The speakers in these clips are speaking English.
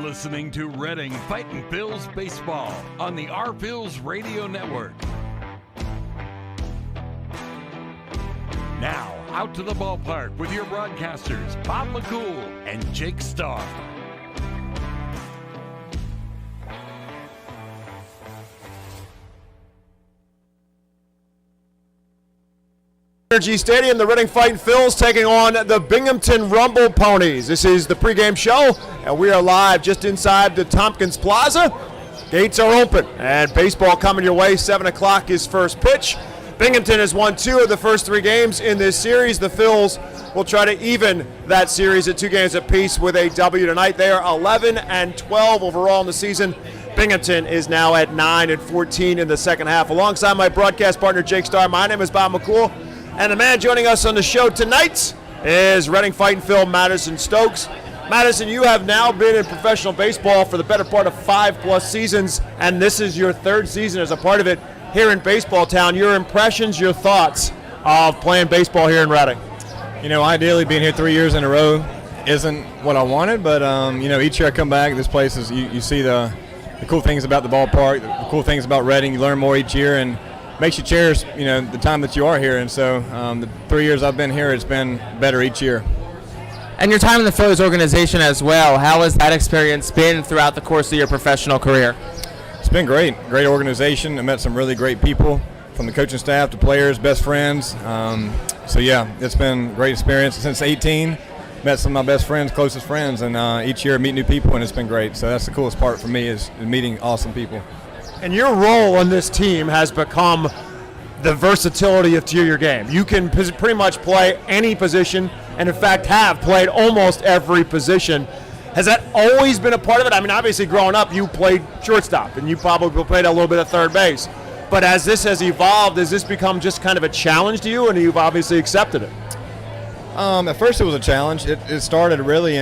listening to Reading Fightin' Phillies Baseball on the R-Phillies Radio Network. Now, out to the ballpark with your broadcasters, Bob McCool and Jake Starr. FirstEnergy Stadium, the Reading Fightin' Phillies taking on the Binghamton Rumble Ponies. This is the pregame show, and we are live just inside the Tompkins Plaza. Gates are open, and baseball coming your way. 7 o'clock is first pitch. Binghamton has won 2 of the first 3 games in this series. The Phils will try to even that series at 2 games apiece with a W tonight. They are 11-12 overall in the season. Binghamton is now at 9-14 in the second half. Alongside my broadcast partner, Jake Starr, my name is Bob McCool. And the man joining us on the show tonight is Reading Fightin' Phil Madison Stokes. Madison, you have now been in professional baseball for the better part of 5+ seasons, and this is your 3rd season as a part of it here in Baseball Town. Your impressions, your thoughts of playing baseball here in Reading? You know, ideally being here 3 years in a row isn't what I wanted, but you know, each year I come back, this place is, you see the cool things about the ballpark, the cool things about Reading. You learn more each year, and makes you cherish, you know, the time that you are here. And so the 3 years I've been here, it's been better each year. And your time in the Phillies organization as well, how has that experience been throughout the course of your professional career? It's been great. Great organization. I met some really great people, from the coaching staff to players, best friends. So yeah, it's been a great experience since 18. Met some of my best friends, closest friends, and each year I meet new people, and it's been great. So that's the coolest part for me, is meeting awesome people. And your role on this team has become the versatility of your game. You can pretty much play any position, and in fact have played almost every position. Has that always been a part of it? I mean, obviously growing up you played shortstop, and you probably played a little bit of third base. But as this has evolved, has this become just kind of a challenge to you, and you've obviously accepted it? At first it was a challenge. It started really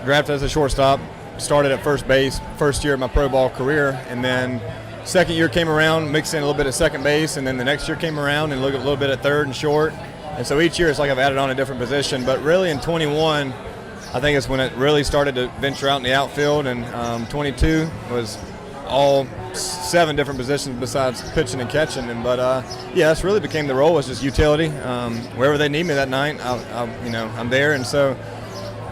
drafted as a shortstop, started at first base, first year of my pro ball career, and then second year came around, mixed in a little bit at second base, and then the next year came around and looked a little bit at third and short. And so each year it's like I've added on a different position. But really in 21, I think it's when it really started to venture out in the outfield, and 22 was all 7 different positions besides pitching and catching. But yeah, that's really became the role, was just utility. Wherever they need me that night, I'm there. And so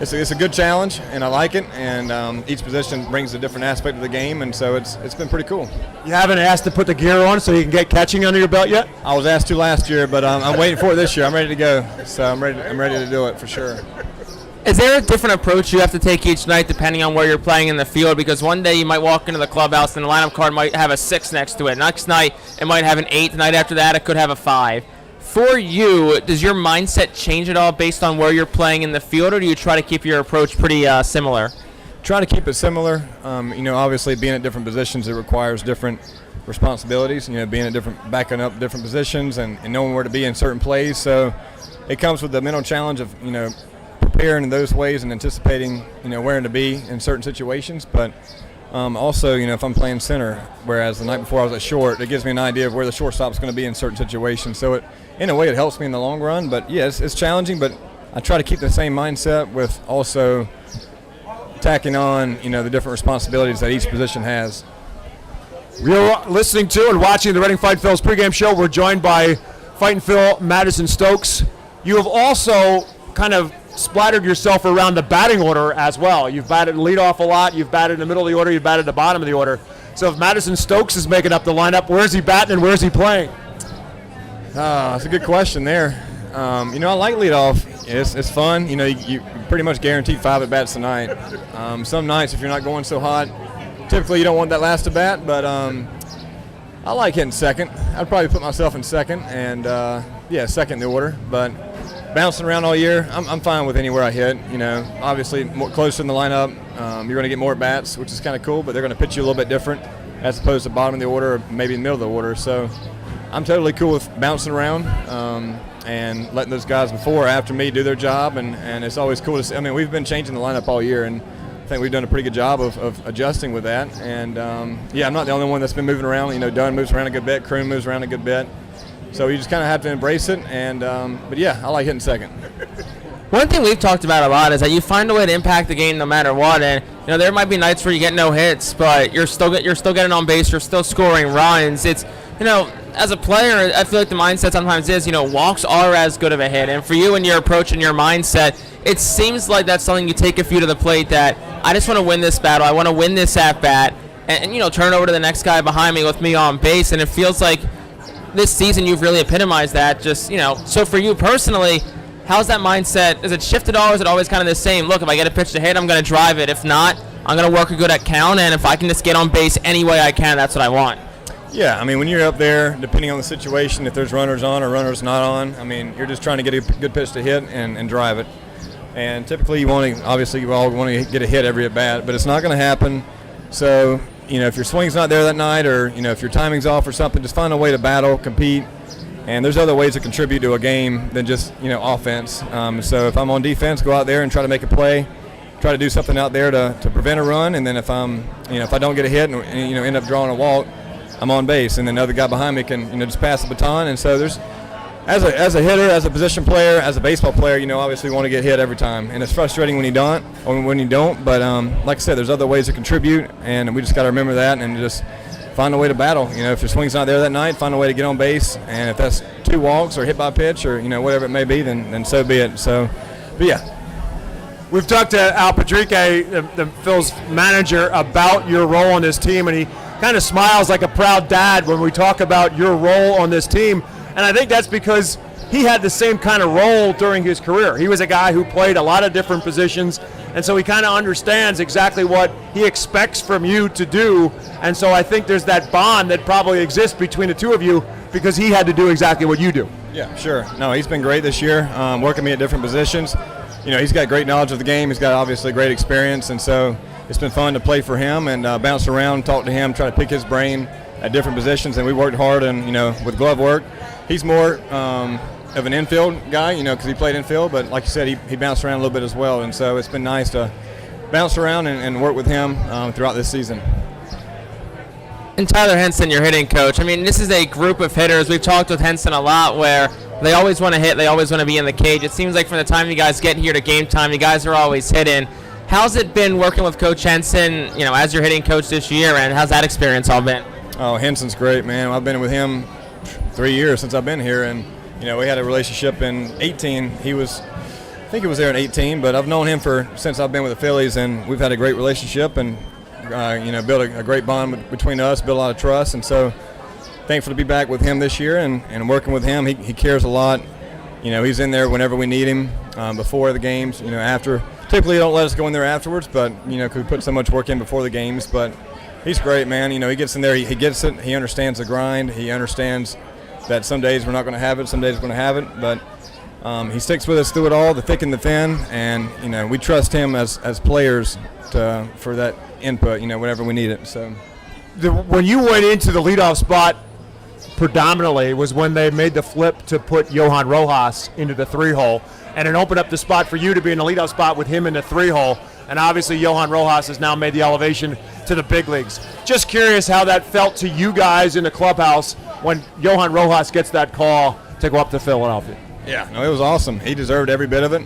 it's a good challenge, and I like it, and each position brings a different aspect of the game, and so it's been pretty cool. You haven't asked to put the gear on so you can get catching under your belt yet? I was asked to last year, but I'm waiting for it this year. I'm ready to go, so I'm ready to do it for sure. Is there a different approach you have to take each night depending on where you're playing in the field? Because one day you might walk into the clubhouse and the lineup card might have a 6 next to it. Next night it might have an 8. The night after that it could have a 5. For you, does your mindset change at all based on where you're playing in the field, or do you try to keep your approach pretty similar? Try to keep it similar. You know, obviously being at different positions, it requires different responsibilities. You know, backing up different positions and knowing where to be in certain plays. So it comes with the mental challenge of, you know, preparing in those ways and anticipating, you know, where to be in certain situations. But also, you know, if I'm playing center, whereas the night before I was at short, it gives me an idea of where the shortstop's going to be in certain situations. So in a way, it helps me in the long run. But yeah, it's challenging, but I try to keep the same mindset with also tacking on, you know, the different responsibilities that each position has. You're listening to and watching the Reading Fightin' Phillies pregame show. We're joined by Fightin' Phil Madison Stokes. You have also kind of splattered yourself around the batting order as well. You've batted leadoff a lot. You've batted in the middle of the order. You've batted the bottom of the order. So if Madison Stokes is making up the lineup, where's he batting and where's he playing? That's a good question there. You know, I like leadoff. It's fun. You know, you pretty much guaranteed 5 at-bats tonight. Some nights, if you're not going so hot, typically you don't want that last at-bat, but I like hitting second. I'd probably put myself in second, and second in the order. But bouncing around all year, I'm fine with anywhere I hit. You know, obviously more closer in the lineup, you're going to get more at-bats, which is kind of cool, but they're going to pitch you a little bit different as opposed to bottom of the order or maybe the middle of the order. So I'm totally cool with bouncing around and letting those guys before or after me do their job, and it's always cool to see. I mean, we've been changing the lineup all year, and I think we've done a pretty good job of adjusting with that. And I'm not the only one that's been moving around. You know, Dunn moves around a good bit, Kroon moves around a good bit. So you just kind of have to embrace it. And but yeah, I like hitting second. One thing we've talked about a lot is that you find a way to impact the game no matter what. And there might be nights where you get no hits, but you're still getting on base. You're still scoring runs. It's as a player, I feel like the mindset sometimes is walks are as good of a hit. And for you and your approach and your mindset, it seems like that's something you take a few to the plate. That I just want to win this battle. I want to win this at bat, and turn over to the next guy behind me with me on base. And it feels like this season you've really epitomized that. So for you personally, how's that mindset? Is it shifted at all, or is it always kind of the same? Look, if I get a pitch to hit, I'm going to drive it. If not, I'm going to work a good at count, and if I can just get on base any way I can, that's what I want. Yeah, I mean, when you're up there, depending on the situation, if there's runners on or runners not on, I mean, you're just trying to get a good pitch to hit and drive it. And typically you all want to get a hit every at bat, but it's not going to happen. So, if your swing's not there that night, or, if your timing's off or something, just find a way to battle, compete. And there's other ways to contribute to a game than just, offense. So if I'm on defense, go out there and try to make a play, try to do something out there to prevent a run. And then if I don't get a hit and end up drawing a walk, I'm on base. And then the other guy behind me can, just pass the baton. And so there's, as a hitter, as a position player, as a baseball player, obviously you want to get hit every time. And it's frustrating when you don't, But like I said, there's other ways to contribute, and we just got to remember that and just find a way to battle. If your swing's not there that night, find a way to get on base. And if that's 2 walks or hit by pitch or, whatever it may be, then so be it. So, but yeah. We've talked to Al Padrique, the Phil's manager, about your role on this team, and he kind of smiles like a proud dad when we talk about your role on this team. And I think that's because he had the same kind of role during his career. He was a guy who played a lot of different positions, and so he kind of understands exactly what he expects from you to do. And so I think there's that bond that probably exists between the two of you because he had to do exactly what you do. Yeah, sure. No, he's been great this year, working me at different positions. He's got great knowledge of the game. He's got obviously great experience, and so it's been fun to play for him and bounce around, talk to him, try to pick his brain at different positions. And we worked hard, and with glove work, he's more of an infield guy, because he played infield. But like you said, he bounced around a little bit as well, and so it's been nice to bounce around and work with him throughout this season. And Tyler Henson, your hitting coach, I mean, this is a group of hitters. We've talked with Henson a lot where they always want to hit, they always want to be in the cage. It seems like from the time you guys get here to game time, you guys are always hitting. How's it been working with Coach Henson, as your hitting coach this year, and how's that experience all been? Oh, Henson's great, man. I've been with him 3 years since I've been here, and we had a relationship in 18. I think he was there in 18, but I've known him since I've been with the Phillies, and we've had a great relationship and built a great bond between us, built a lot of trust, and so thankful to be back with him this year and working with him. He cares a lot. He's in there whenever we need him, before the games, after. Typically, he don't let us go in there afterwards, but, because we put so much work in before the games. But he's great, man. He gets in there, he gets it, he understands the grind, he understands that some days we're not going to have it, some days we're going to have it. But he sticks with us through it all, the thick and the thin, and, we trust him as players for that input, whenever we need it. So, when you went into the leadoff spot, predominantly was when they made the flip to put Johan Rojas into the 3-hole, and it opened up the spot for you to be in the leadoff spot with him in the 3-hole. And obviously Johan Rojas has now made the elevation to the big leagues. Just curious how that felt to you guys in the clubhouse when Johan Rojas gets that call to go up to Philadelphia. Yeah, no, it was awesome. He deserved every bit of it.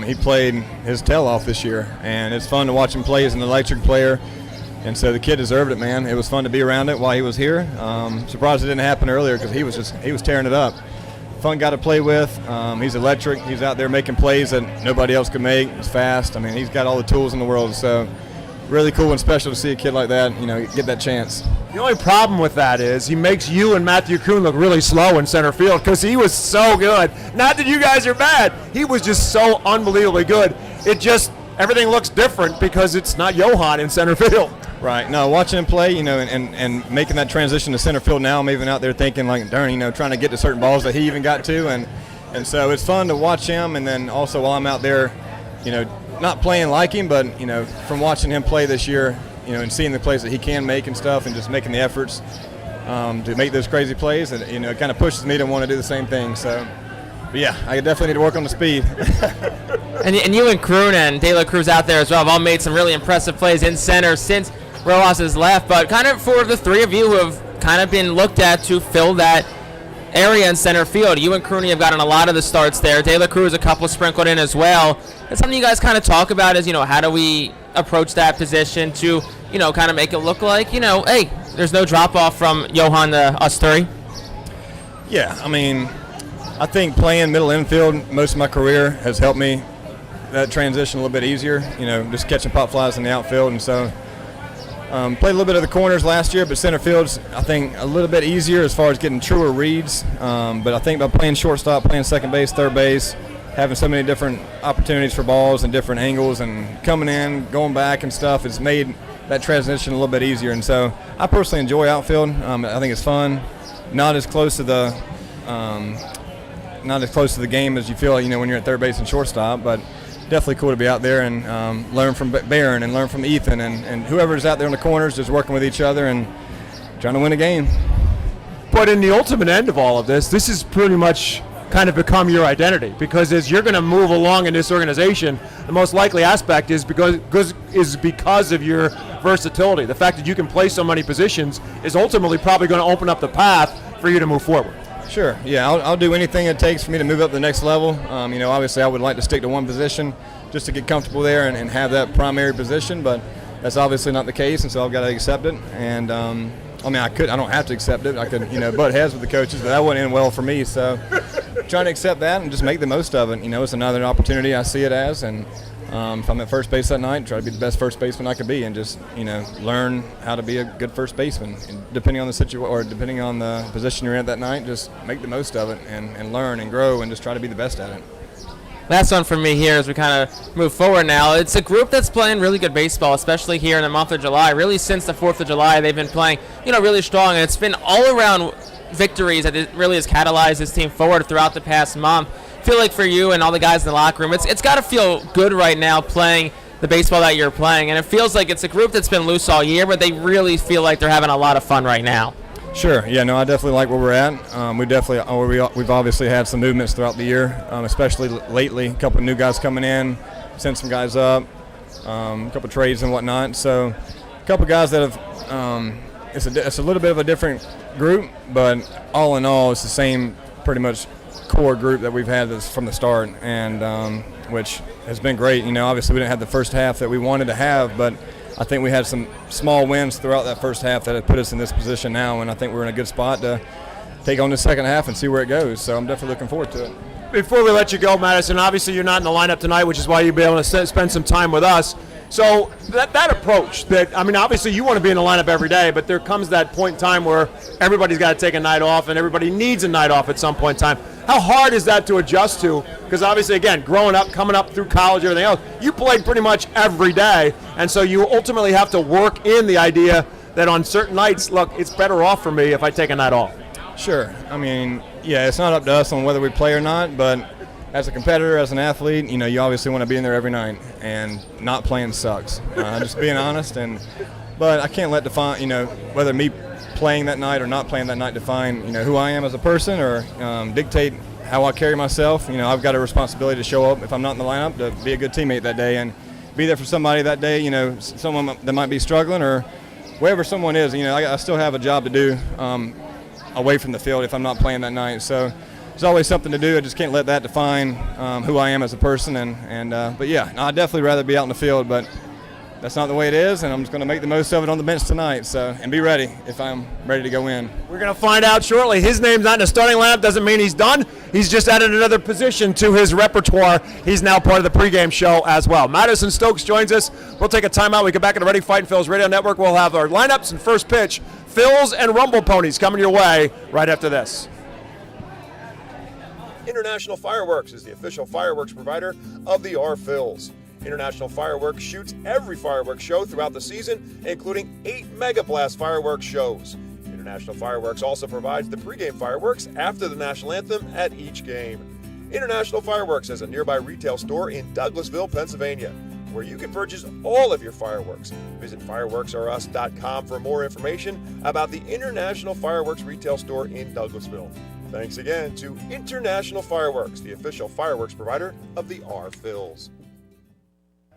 He played his tail off this year, and it's fun to watch him play as an electric player. And so the kid deserved it, man. It was fun to be around it while he was here. Surprised it didn't happen earlier because he was tearing it up. Fun guy to play with. He's electric. He's out there making plays that nobody else could make. He's fast. I mean, he's got all the tools in the world. So really cool and special to see a kid like that, get that chance. The only problem with that is he makes you and Matthew Kuhn look really slow in center field because he was so good. Not that you guys are bad. He was just so unbelievably good. Everything looks different because it's not Johan in center field. Right. No, watching him play, and making that transition to center field now, I'm even out there thinking like, darn, trying to get to certain balls that he even got to. And so it's fun to watch him. And then also while I'm out there, not playing like him, but, from watching him play this year, and seeing the plays that he can make and stuff and just making the efforts to make those crazy plays, and, it kind of pushes me to want to do the same thing. So, but yeah, I definitely need to work on the speed. And you and Kroon and De La Cruz out there as well have all made some really impressive plays in center since Rojas has left. But kind of for the three of you who have kind of been looked at to fill that area in center field. You and Crooney have gotten a lot of the starts there. De La Cruz a couple sprinkled in as well. That's something you guys kind of talk about is, how do we approach that position to, kind of make it look like, hey, there's no drop-off from Johan to us three? Yeah, I think playing middle infield most of my career has helped me that transition a little bit easier, just catching pop flies in the outfield. And so played a little bit of the corners last year, but center field's, I think, a little bit easier as far as getting truer reads. But I think by playing shortstop, playing second base, third base, having so many different opportunities for balls and different angles and coming in, going back and stuff, it's made that transition a little bit easier. And so I personally enjoy outfield. I think it's fun. Not as close to the game as you feel, when you're at third base and shortstop, but definitely cool to be out there and learn from Barron and learn from Ethan and whoever's out there in the corners, just working with each other and trying to win a game. But in the ultimate end of all of this is pretty much kind of become your identity, because as you're going to move along in this organization, the most likely aspect is because of your versatility. The fact that you can play so many positions is ultimately probably going to open up the path for you to move forward. Sure, yeah, I'll do anything it takes for me to move up the next level. Obviously I would like to stick to one position just to get comfortable there and have that primary position, but that's obviously not the case, and so I've got to accept it. And I don't have to accept it. I could, butt heads with the coaches, but that wouldn't end well for me. So trying to accept that and just make the most of it. It's another opportunity, I see it as, and if I'm at first base that night, try to be the best first baseman I could be, and just learn how to be a good first baseman. And depending on the situation or depending on the position you're in that night, just make the most of it and learn and grow and just try to be the best at it. Last one for me here as we kind of move forward now. It's a group that's playing really good baseball, especially here in the month of July. Really, since the 4th of July, they've been playing, really strong, and it's been all around victories that it really has catalyzed this team forward throughout the past month. I feel like for you and all the guys in the locker room, it's got to feel good right now playing the baseball that you're playing, and it feels like it's a group that's been loose all year, but they really feel like they're having a lot of fun right now. Sure. Yeah. No, I definitely like where we're at. We've obviously had some movements throughout the year, especially lately. A couple of new guys coming in, sent some guys up, a couple of trades and whatnot. So, a couple of guys that have. It's a little bit of a different group, but all in all, it's the same pretty much core group that we've had from the start, and which has been great. Obviously we didn't have the first half that we wanted to have, but I think we had some small wins throughout that first half that have put us in this position now, and I think we're in a good spot to take on the second half and see where it goes. So I'm definitely looking forward to it. Before we let you go, Madison, obviously you're not in the lineup tonight, which is why you'll be able to spend some time with us. So that approach, obviously you want to be in the lineup every day, but there comes that point in time where everybody's got to take a night off, and everybody needs a night off at some point in time. How hard is that to adjust to? Because obviously, again, growing up, coming up through college, everything else, you played pretty much every day, and so you ultimately have to work in the idea that on certain nights, look, it's better off for me if I take a night off. Sure. It's not up to us on whether we play or not, but as a competitor, as an athlete, you obviously want to be in there every night, and not playing sucks. Just being honest, but I can't let whether me playing that night or not playing that night define, who I am as a person or dictate how I carry myself. I've got a responsibility to show up if I'm not in the lineup to be a good teammate that day and be there for somebody that day. Someone that might be struggling or wherever someone is. I still have a job to do away from the field if I'm not playing that night. So there's always something to do. I just can't let that define who I am as a person. But yeah, I'd definitely rather be out in the field, but that's not the way it is, and I'm just going to make the most of it on the bench tonight. And be ready if I'm ready to go in. We're going to find out shortly. His name's not in the starting lineup. Doesn't mean he's done. He's just added another position to his repertoire. He's now part of the pregame show as well. Madison Stokes joins us. We'll take a timeout. We get back into Ready Fightin' Phillies Radio Network. We'll have our lineups and first pitch. Phillies and Rumble Ponies coming your way right after this. International Fireworks is the official fireworks provider of the Phillies. International Fireworks shoots every fireworks show throughout the season, including 8 Mega Blast fireworks shows. International Fireworks also provides the pregame fireworks after the national anthem at each game. International Fireworks has a nearby retail store in Douglasville, Pennsylvania, where you can purchase all of your fireworks. Visit fireworksareus.com for more information about the International Fireworks retail store in Douglasville. Thanks again to International Fireworks, the official fireworks provider of the Phillies.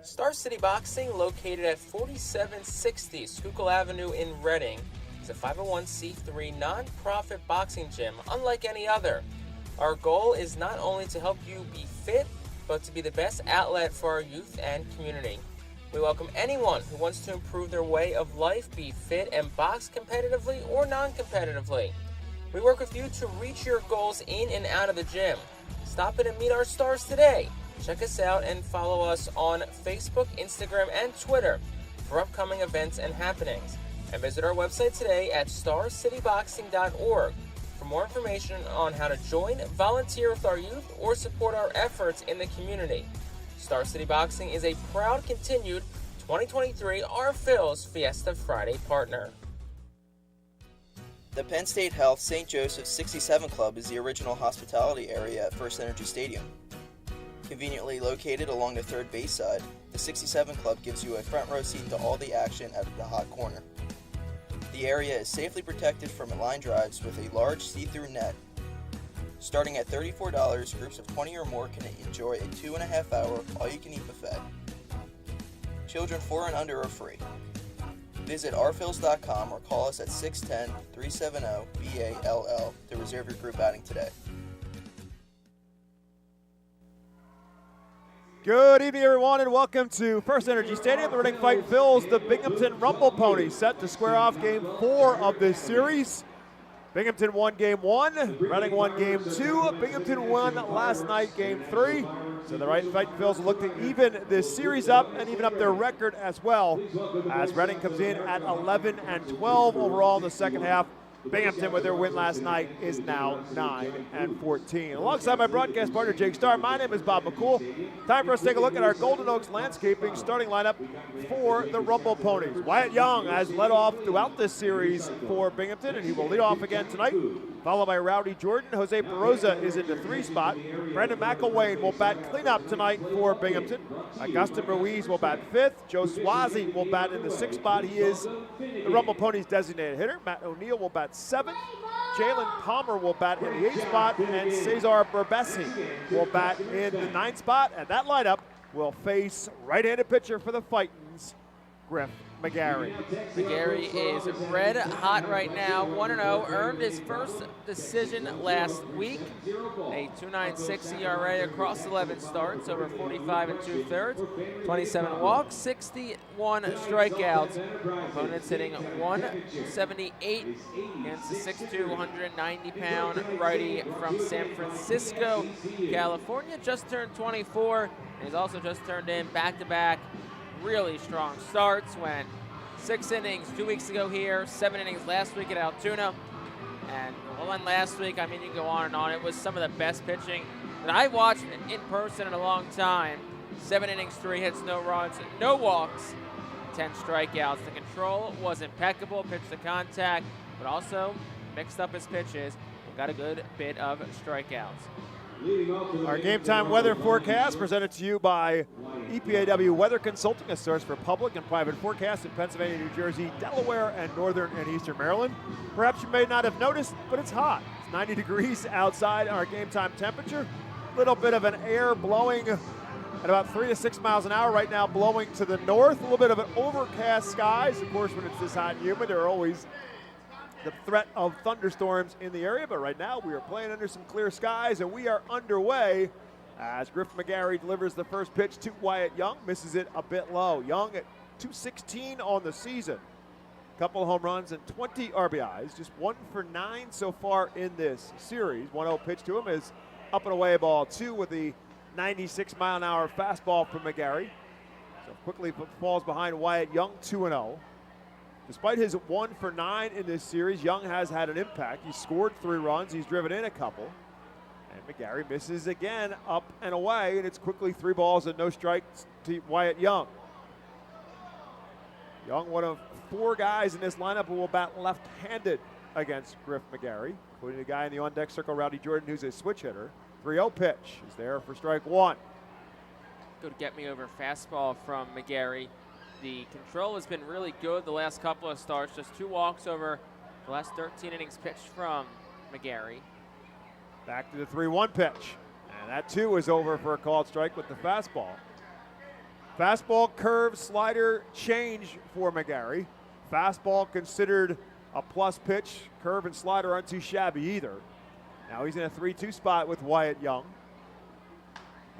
Star City Boxing, located at 4760 Schuylkill Avenue in Reading, is is a 501c3 non-profit boxing gym unlike any other. Our goal is not only to help you be fit, but to be the best outlet for our youth and community. We welcome anyone who wants to improve their way of life, be fit, and box competitively or non-competitively. We work with you to reach your goals in and out of the gym. Stop in and meet our stars today. Check us out and follow us on Facebook, Instagram, and Twitter for upcoming events and happenings. And visit our website today at starcityboxing.org for more information on how to join, volunteer with our youth, or support our efforts in the community. Star City Boxing is a proud continued 2023 Our Phil's Fiesta Friday partner. The Penn State Health St. Joseph's 67 Club is the original hospitality area at FirstEnergy Stadium. Conveniently located along the third base side, the 67 Club gives you a front row seat to all the action at the hot corner. The area is safely protected from line drives with a large see-through net. Starting at $34, groups of 20 or more can enjoy a 2.5-hour all-you-can-eat buffet. Children 4 and under are free. Visit ourphils.com or call us at 610-370-BALL to reserve your group outing today. Good evening, everyone, and welcome to FirstEnergy Stadium. The Reading Fightin Phillies, the Binghamton Rumble Ponies, set to square off Game 4 of this series. Binghamton won Game 1, Reading won Game 2. Binghamton won last night Game 3. So the Reading Fightin Phillies look to even this series up and even up their record as well, as Reading comes in at 11-12 overall in the second half. Binghamton, with their win last night, is now 9-14. Alongside my broadcast partner, Jake Starr, my name is Bob McCool. Time for us to take a look at our Golden Oaks landscaping starting lineup for the Rumble Ponies. Wyatt Young has led off throughout this series for Binghamton, and he will lead off again tonight, followed by Rowdy Jordan. Jose Peroza is in the 3 spot. Brandon McElwain will bat cleanup tonight for Binghamton. Augustin Ruiz will bat 5th. Joe Swazi will bat in the 6th spot. He is the Rumble Ponies designated hitter. Matt O'Neill will bat 7th. Jalen Palmer will bat in the 8th spot, and Cesar Berbesi will bat in the 9th spot. And that lineup will face right-handed pitcher for the Fightins, Griff McGarry. McGarry is red hot right now, 1-0, earned his first decision last week. A 2.96 ERA across 11 starts, over 45 2/3, 27 walks, 61 strikeouts. Opponents hitting 178 against the 6'2", 190-pound righty from San Francisco, California. Just turned 24, and he's also just turned in back-to-back really strong starts. Went 6 innings 2 weeks ago here, 7 innings last week at Altoona, and the one last week, I mean, you can go on and on. It was some of the best pitching that I watched in person in a long time. 7 innings, 3 hits, no runs, no walks, 10 strikeouts. The control was impeccable, pitch to contact, but also mixed up his pitches and got a good bit of strikeouts. Our game time weather forecast presented to you by EPAW Weather Consulting, a source for public and private forecasts in Pennsylvania, New Jersey, Delaware, and northern and eastern Maryland. Perhaps you may not have noticed, but it's hot. It's 90 degrees outside our game time temperature. A little bit of an air blowing at about 3 to 6 miles an hour right now, blowing to the north. A little bit of an overcast skies. Of course, when it's this hot and humid, there are always the threat of thunderstorms in the area, but right now we are playing under some clear skies, and we are underway as Griff McGarry delivers the first pitch to Wyatt Young, misses it a bit low. Young at 216 on the season. Couple of home runs and 20 RBIs, just 1 for 9 so far in this series. 1-0 pitch to him is up and away, ball 2 with the 96-mile-an-hour fastball from McGarry. So quickly falls behind Wyatt Young, 2-0. Despite his 1 for 9 in this series, Young has had an impact. He's scored 3 runs. He's driven in a couple. And McGarry misses again, up and away, and it's quickly 3 balls and no strikes to Wyatt Young. Young, one of 4 guys in this lineup who will bat left-handed against Griff McGarry, including the guy in the on-deck circle, Rowdy Jordan, who's a switch hitter. 3-0 pitch is there for strike 1. Good get-me-over fastball from McGarry. The control has been really good the last couple of starts. Just 2 walks over the last 13 innings pitched from McGarry. Back to the 3-1 pitch. And that too is over for a called strike with the fastball. Fastball, curve, slider, change for McGarry. Fastball considered a plus pitch. Curve and slider aren't too shabby either. Now he's in a 3-2 spot with Wyatt Young.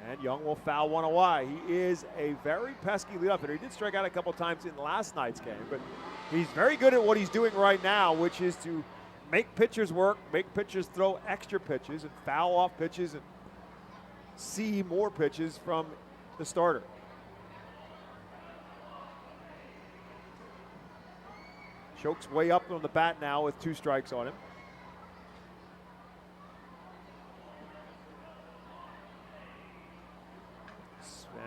And Young will foul one away. He is a very pesky leadoff hitter. He did strike out a couple times in last night's game, but he's very good at what he's doing right now, which is to make pitchers work, make pitchers throw extra pitches and foul off pitches and see more pitches from the starter. Chokes way up on the bat now with 2 strikes on him.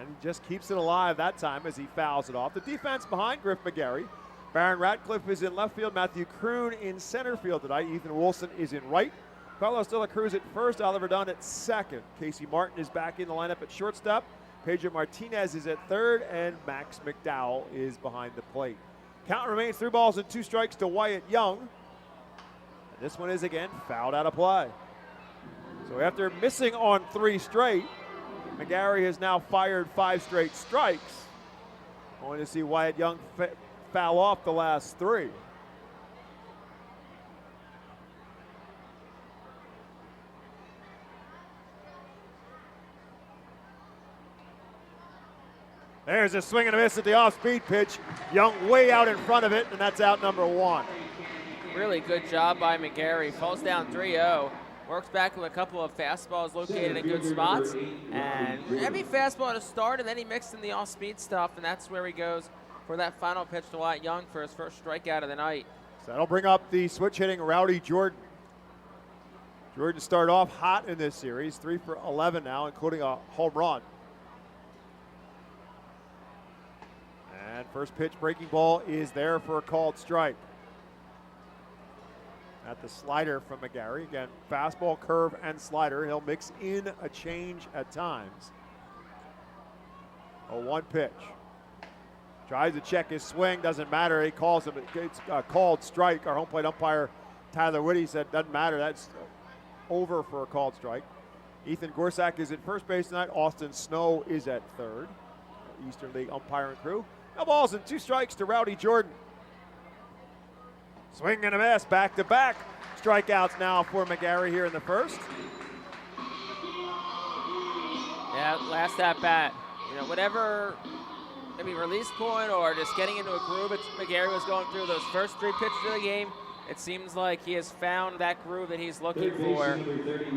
And he just keeps it alive that time as he fouls it off. The defense behind Griff McGarry. Baron Ratcliffe is in left field. Matthew Kroon in center field tonight. Ethan Wilson is in right. Carlos De La Cruz at first. Oliver Dunn at second. Casey Martin is back in the lineup at shortstop. Pedro Martinez is at third. And Max McDowell is behind the plate. Count remains 3 balls and 2 strikes to Wyatt Young. And this one is again fouled out of play. So after missing on 3 straight, McGarry has now fired 5 straight strikes. Going to see Wyatt Young foul off the last 3. There's a swing and a miss at the off-speed pitch. Young way out in front of it, and that's out number 1. Really good job by McGarry. Falls down 3-0. Works back with a couple of fastballs located in good spots. And heavy fastball to start, and then he mixed in the off-speed stuff, and that's where he goes for that final pitch to Wyatt Young for his first strikeout of the night. So that'll bring up the switch-hitting Rowdy Jordan. Jordan started off hot in this series, 3 for 11 now, including a home run. And first pitch breaking ball is there for a called strike. At the slider from McGarry. Again, fastball, curve, and slider. He'll mix in a change at times. A 1 pitch. Tries to check his swing, doesn't matter. He calls him, it's a called strike. Our home plate umpire, Tyler Whitty, said doesn't matter. That's over for a called strike. Ethan Gorsak is at first base tonight. Austin Snow is at third. Eastern League umpiring crew. No balls and 2 strikes to Rowdy Jordan. Swing and a miss, back-to-back strikeouts now for McGarry here in the first. Yeah, last at bat. You know, whatever, maybe release point or just getting into a groove McGarry was going through those first 3 pitches of the game, it seems like he has found that groove that he's looking for.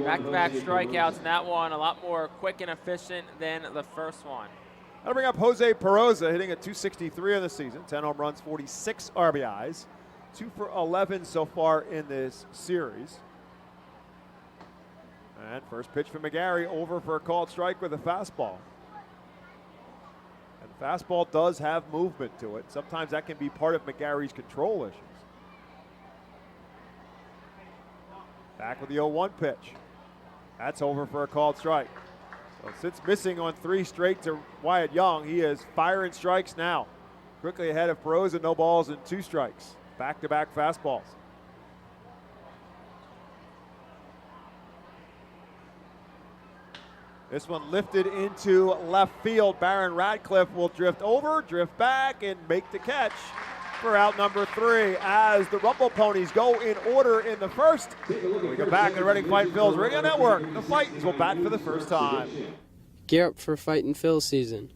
Back-to-back strikeouts, and that one a lot more quick and efficient than the first one. That'll bring up Jose Peroza, hitting at .263 of the season, 10 home runs, 46 RBIs. 2 for 11 so far in this series. And first pitch from McGarry, over for a called strike with a fastball. And the fastball does have movement to it. Sometimes that can be part of McGarry's control issues. Back with the 0-1 pitch. That's over for a called strike. So since missing on 3 straight to Wyatt Young, he is firing strikes now. Quickly ahead of Peroza, no balls and 2 strikes. Back-to-back fastballs. This one lifted into left field. Baron Ratcliffe will drift over, drift back, and make the catch for out number 3 as the Rumble Ponies go in order in the first. We go back to the Reading Fightin' Phils Radio Network. The Fightins will bat for the first time. Gear up for Fightin' Phils season.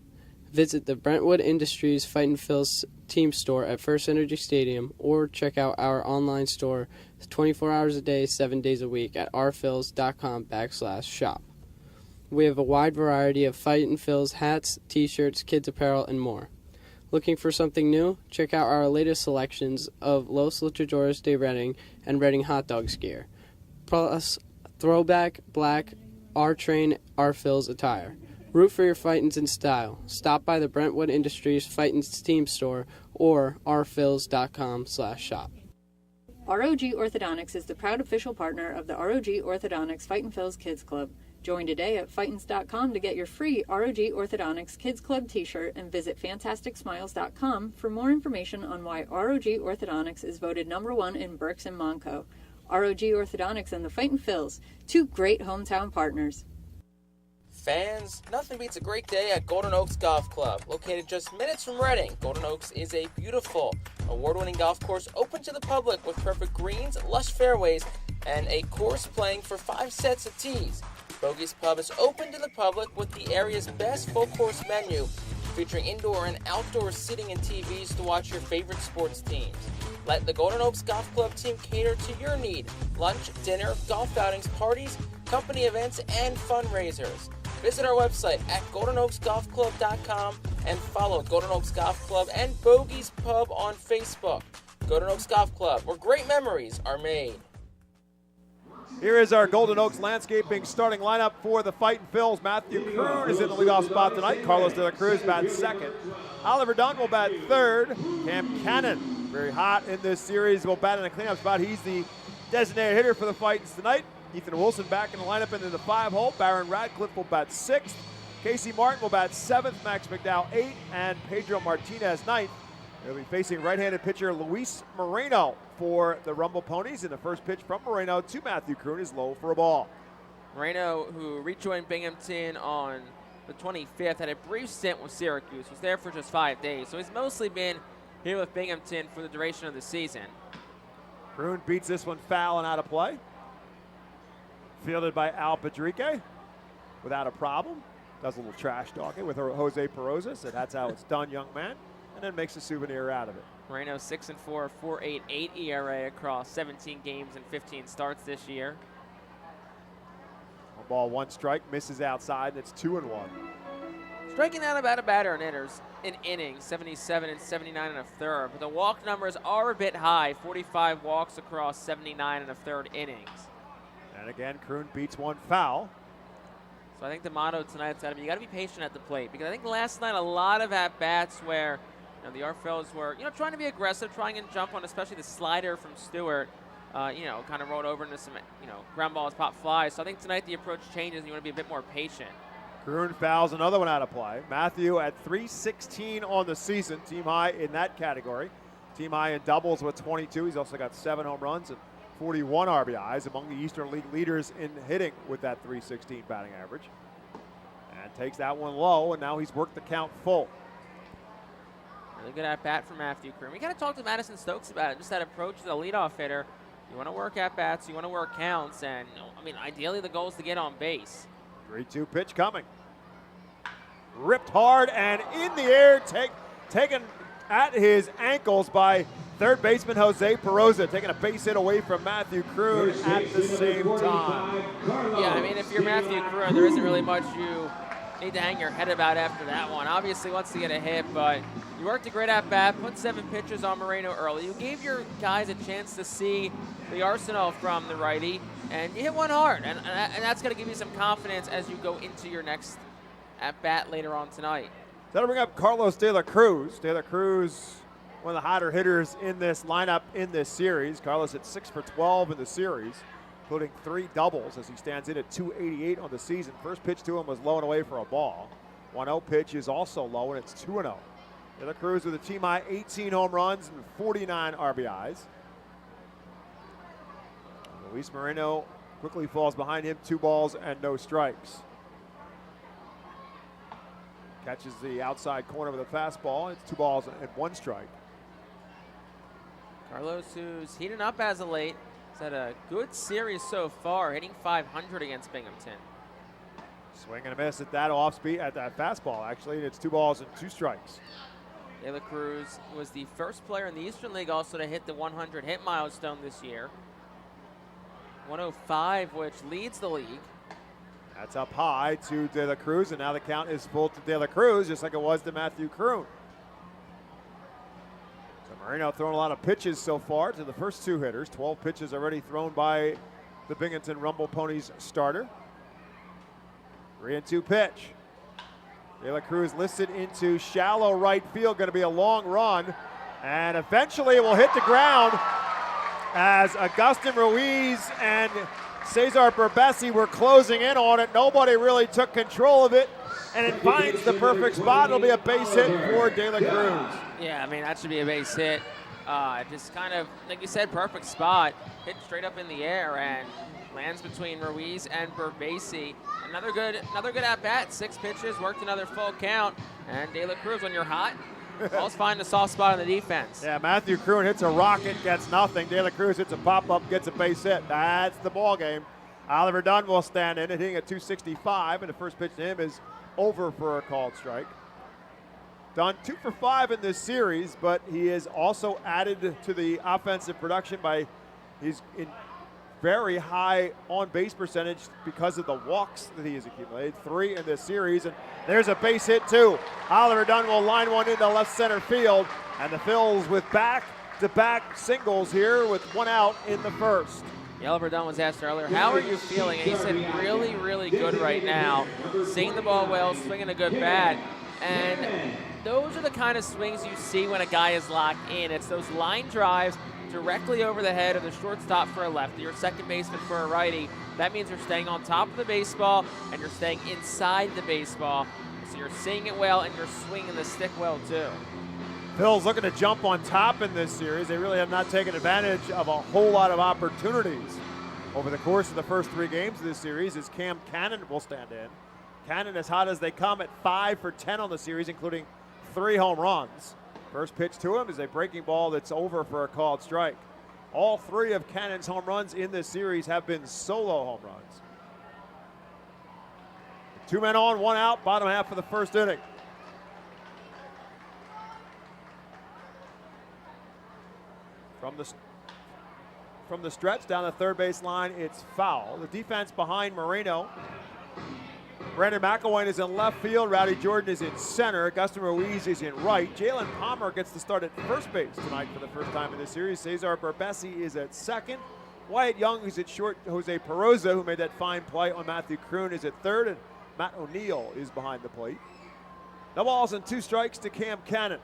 Visit the Brentwood Industries Fightin' Phils team store at FirstEnergy Stadium or check out our online store 24 hours a day, 7 days a week at rphils.com/shop. We have a wide variety of Fightin' Phils hats, t-shirts, kids apparel, and more. Looking for something new? Check out our latest selections of Los Luchadores de Reading and Reading Hot Dogs gear, plus throwback, black, R-Train, R-Phils attire. Root for your Fightins in style. Stop by the Brentwood Industries Fightins team store or rphils.com/shop. ROG Orthodontics is the proud official partner of the ROG Orthodontics Fightin' Phils Kids Club. Join today at Fightins.com to get your free ROG Orthodontics Kids Club t-shirt and visit FantasticSmiles.com for more information on why ROG Orthodontics is voted #1 in Berks and Monco. ROG Orthodontics and the Fightin' Phils, 2 great hometown partners. Fans, nothing beats a great day at Golden Oaks Golf Club. Located just minutes from Reading, Golden Oaks is a beautiful award-winning golf course open to the public with perfect greens, lush fairways, and a course playing for 5 sets of tees. Bogey's Pub is open to the public with the area's best full-course menu, featuring indoor and outdoor seating and TVs to watch your favorite sports teams. Let the Golden Oaks Golf Club team cater to your need. Lunch, dinner, golf outings, parties, company events, and fundraisers. Visit our website at GoldenOaksGolfClub.com and follow Golden Oaks Golf Club and Bogey's Pub on Facebook. Golden Oaks Golf Club, where great memories are made. Here is our Golden Oaks Landscaping starting lineup for the Fightin' Phils. Matthew Kroon is in the leadoff spot tonight. Carlos De La Cruz bats second. Oliver Dunn will bat third. Cam Cannon, very hot in this series, will bat in the cleanup spot. He's the designated hitter for the Fightins tonight. Ethan Wilson back in the lineup into the 5-hole. Barron Radcliffe will bat 6th. Casey Martin will bat 7th. Max McDowell 8th. And Pedro Martinez 9th. They'll be facing right-handed pitcher Luis Moreno for the Rumble Ponies. And the first pitch from Moreno to Matthew Kroon is low for a ball. Moreno, who rejoined Binghamton on the 25th, had a brief stint with Syracuse. Was there for just 5 days. So he's mostly been here with Binghamton for the duration of the season. Kroon beats this one foul and out of play. Fielded by Al Padrique without a problem. Does a little trash talking with Jose Peroza. Said that's how it's done, young man. And then makes a souvenir out of it. Moreno 6-4, 4.88 ERA across 17 games and 15 starts this year. 1 ball, 1 strike, misses outside, and it's 2-1. Striking out about a batter in innings, 77 and 79 and a third. But the walk numbers are a bit high, 45 walks across 79 and a third innings. And again, Kroon beats 1 foul. So I think the motto tonight's got to be, you got to be patient at the plate. Because I think last night a lot of at-bats where the RFLs were, trying to be aggressive, trying to jump on, especially the slider from Stewart, kind of rolled over into some, ground balls, pop flies. So I think tonight the approach changes and you want to be a bit more patient. Kroon fouls another one out of play. Matthew at 316 on the season, team high in that category. Team high in doubles with 22. He's also got 7 home runs and 41 RBIs, among the Eastern League leaders in hitting with that 316 batting average. And takes that one low, and now he's worked the count full. Really good at bat from Matthew Kroon. We got to talk to Madison Stokes about it. Just that approach to the leadoff hitter. You want to work at bats, you want to work counts, and ideally the goal is to get on base. 3-2 pitch coming. Ripped hard and in the air, taken at his ankles by third baseman Jose Peroza, taking a base hit away from Matthew Kroon at the same time. Yeah, if you're Matthew Kroon, there isn't really much you need to hang your head about after that one. Obviously wants to get a hit, but you worked a great at-bat, put 7 pitches on Moreno early. You gave your guys a chance to see the arsenal from the righty, and you hit one hard, and that's going to give you some confidence as you go into your next at-bat later on tonight. That'll bring up Carlos De La Cruz. De La Cruz, one of the hotter hitters in this lineup in this series. Carlos hit 6 for 12 in the series, including 3 doubles as he stands in at 288 on the season. First pitch to him was low and away for a ball. 1-0 pitch is also low, and it's 2-0. De La Cruz with a team high 18 home runs and 49 RBIs. Luis Moreno quickly falls behind him, 2 balls and no strikes. Catches the outside corner with a fastball. It's 2 balls and 1 strike. Carlos, who's heating up as of late, has had a good series so far, hitting .500 against Binghamton. Swing and a miss at that off speed, at that fastball actually. It's 2 balls and 2 strikes. De La Cruz was the first player in the Eastern League also to hit the 100 hit milestone this year. 105, which leads the league. That's up high to De La Cruz, and now the count is full to De La Cruz, just like it was to Matthew Kroon. So Moreno throwing a lot of pitches so far to the first 2 hitters. 12 pitches already thrown by the Binghamton Rumble Ponies starter. 3-2 pitch. De La Cruz listed into shallow right field, going to be a long run, and eventually it will hit the ground as Agustin Ruiz and Cesar Berbesi were closing in on it. Nobody really took control of it, and it finds the perfect spot. It'll be a base hit for De La Cruz. Yeah, that should be a base hit. Just kind of, like you said, perfect spot. Hit straight up in the air and lands between Ruiz and Berbesi. Another good at-bat, 6 pitches, worked another full count. And De La Cruz, when you're hot, Ball's finding a soft spot on the defense. Yeah, Matthew Kroon hits a rocket, gets nothing. De La Cruz hits a pop-up, gets a base hit. That's the ball game. Oliver Dunn will stand in, hitting at 265, and the first pitch to him is over for a called strike. Dunn 2 for 5 in this series, but he is also added to the offensive production by his very high on-base percentage because of the walks that he has accumulated. 3 in this series, and there's a base hit too. Oliver Dunn will line one into left center field, and the Phils with back-to-back singles here with one out in the first. Oliver Dunn was asked earlier, how are you feeling? And he said, really, really good right now. Seeing the ball well, swinging a good bat, and those are the kind of swings you see when a guy is locked in. It's those line drives directly over the head of the shortstop for a lefty or second baseman for a righty. That means you're staying on top of the baseball and you're staying inside the baseball. So you're seeing it well and you're swinging the stick well too. Phil's looking to jump on top in this series. They really have not taken advantage of a whole lot of opportunities over the course of the first 3 games of this series as Cam Cannon will stand in. Cannon as hot as they come at 5 for 10 on the series, including 3 home runs. First pitch to him is a breaking ball that's over for a called strike. All 3 of Cannon's home runs in this series have been solo home runs. 2 men on, 1 out, bottom half of the first inning. From the stretch down the third base line, it's foul. The defense behind Moreno. Brandon McElwain is in left field. Rowdy Jordan is in center. Augustin Ruiz is in right. Jalen Palmer gets to start at first base tonight for the first time in this series. Cesar Berbesi is at second. Wyatt Young is at short. Jose Peroza, who made that fine play on Matthew Kroon, is at third. And Matt O'Neill is behind the plate. No balls and 2 strikes to Cam Cannon.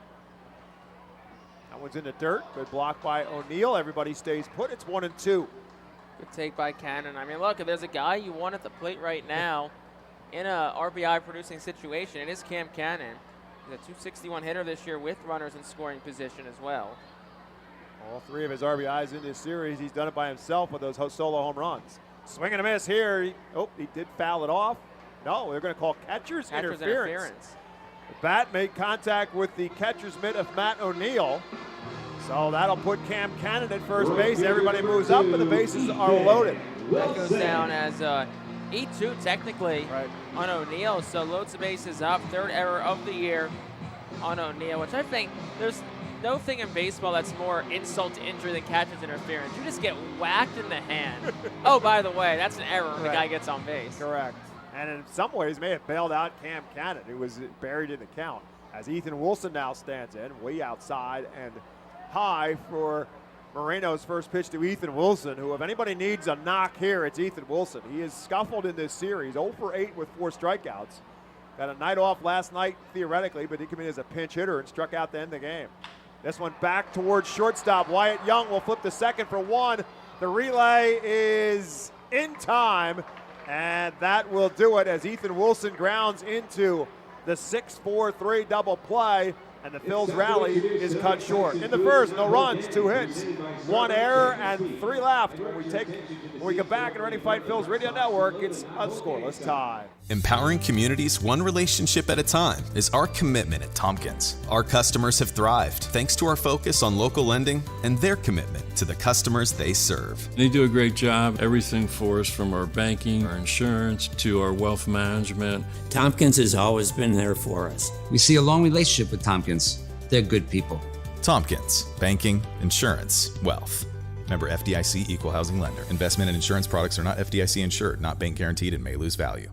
That one's in the dirt. Good block by O'Neill. Everybody stays put. It's 1-2. Good take by Cannon. I mean, look, if there's a guy you want at the plate right now in a RBI producing situation, it is Cam Cannon. He's a 261 hitter this year with runners in scoring position as well. All 3 of his RBIs in this series, he's done it by himself with those solo home runs. Swing and a miss here. He did foul it off. No, they're going to call catcher's interference. The bat made contact with the catcher's mitt of Matt O'Neill. So that'll put Cam Cannon at first base. Everybody moves up, and the bases are loaded. That goes down as E2 technically on O'Neill. So loads the bases up. 3rd error of the year on O'Neill, which I think there's no thing in baseball that's more insult to injury than catcher's interference. You just get whacked in the hand. Oh, by the way, that's an error when the guy gets on base. Correct. And in some ways may have bailed out Cam Cannon, who was buried in the count, as Ethan Wilson now stands in, way outside and high for Moreno's first pitch to Ethan Wilson, who if anybody needs a knock here, it's Ethan Wilson. He has scuffled in this series, 0 for 8 with 4 strikeouts. Got a night off last night, theoretically, but he came in as a pinch hitter and struck out to end the game. This one back towards shortstop. Wyatt Young will flip to second for 1. The relay is in time. And that will do it as Ethan Wilson grounds into the 6-4-3 double play, and the Phils rally is cut short. In the first, no runs, 2 hits, 1 error, and 3 left. When we get back at Ready Fight Phils Radio Network, it's a scoreless tie. Empowering communities one relationship at a time is our commitment at Tompkins. Our customers have thrived thanks to our focus on local lending and their commitment to the customers they serve. They do a great job. Everything for us, from our banking, our insurance, to our wealth management. Tompkins has always been there for us. We see a long relationship with Tompkins. They're good people. Tompkins, banking, insurance, wealth. Member FDIC Equal Housing Lender. Investment and insurance products are not FDIC insured, not bank guaranteed, and may lose value.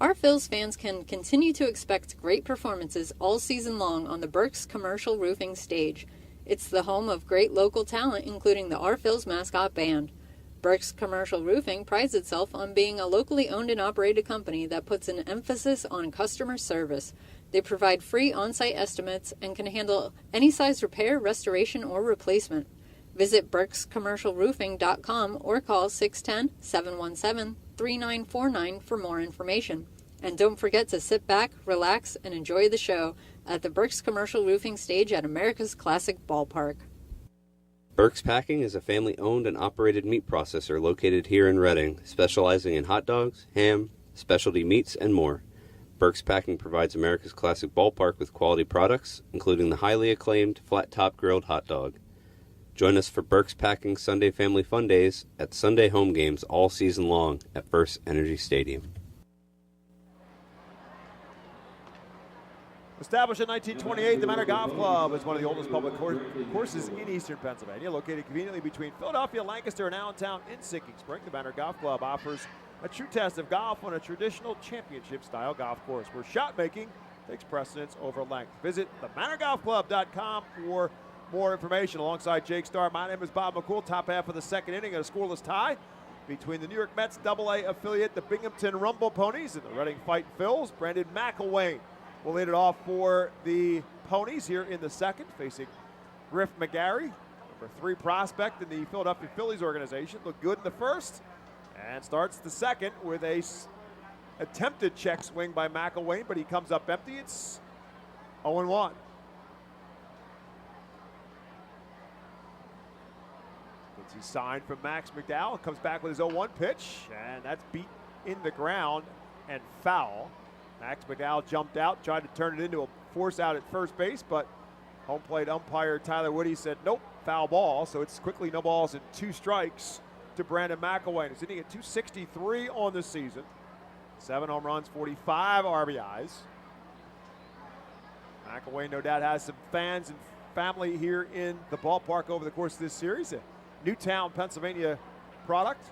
Our Phils fans can continue to expect great performances all season long on the Burke's Commercial Roofing stage. It's the home of great local talent, including the Our Phils mascot band. Burke's Commercial Roofing prides itself on being a locally owned and operated company that puts an emphasis on customer service. They provide free on-site estimates and can handle any size repair, restoration, or replacement. Visit burkscommercialroofing.com or call 610-717-3949 for more information. And don't forget to sit back, relax, and enjoy the show at the Burke's Commercial Roofing stage at America's Classic Ballpark. Burke's Packing is a family-owned and operated meat processor located here in Reading, specializing in hot dogs, ham, specialty meats, and more. Burks Packing provides America's classic ballpark with quality products, including the highly acclaimed flat-top grilled hot dog. Join us for Burks Packing Sunday Family Fun Days at Sunday home games all season long at FirstEnergy Stadium. Established in 1928, the Manor Golf Club is one of the oldest public courses in eastern Pennsylvania. Located conveniently between Philadelphia, Lancaster, and Allentown in Sinking Spring, the Manor Golf Club offers a true test of golf on a traditional championship-style golf course where shot making takes precedence over length. Visit themanorgolfclub.com for more information. Alongside Jake Starr, my name is Bob McCool. Top half of the second inning, a scoreless tie between the New York Mets AA affiliate, the Binghamton Rumble Ponies, and the Reading Fightin Phils. Brandon McElwain will lead it off for the Ponies here in the second, facing Griff McGarry, number 3 prospect in the Philadelphia Phillies organization. Looked good in the first and starts the second with a attempted check swing by McElwain, but he comes up empty. It's 0-1. Gets his sign from Max McDowell, comes back with his 0-1 pitch, and that's beat in the ground and foul. Max McDowell jumped out, tried to turn it into a force out at first base, but home plate umpire Tyler Woody said, nope, foul ball. So it's quickly no balls and 2 strikes to Brandon McElwain. He's hitting at .263 on the season. 7 home runs, 45 RBIs. McElwain no doubt has some fans and family here in the ballpark over the course of this series. A Newtown, Pennsylvania product.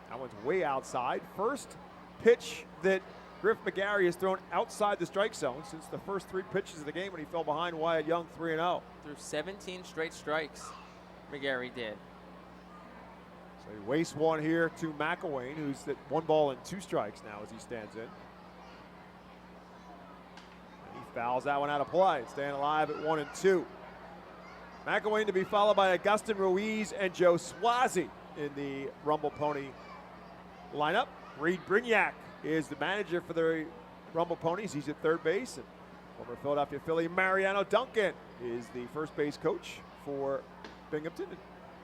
That one's way outside. First pitch that Griff McGarry has thrown outside the strike zone since the first 3 pitches of the game when he fell behind Wyatt Young 3-0. Through 17 straight strikes, McGarry did. So he wastes one here to McElwain, who's at 1 ball and 2 strikes now as he stands in. And he fouls that one out of play, staying alive at 1-2. McElwain to be followed by Augustin Ruiz and Joe Swazi in the Rumble Pony lineup. Reed Brignac is the manager for the Rumble Ponies. He's at third base. And former Philadelphia Philly Mariano Duncan is the first base coach for Binghamton.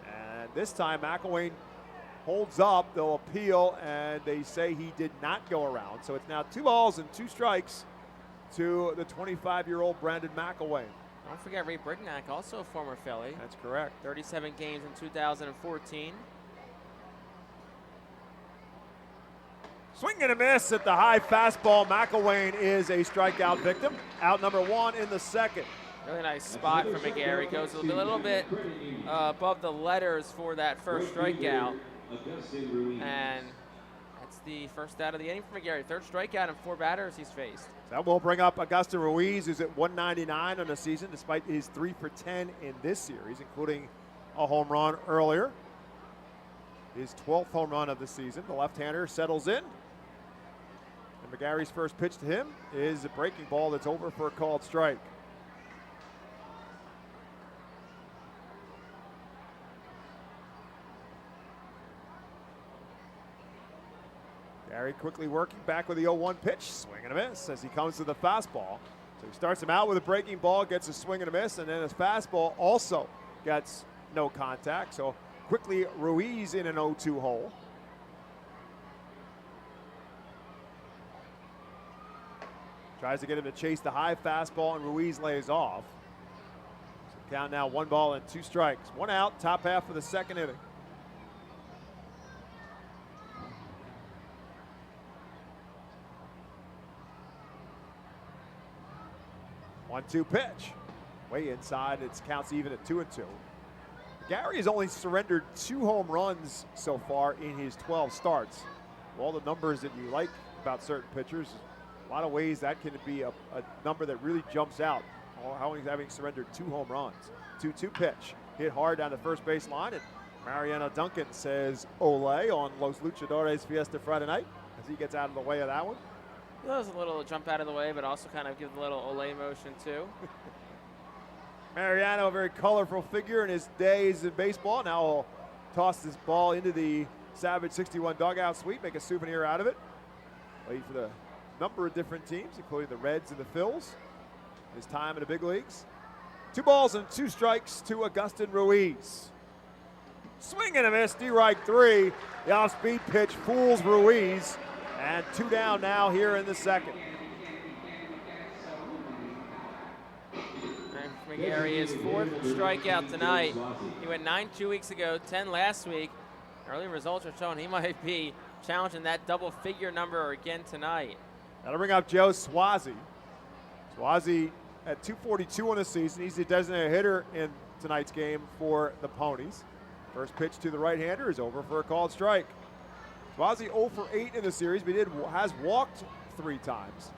And this time McElwain holds up. They'll appeal, and they say he did not go around. So it's now 2 balls and 2 strikes to the 25-year-old Brandon McElwain. Don't forget Reed Brignac, also a former Philly. That's correct. 37 games in 2014. Swing and a miss at the high fastball. McElwain is a strikeout victim. Out number 1 in the second. Really nice spot for McGarry. Goes a little bit above the letters for that first strikeout. And that's the first out of the inning for McGarry. 3rd strikeout and 4 batters he's faced. That will bring up Augustin Ruiz, who's at 199 on the season, despite his 3 for 10 in this series, including a home run earlier. His 12th home run of the season. The left-hander settles in. And McGarry's first pitch to him is a breaking ball that's over for a called strike. Gary quickly working back with the 0-1 pitch. Swing and a miss as he comes to the fastball. So he starts him out with a breaking ball, gets a swing and a miss, and then his fastball also gets no contact. So quickly Ruiz in an 0-2 hole. Tries to get him to chase the high fastball, and Ruiz lays off. So count now 1 ball and 2 strikes. 1 out, top half of the second inning. One-two pitch. Way inside, it counts even at 2-2. Gary has only surrendered 2 home runs so far in his 12 starts. All the numbers that you like about certain pitchers, a lot of ways that can be a number that really jumps out. How he's having surrendered 2 home runs. 2-2 pitch. Hit hard down the first base line, and Mariano Duncan says ole on Los Luchadores Fiesta Friday night as he gets out of the way of that one. That was a little jump out of the way, but also kind of give the little ole motion too. Mariano, a very colorful figure in his days in baseball. Now he'll toss this ball into the Savage 61 dugout suite, make a souvenir out of it. Played for the number of different teams, including the Reds and the Phils. His time in the big leagues. 2 balls and 2 strikes to Augustin Ruiz. Swing and a miss, D-right 3. The off-speed pitch fools Ruiz. And 2 down now here in the second. McGarry, his 4th strikeout tonight. He went 9 2 weeks ago, 10 last week. Early results are showing he might be challenging that double-figure number again tonight. That'll bring up Joe Swazi. Swazi at 242 on the season. He's the designated hitter in tonight's game for the Ponies. First pitch to the right-hander is over for a called strike. Swazi 0 for 8 in the series, but he has walked 3 times.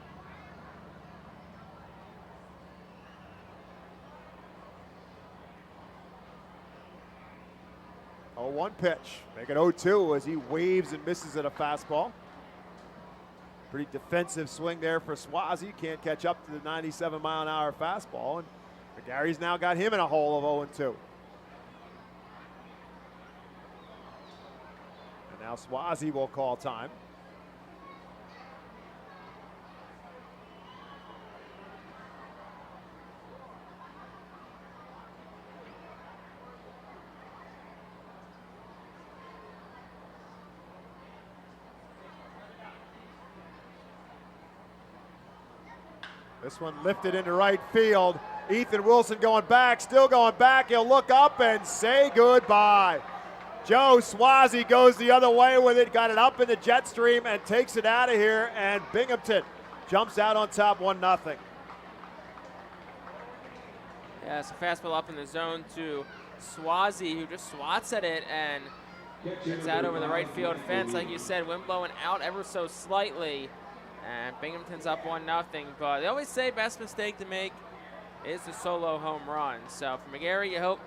Oh, 1 pitch. Make it 0-2 as he waves and misses at a fastball. Pretty defensive swing there for Swazi. Can't catch up to the 97-mile-an-hour fastball. And McGarry's now got him in a hole of 0-2. And now Swazi will call time. This one lifted into right field. Ethan Wilson going back, still going back. He'll look up and say goodbye. Joe Swazi goes the other way with it, got it up in the jet stream and takes it out of here, and Binghamton jumps out on top 1-0. Yeah, it's a fastball up in the zone to Swazi, who just swats at it and gets out over the right field fence. Like you said, wind blowing out ever so slightly. And Binghamton's up 1-0, but they always say best mistake to make is the solo home run. So for McGarry, you hope,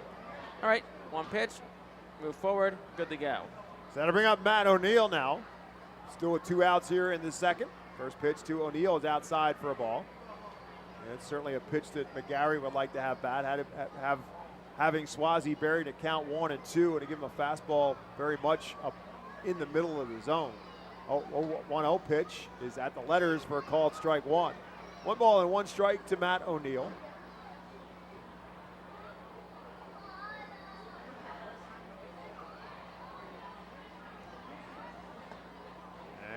all right, 1 pitch, move forward, good to go. So that'll bring up Matt O'Neill now. Still with 2 outs here in the second. First pitch to O'Neill is outside for a ball. And it's certainly a pitch that McGarry would like to have bat. Having Swazi buried at count 1 and 2 and to give him a fastball very much up in the middle of the zone. 1-0 pitch is at the letters for a called strike 1. 1 ball and 1 strike to Matt O'Neill.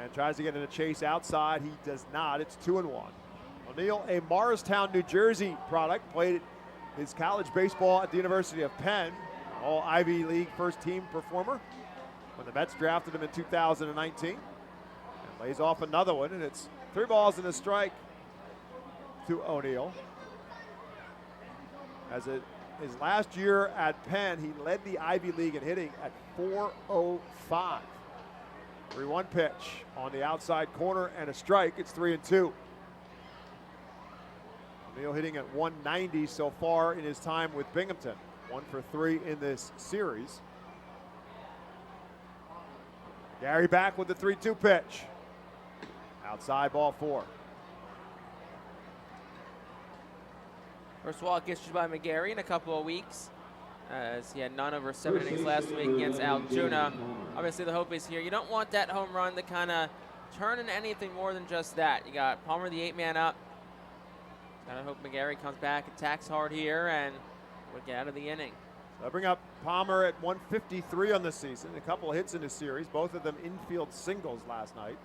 And tries to get in a chase outside. He does not. It's 2-1. O'Neill, a Morristown, New Jersey product, played his college baseball at the University of Penn. All Ivy League first team performer when the Mets drafted him in 2019. Lays off another one, and it's 3 balls and a strike to O'Neill. As his last year at Penn, he led the Ivy League in hitting at .405. 3-1 pitch on the outside corner and a strike. It's 3-2. O'Neill hitting at .190 so far in his time with Binghamton. 1 for 3 in this series. Gary back with the 3-2 pitch. Outside, ball 4. First walk issued by McGarry in a couple of weeks, as he had none over 7 innings last week against Altoona. Obviously, the hope is here. You don't want that home run to kind of turn into anything more than just that. You got Palmer, the 8-man up. Gotta hope McGarry comes back, attacks hard here, and would get out of the inning. I bring up Palmer at 153 on the season. A couple of hits in this series, both of them infield singles last night.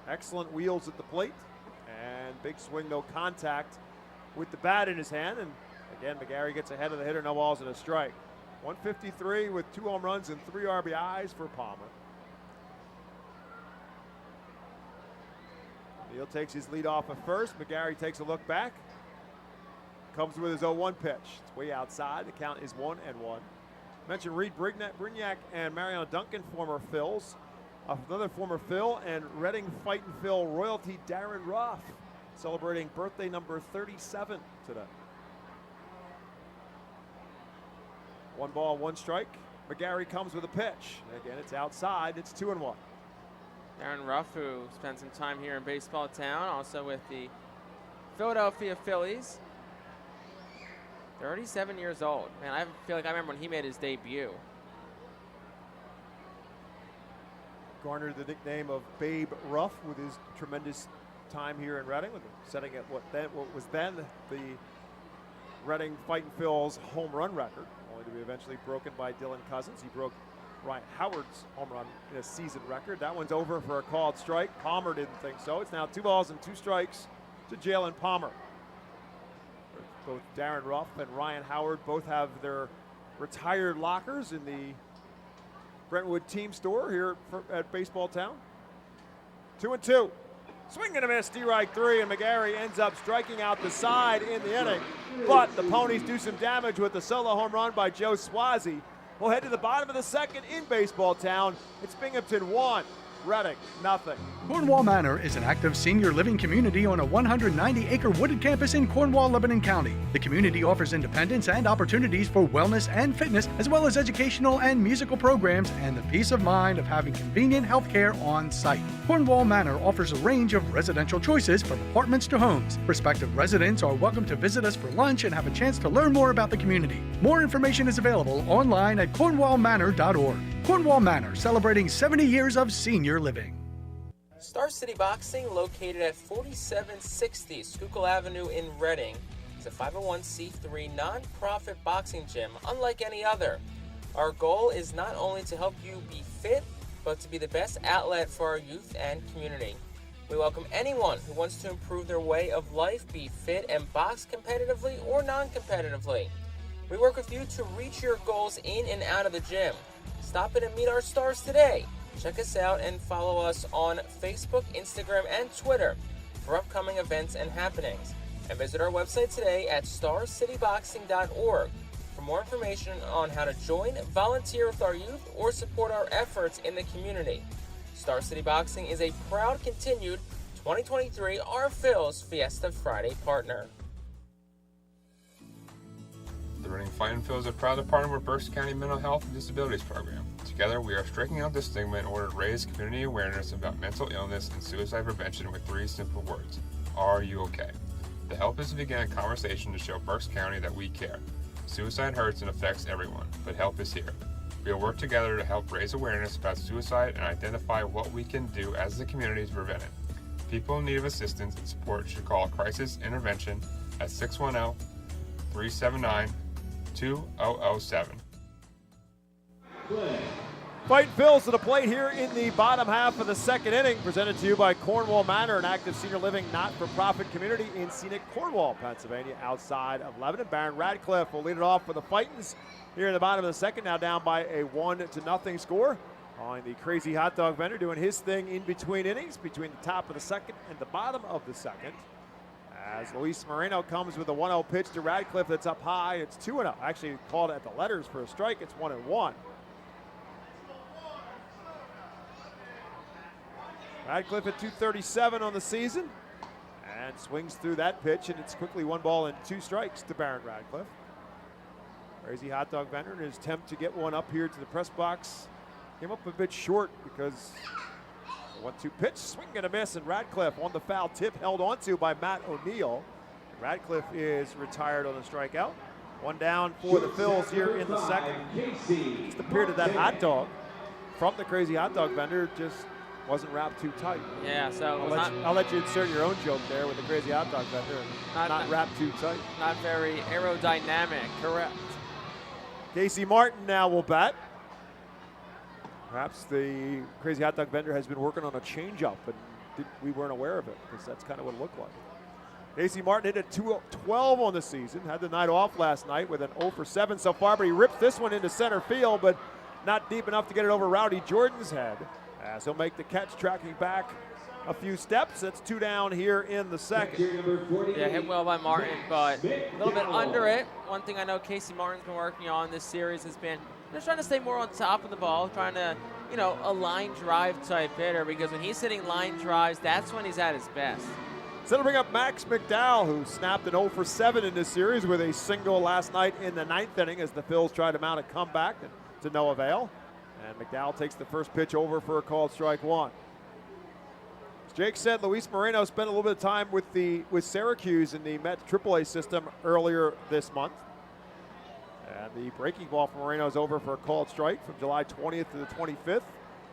Excellent wheels at the plate, and big swing, no contact with the bat in his hand. And again, McGarry gets ahead of the hitter, no balls and a strike. 153 with 2 home runs and 3 RBIs for Palmer. Neal takes his lead off at first. McGarry takes a look back. Comes with his 0-1 pitch. It's way outside. The count is 1-1. Mentioned Reed Brignac and Mariano Duncan, former Phils. Another former Phil, and Reading Fightin' Phil royalty Darren Ruff, celebrating birthday number 37 today. 1 ball, 1 strike. McGarry comes with a pitch. Again, it's outside. It's 2-1. Darren Ruff, who spent some time here in baseball town, also with the Philadelphia Phillies. 37 years old. Man, I feel like I remember when he made his debut. Garnered the nickname of Babe Ruff with his tremendous time here in Reading, setting at what was then the Reading Fightin' Phil's home run record, only to be eventually broken by Dylan Cousins. He broke Ryan Howard's home run in a season record. That one's over for a called strike. Palmer didn't think so. It's now 2 balls and 2 strikes to Jalen Palmer. Both Darren Ruff and Ryan Howard both have their retired lockers in the Brentwood team store here at Baseball Town. 2-2. Swing and a miss, strike three, and McGarry ends up striking out the side in the inning. But the Ponies do some damage with the solo home run by Joe Swazi. We'll head to the bottom of the second in Baseball Town. It's Binghamton 1, Reading nothing. Cornwall Manor is an active senior living community on a 190-acre wooded campus in Cornwall, Lebanon County. The community offers independence and opportunities for wellness and fitness, as well as educational and musical programs, and the peace of mind of having convenient health care on site. Cornwall Manor offers a range of residential choices from apartments to homes. Prospective residents are welcome to visit us for lunch and have a chance to learn more about the community. More information is available online at cornwallmanor.org. Cornwall Manor, celebrating 70 years of senior living. Star City Boxing, located at 4760 Schuylkill Avenue in Reading, is a 501c3 non-profit boxing gym unlike any other. Our goal is not only to help you be fit, but to be the best outlet for our youth and community. We welcome anyone who wants to improve their way of life, be fit, and box competitively or non-competitively. We work with you to reach your goals in and out of the gym. Stop in and meet our stars today. Check us out and follow us on Facebook, Instagram, and Twitter for upcoming events and happenings. And visit our website today at starcityboxing.org for more information on how to join, volunteer with our youth, or support our efforts in the community. Star City Boxing is a proud continued 2023 Our Phil's Fiesta Friday partner. The Reading Fightin' Phillies are proud to partner with Berks County Mental Health and Disabilities Program. Together, we are striking out the stigma in order to raise community awareness about mental illness and suicide prevention with 3 simple words. Are you okay? The help is to begin a conversation to show Berks County that we care. Suicide hurts and affects everyone, but help is here. We will work together to help raise awareness about suicide and identify what we can do as a community to prevent it. People in need of assistance and support should call Crisis Intervention at 610-379-2007. Fightin' Phil's to the plate here in the bottom half of the second inning, presented to you by Cornwall Manor, an active senior living not-for-profit community in scenic Cornwall, Pennsylvania, outside of Lebanon. Baron Radcliffe will lead it off for the Fightins here in the bottom of the second, now down by a 1-0 score. Following the crazy hot dog vendor doing his thing in between innings, between the top of the second and the bottom of the second. As Luis Moreno comes with a 1-0 pitch to Radcliffe that's up high. It's 2-0. Actually called at the letters for a strike. It's 1-1. Radcliffe at 237 on the season and swings through that pitch, and it's quickly 1-2 to Baron Radcliffe. Crazy hot dog vendor in his attempt to get one up here to the press box came up a bit short because the 1-2 pitch, swing and a miss, and Radcliffe on the foul tip held onto by Matt O'Neill. Radcliffe is retired on a strikeout. One down for the Phils here in the second. Just appeared that that hot dog from the crazy hot dog vendor just wasn't wrapped too tight. Yeah, so I'll let you insert your own joke there with the crazy hot dog vendor. Not wrapped too tight. Not very aerodynamic. Correct. Casey Martin now will bat. Perhaps the crazy hot dog vendor has been working on a changeup, but we weren't aware of it because that's kind of what it looked like. Casey Martin hit a 212 on the season. Had the night off last night with an 0 for 7 so far, but he ripped this one into center field, but not deep enough to get it over Rowdy Jordan's head. As he'll make the catch, tracking back a few steps. That's 2 down here in the second. Yeah, hit well by Martin, but a little bit under it. One thing I know Casey Martin's been working on this series has been just trying to stay more on top of the ball, trying to, a line drive type hitter, because when he's hitting line drives, that's when he's at his best. So to bring up Max McDowell, who snapped an 0 for 7 in this series with a single last night in the 9th inning as the Phils tried to mount a comeback to no avail. And McDowell takes the first pitch over for a called strike one. As Jake said, Luis Moreno spent a little bit of time with Syracuse in the Met AAA system earlier this month. And the breaking ball for Moreno is over for a called strike from July 20th to the 25th.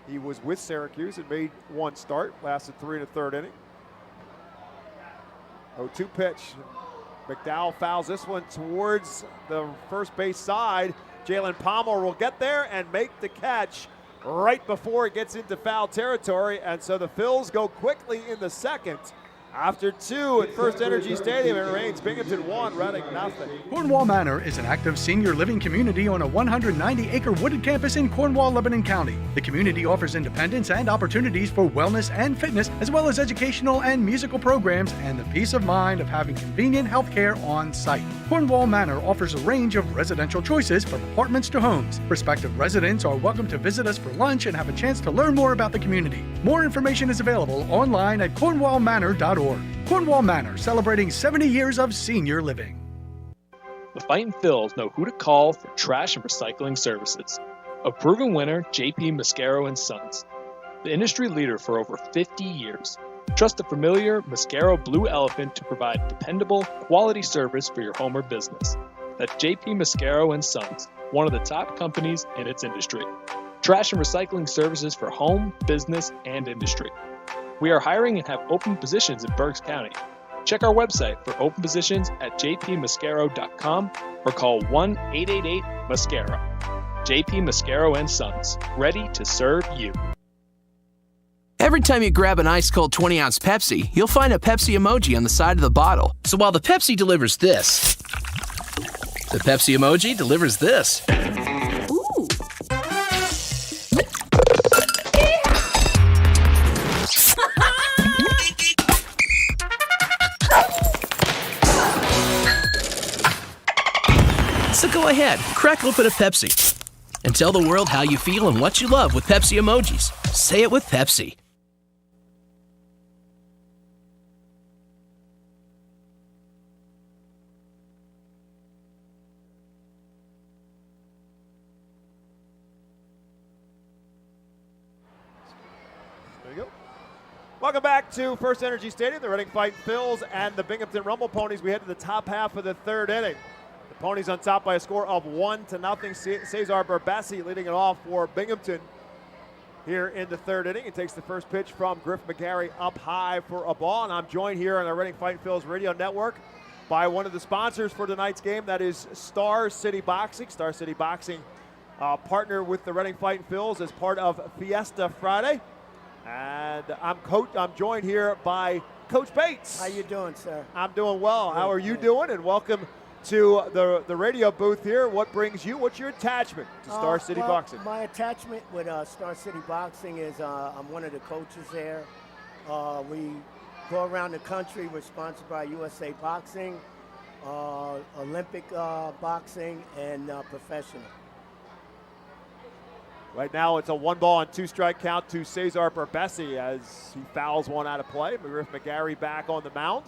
He was with Syracuse and made one start, lasted 3 1/3 inning. 0-2 pitch. McDowell fouls this one towards the first base side. Jalen Palmer will get there and make the catch right before it gets into foul territory. And so the Phils go quickly in the second After 2 at FirstEnergy Stadium, it remains Binghamton 1, Reading nothing. Cornwall Manor is an active senior living community on a 190-acre wooded campus in Cornwall, Lebanon County. The community offers independence and opportunities for wellness and fitness, as well as educational and musical programs, and the peace of mind of having convenient health care on site. Cornwall Manor offers a range of residential choices from apartments to homes. Prospective residents are welcome to visit us for lunch and have a chance to learn more about the community. More information is available online at cornwallmanor.org. Cornwall Manor, celebrating 70 years of senior living. The Fightin Phils know who to call for trash and recycling services. A proven winner, JP Mascaro & Sons. The industry leader for over 50 years. Trust the familiar Mascaro Blue Elephant to provide dependable, quality service for your home or business. That's JP Mascaro & Sons, one of the top companies in its industry. Trash and recycling services for home, business, and industry. We are hiring and have open positions in Berks County. Check our website for open positions at jpmascaro.com or call 1-888-MASCARO. JP Mascaro & Sons, ready to serve you. Every time you grab an ice-cold 20-ounce Pepsi, you'll find a Pepsi emoji on the side of the bottle. So while the Pepsi delivers this, the Pepsi emoji delivers this. So go ahead, crack open a Pepsi and tell the world how you feel and what you love with Pepsi emojis. Say it with Pepsi. There you go. Welcome back to FirstEnergy Stadium, the Reading Fightin Phils and the Binghamton Rumble Ponies. We head to the top half of the third inning. Ponies on top by a score of 1-0. Cesar Berbassi leading it off for Binghamton here in the third inning. He takes the first pitch from Griff McGarry up high for a ball. And I'm joined here on the Reading Fightin Phils radio network by one of the sponsors for tonight's game. That is Star City Boxing. Star City Boxing partner with the Reading Fightin Phils as part of Fiesta Friday. And I'm joined here by Coach Bates. How you doing, sir? I'm doing well. How are you doing? And welcome to the radio booth here. What brings you? What's your attachment to Star City Boxing? My attachment with Star City Boxing is I'm one of the coaches there. We go around the country. We're sponsored by USA Boxing, Olympic Boxing, and Professional. Right now it's a 1-ball and 2-strike count to Cesar Berbassi as he fouls one out of play. Griff McGarry back on the mound.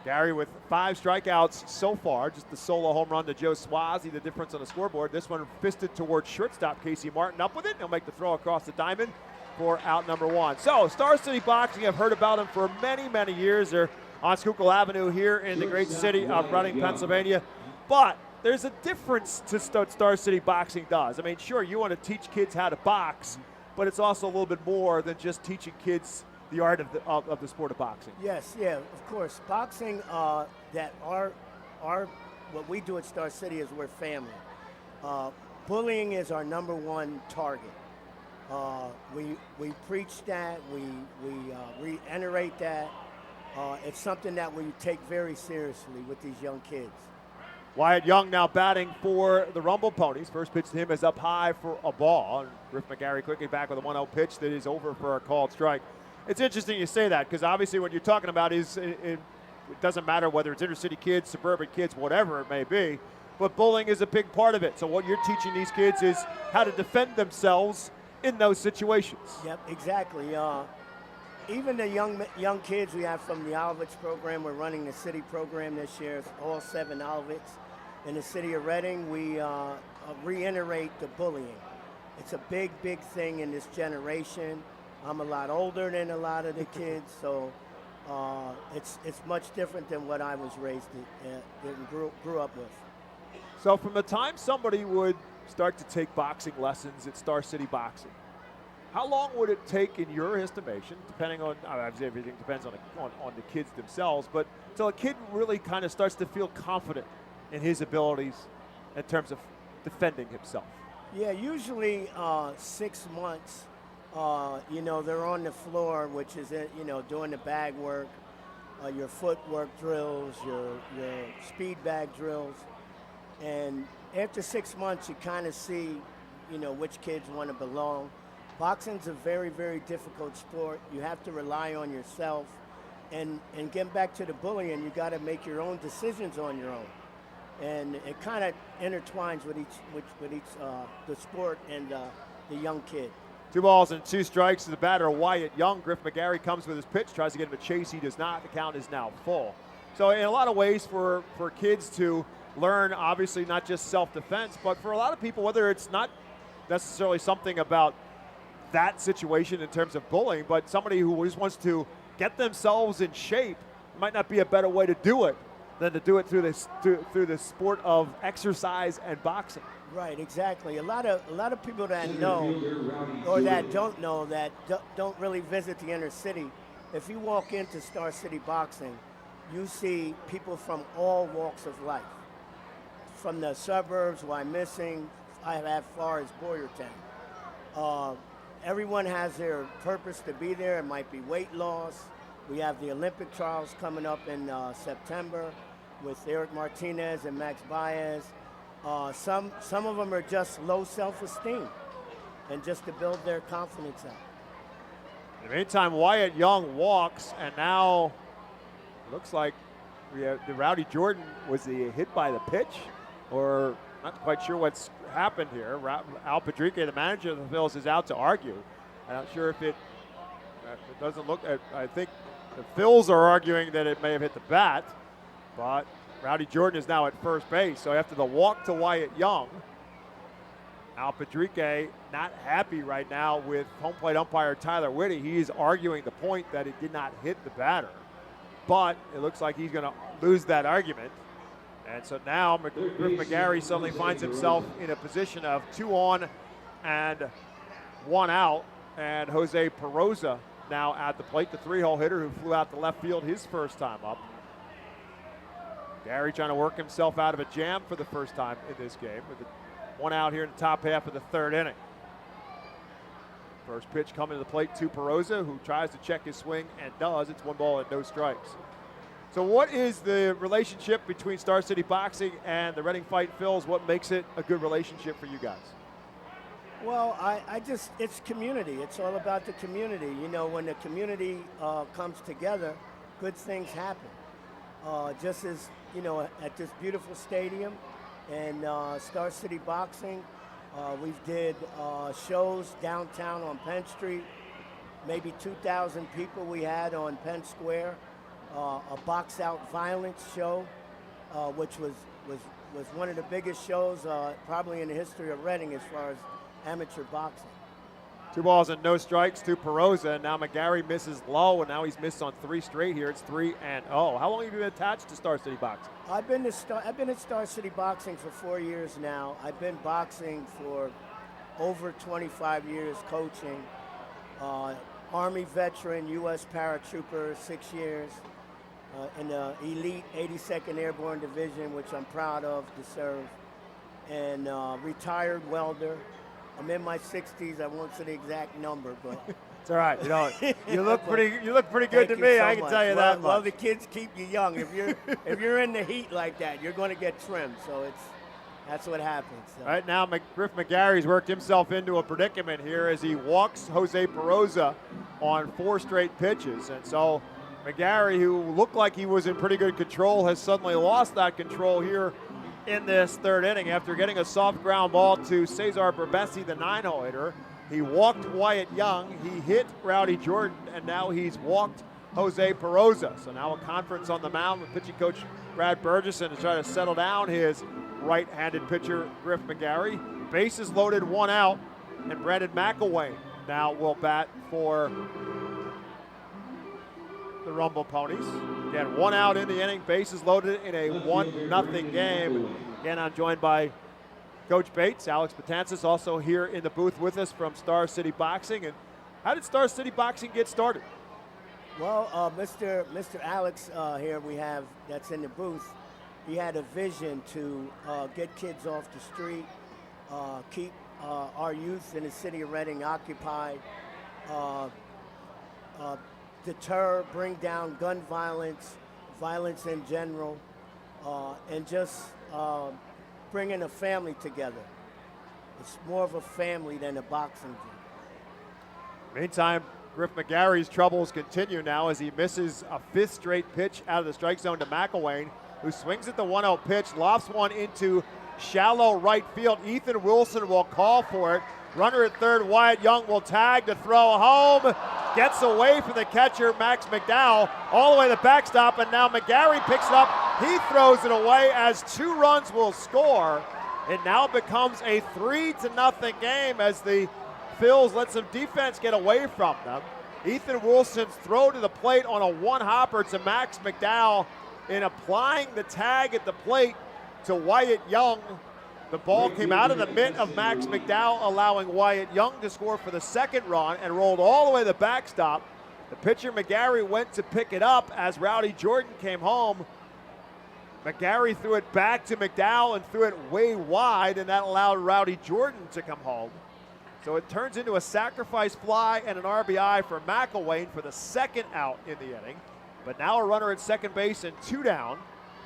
Gary with 5 strikeouts so far, just the solo home run to Joe Swazi, the difference on the scoreboard. This one fisted towards shortstop Casey Martin, up with it. He'll make the throw across the diamond for out number 1. So Star City Boxing, I've heard about them for many, many years. They're on Schuylkill Avenue here in the great city of Reading, Pennsylvania. But there's a difference to Star City Boxing does. I mean, sure, you want to teach kids how to box, but it's also a little bit more than just teaching kids the art of the sport of boxing. Yes, yeah, of course. Boxing, what we do at Star City is we're family. Bullying is our number one target. We preach that, we reiterate that. It's something that we take very seriously with these young kids. Wyatt Young now batting for the Rumble Ponies. First pitch to him is up high for a ball. And Griff McGarry quickly back with a 1-0 pitch that is over for a called strike. It's interesting you say that because obviously what you're talking about is it doesn't matter whether it's inner city kids, suburban kids, whatever it may be, but bullying is a big part of it. So what you're teaching these kids is how to defend themselves in those situations. Yep, exactly. Even the young kids we have from the Olivettes program, we're running the city program this year. It's all 7 Olivettes in the city of Reading. We reiterate the bullying. It's a big, big thing in this generation. I'm a lot older than a lot of the kids, so it's much different than what I was raised and grew up with. So from the time somebody would start to take boxing lessons at Star City Boxing, how long would it take in your estimation, depending on, obviously everything depends on the kids themselves, but until a kid really kind of starts to feel confident in his abilities in terms of defending himself? Yeah, usually 6 months they're on the floor, which is, doing the bag work, your footwork drills, your speed bag drills. And after 6 months, you kind of see, which kids want to belong. Boxing's a very, very difficult sport. You have to rely on yourself. And getting back to the bullying, you got to make your own decisions on your own. And it kind of intertwines with the sport and the young kid. 2 balls and 2 strikes to the batter, Wyatt Young. Griff McGarry comes with his pitch, tries to get him a chase. He does not. The count is now full. So in a lot of ways for kids to learn, obviously, not just self-defense, but for a lot of people, whether it's not necessarily something about that situation in terms of bullying, but somebody who just wants to get themselves in shape, might not be a better way to do it than to do it through the sport of exercise and boxing. Right, exactly. A lot of people that know or that don't know that don't really visit the inner city. If you walk into Star City Boxing, you see people from all walks of life, from the suburbs, Wyomissing, as far as Boyertown. Everyone has their purpose to be there. It might be weight loss. We have the Olympic trials coming up in September with Eric Martinez and Max Baez. Some of them are just low self-esteem and just to build their confidence up. In the meantime, Wyatt Young walks, and now it looks like we have the Rowdy Jordan. Was he hit by the pitch, or not quite sure what's happened here. Al Padrique, the manager of the Phillies, is out to argue. I'm not sure if it doesn't look. I think the Phillies are arguing that it may have hit the bat, but Rowdy Jordan is now at first base. So after the walk to Wyatt Young, Al Padrique not happy right now with home plate umpire Tyler Whitty. He's arguing the point that it did not hit the batter, but it looks like he's going to lose that argument. And so now Griff McGarry suddenly finds himself in a position of 2 on and 1 out. And Jose Peroza now at the plate, the 3-hole hitter who flew out to left field his first time up. Gary trying to work himself out of a jam for the first time in this game with 1 out here in the top half of the 3rd inning. First pitch coming to the plate to Peroza, who tries to check his swing and does. It's 1 ball and no strikes. So what is the relationship between Star City Boxing and the Reading Fightin' Phils? What makes it a good relationship for you guys? Well, it's community. It's all about the community. When the community comes together, good things happen. Just as, at this beautiful stadium and Star City Boxing, we've did shows downtown on Penn Street, maybe 2,000 people we had on Penn Square. A box out violence show, which was one of the biggest shows probably in the history of Reading as far as amateur boxing. 2 balls and no strikes to Peroza. Now McGarry misses low, and now he's missed on 3 straight here. It's 3-0. How long have you been attached to Star City Boxing? I've been at Star City Boxing for 4 years now. I've been boxing for over 25 years, coaching. Army veteran, U.S. paratrooper, 6 years. In the elite 82nd Airborne Division, which I'm proud of to serve, and retired welder. I'm in my 60s. I won't say the exact number, but it's all right. You look pretty good to me. I can tell you that much. Well, the kids keep you young. If you're in the heat like that, you're going to get trimmed. So that's what happens. So. Right now, Griff McGarry's worked himself into a predicament here as he walks Jose Peroza on 4 straight pitches, and so McGarry, who looked like he was in pretty good control, has suddenly lost that control here in this 3rd inning after getting a soft ground ball to Cesar Berbesi, the 9-hole hitter. He walked Wyatt Young, he hit Rowdy Jordan, and now he's walked Jose Peroza. So now a conference on the mound with pitching coach Brad Burgesson to try to settle down his right-handed pitcher, Griff McGarry. Bases loaded, 1 out, and Brandon McElwain now will bat for the Rumble Ponies. Again, 1 out in the inning, bases loaded in a 1-0 game. Again, I'm joined by Coach Bates, Alex Betances, also here in the booth with us from Star City Boxing. And how did Star City Boxing get started? Well, Mr. Alex here we have that's in the booth, he had a vision to get kids off the street, keep our youth in the city of Reading occupied, deter, bring down gun violence, violence in general, and just bringing a family together. It's more of a family than a boxing gym. Meantime, Griff McGarry's troubles continue now as he misses a 5th straight pitch out of the strike zone to McElwain, who swings at the 1-0 pitch, lofts one into shallow right field. Ethan Wilson will call for it. Runner at third, Wyatt Young will tag to throw home. Gets away from the catcher, Max McDowell, all the way to the backstop, and now McGarry picks it up. He throws it away as 2 runs will score. It now becomes a 3-0 game as the Phils let some defense get away from them. Ethan Wilson's throw to the plate on a one-hopper to Max McDowell in applying the tag at the plate to Wyatt Young. The ball came out of the mitt of Max McDowell, allowing Wyatt Young to score for the 2nd run and rolled all the way to the backstop. The pitcher McGarry went to pick it up as Rowdy Jordan came home. McGarry threw it back to McDowell and threw it way wide, and that allowed Rowdy Jordan to come home. So it turns into a sacrifice fly and an RBI for McElwain for the 2nd out in the inning. But now a runner at second base and 2 down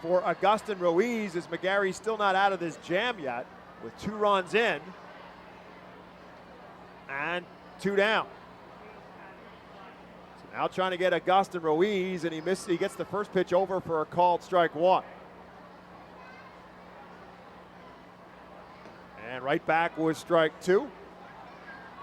for Augustin Ruiz as McGarry's still not out of this jam yet with 2 runs in and 2 down. So now trying to get Augustin Ruiz, and he gets the first pitch over for a called strike 1. And right back was strike 2.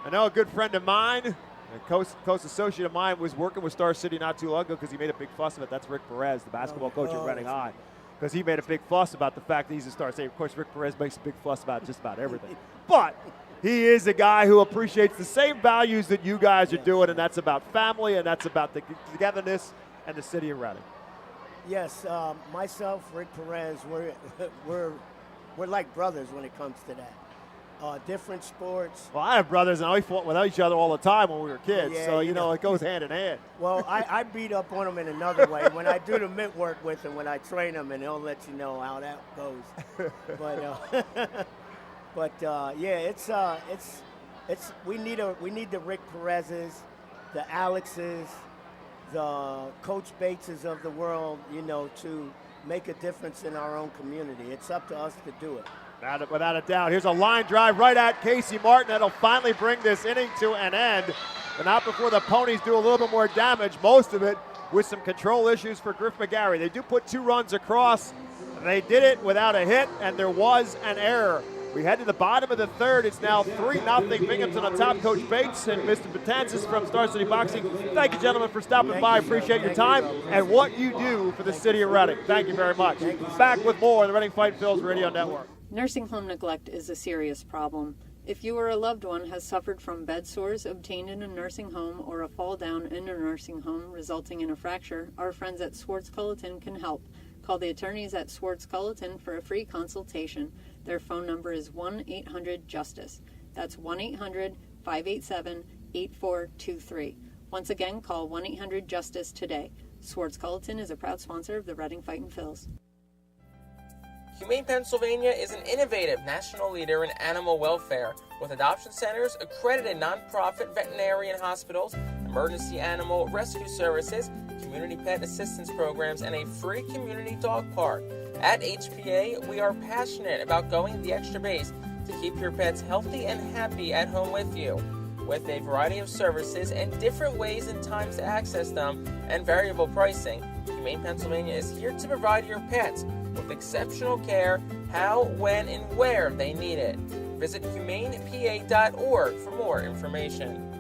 I know a good friend of mine, a close associate of mine, was working with Star City not too long ago because he made a big fuss of it. That's Rick Perez, the basketball coach at Reading High, because he made a big fuss about the fact that he's a Star City. Of course, Rick Perez makes a big fuss about just about everything. But he is a guy who appreciates the same values that you guys are doing, and that's about family, and that's about the togetherness and the city of Reading. Yes, myself, Rick Perez, we're like brothers when it comes to that. Different sports. Well, I have brothers, and we fought with each other all the time when we were kids, yeah, so, you know, it goes hand in hand. Well, I beat up on them in another way. When I do the mitt work with them, when I train them, and they'll let you know how that goes. But we need the Rick Perez's, the Alex's, the Coach Bateses of the world, you know, to make a difference in our own community. It's up to us to do it. Without a doubt. Here's a line drive right at Casey Martin. That'll finally bring this inning to an end, but not before the Ponies do a little bit more damage, most of it with some control issues for Griff McGarry. They do put 2 runs across. They did it without a hit, and there was an error. We head to the bottom of the 3rd. It's now 3-0 Binghamton on top. Coach Bates and Mr. Betances from Star City Boxing. Thank you, gentlemen, for stopping by. Appreciate your time and what you do for the city of Reading. Thank you very much. Back with more on the Reading Fightin' Phil's Radio Network. Nursing home neglect is a serious problem. If you or a loved one has suffered from bed sores obtained in a nursing home or a fall down in a nursing home resulting in a fracture, our friends at Swartz Culleton can help. Call the attorneys at Swartz Culleton for a free consultation. Their phone number is 1-800-JUSTICE. That's 1-800-587-8423. Once again, call 1-800-JUSTICE today. Swartz Culleton is a proud sponsor of the Reading Fightin' Phils. Humane Pennsylvania is an innovative national leader in animal welfare with adoption centers, accredited nonprofit veterinarian hospitals, emergency animal rescue services, community pet assistance programs, and a free community dog park. At HPA, we are passionate about going the extra base to keep your pets healthy and happy at home with you. With a variety of services and different ways and times to access them and variable pricing, Humane Pennsylvania is here to provide your pets with exceptional care, how, when, and where they need it. Visit humanepa.org for more information.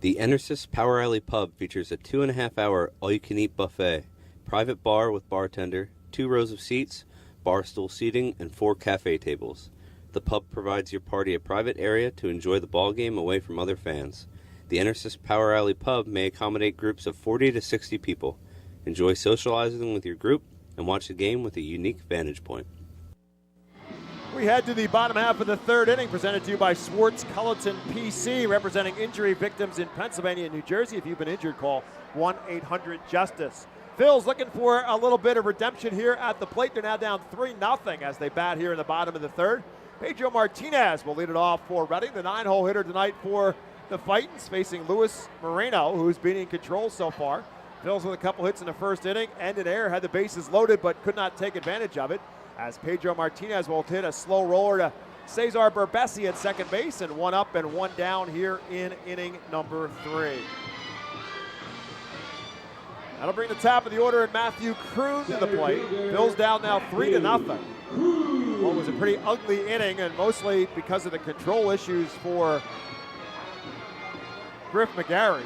The Enersys Power Alley Pub features a 2.5-hour all-you-can-eat buffet, private bar with bartender, 2 rows of seats, bar stool seating, and 4 cafe tables. The pub provides your party a private area to enjoy the ball game away from other fans. The Enersys Power Alley Pub may accommodate groups of 40 to 60 people. Enjoy socializing with your group and watch the game with a unique vantage point. We head to the bottom half of the 3rd inning, presented to you by Swartz Culleton PC, representing injury victims in Pennsylvania and New Jersey. If you've been injured, call 1-800-JUSTICE. Phil's looking for a little bit of redemption here at the plate. They're now down 3-0 as they bat here in the bottom of the 3rd. Pedro Martinez will lead it off for Reading, the 9-hole hitter tonight for the Fightins, facing Luis Moreno, who's been in control so far. Phillies with a couple hits in the first inning and an error, had the bases loaded but could not take advantage of it, as Pedro Martinez will hit a slow roller to Cesar Berbesi at second base, and one up and one down here in inning number 3. That'll bring the top of the order and Matthew Kroon to the plate. Phil's down now 3-0. What was a pretty ugly inning, and mostly because of the control issues for Griff McGarry.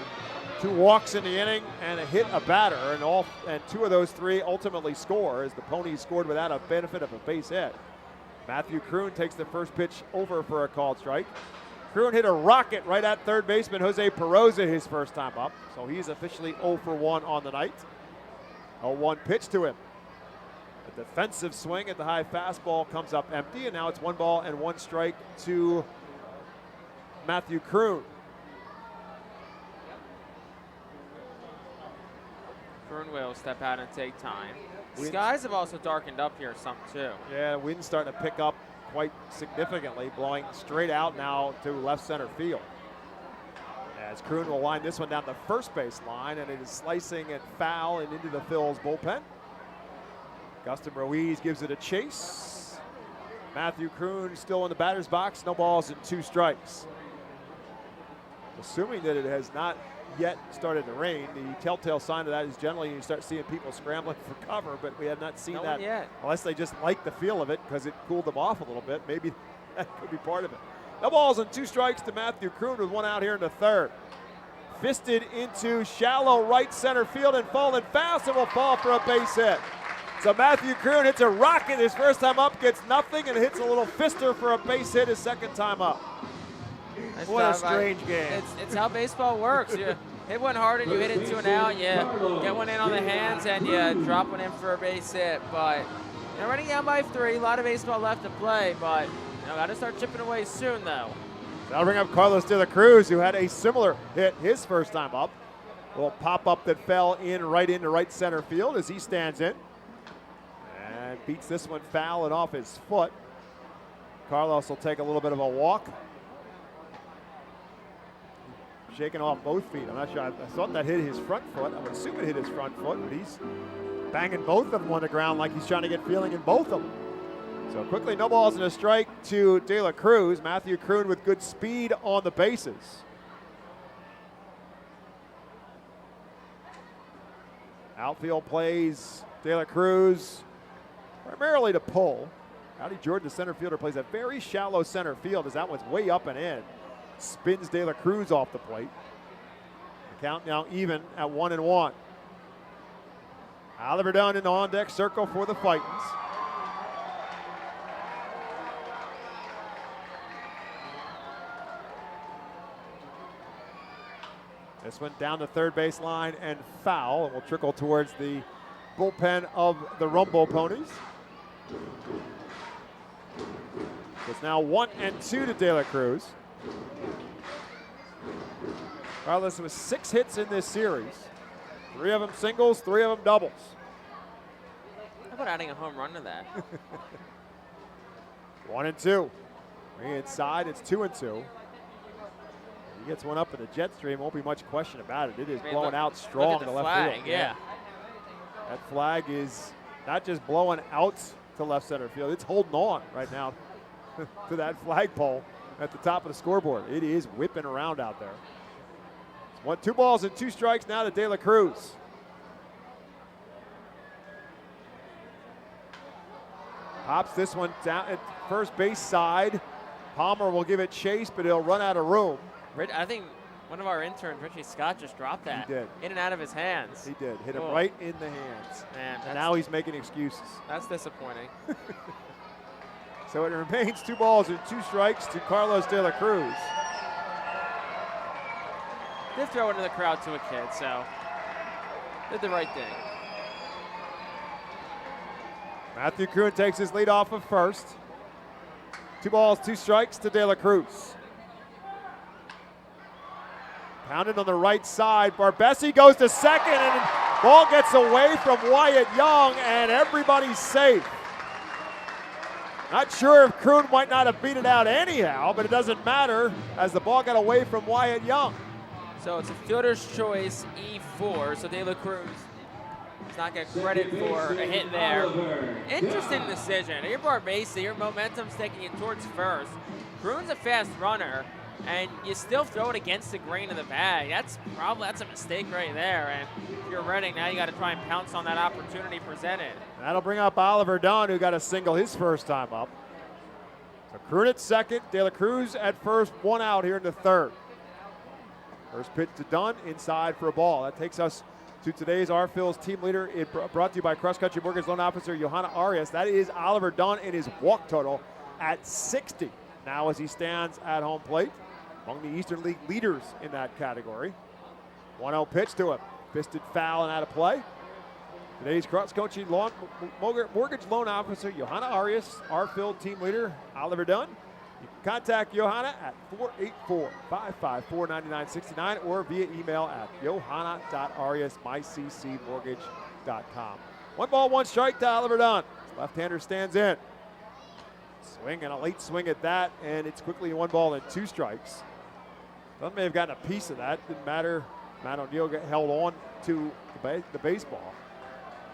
2 walks in the inning and a hit a batter, and 2 of those 3 ultimately score, as the Ponies scored without a benefit of a base hit. Matthew Kroon takes the first pitch over for a called strike. Kroon hit a rocket right at third baseman Jose Peroza his first time up, so he's officially 0 for 1 on the night. A 1 pitch to him. A defensive swing at the high fastball comes up empty, and now it's 1 ball and 1 strike to Matthew Kroon. Kroon will step out and take time. Skies have also darkened up here some too. Yeah, wind's starting to pick up quite significantly, blowing straight out now to left center field. As Kroon will line this one down the first base line, and it is slicing and foul and into the Phil's bullpen. Gustin Ruiz gives it a chase. Matthew Kroon still in the batter's box, no balls and 2 strikes. Assuming that it has not yet started to rain, the telltale sign of that is generally you start seeing people scrambling for cover, but we have not seen that yet. Unless they just like the feel of it because it cooled them off a little bit. Maybe that could be part of it. No balls and 2 strikes to Matthew Kroon with 1 out here in the 3rd. Fisted into shallow right center field and falling fast, and will fall for a base hit. So Matthew Kroon hits a rocket his first time up, gets nothing, and hits a little fister for a base hit his second time up. Nice What a job. strange game. It's how baseball works. You hit one hard and you hit it to an out. You get one in on the hands and you drop one in for a base hit. But running down by 3, a lot of baseball left to play. But got to start chipping away soon, though. That'll bring up Carlos De La Cruz, who had a similar hit his first time up. A little pop-up that fell in into right center field as he stands in. And beats this one foul and off his foot. Carlos will take a little bit of a walk. Shaking off both feet. I'm not sure. I thought that hit his front foot. I would assume it hit his front foot, but he's banging both of them on the ground like he's trying to get feeling in both of them. So quickly, no balls and a strike to De La Cruz. Matthew Kroon with good speed on the bases. Outfield plays De La Cruz primarily to pull. Howdy Jordan, the center fielder, plays a very shallow center field as that one's way up and in. Spins De La Cruz off the plate. The count now even at 1-1. Oliver Dunn in the on-deck circle for the Fightins. This one down the third base line and foul. It will trickle towards the bullpen of the Rumble Ponies. It's now 1-2 to De La Cruz. Carlos with 6 hits in this series. 3 of them singles, 3 of them doubles. How about adding a home run to that? 1-2. Inside, it's 2-2. He gets one up in the jet stream. Won't be much question about it. It is blowing out strong to left field. Yeah. That flag is not just blowing out to left center field. It's holding on right now to that flagpole at the top of the scoreboard. It is whipping around out there. It's 2 balls and 2 strikes now to De La Cruz. Pops this one down at first base side. Palmer will give it chase, but he'll run out of room. I think one of our interns, Richie Scott, just dropped that. He did. In and out of his hands. He did. Hit him right in the hands. Man, and now he's making excuses. That's disappointing. So it remains 2 balls and 2 strikes to Carlos De La Cruz. Did throw it into the crowd to a kid, so did the right thing. Matthew Kroon takes his lead off of first. 2 balls, 2 strikes to De La Cruz. Pounded on the right side. Berbesi goes to second, and the ball gets away from Wyatt Young, and everybody's safe. Not sure if Kroon might not have beat it out anyhow, but it doesn't matter as the ball got away from Wyatt Young. So it's a fielder's choice, E4, so De La Cruz does not get credit for a hit there. Interesting decision. You're Barbasi, your momentum's taking you towards first. Kroon's a fast runner, and you still throw it against the grain of the bag. That's a mistake right there. And if you're Reading, now you got to try and pounce on that opportunity presented. That'll bring up Oliver Dunn, who got a single his first time up. So Kroon at second, De La Cruz at first, one out here in the third. First pitch to Dunn, inside for a ball. That takes us to today's Phillies team leader. It brought to you by Cross Country Mortgage Loan Officer Johanna Arias. That is Oliver Dunn in his walk total at 60. Now as he stands at home plate, among the Eastern League leaders in that category. 1-0 pitch to him. Fisted foul and out of play. Today's Cross Country Mortgage Loan Officer Johanna Arias, Phillies team leader Oliver Dunn. You can contact Johanna at 484-554-9969 or via email at johanna.arias@myccmortgage.com. 1 ball, 1 strike to Oliver Dunn. Left-hander stands in. Swing and a late swing at that, and it's quickly 1 ball and 2 strikes. Dunn may have gotten a piece of that. Didn't matter. Matt O'Neill held on to the baseball.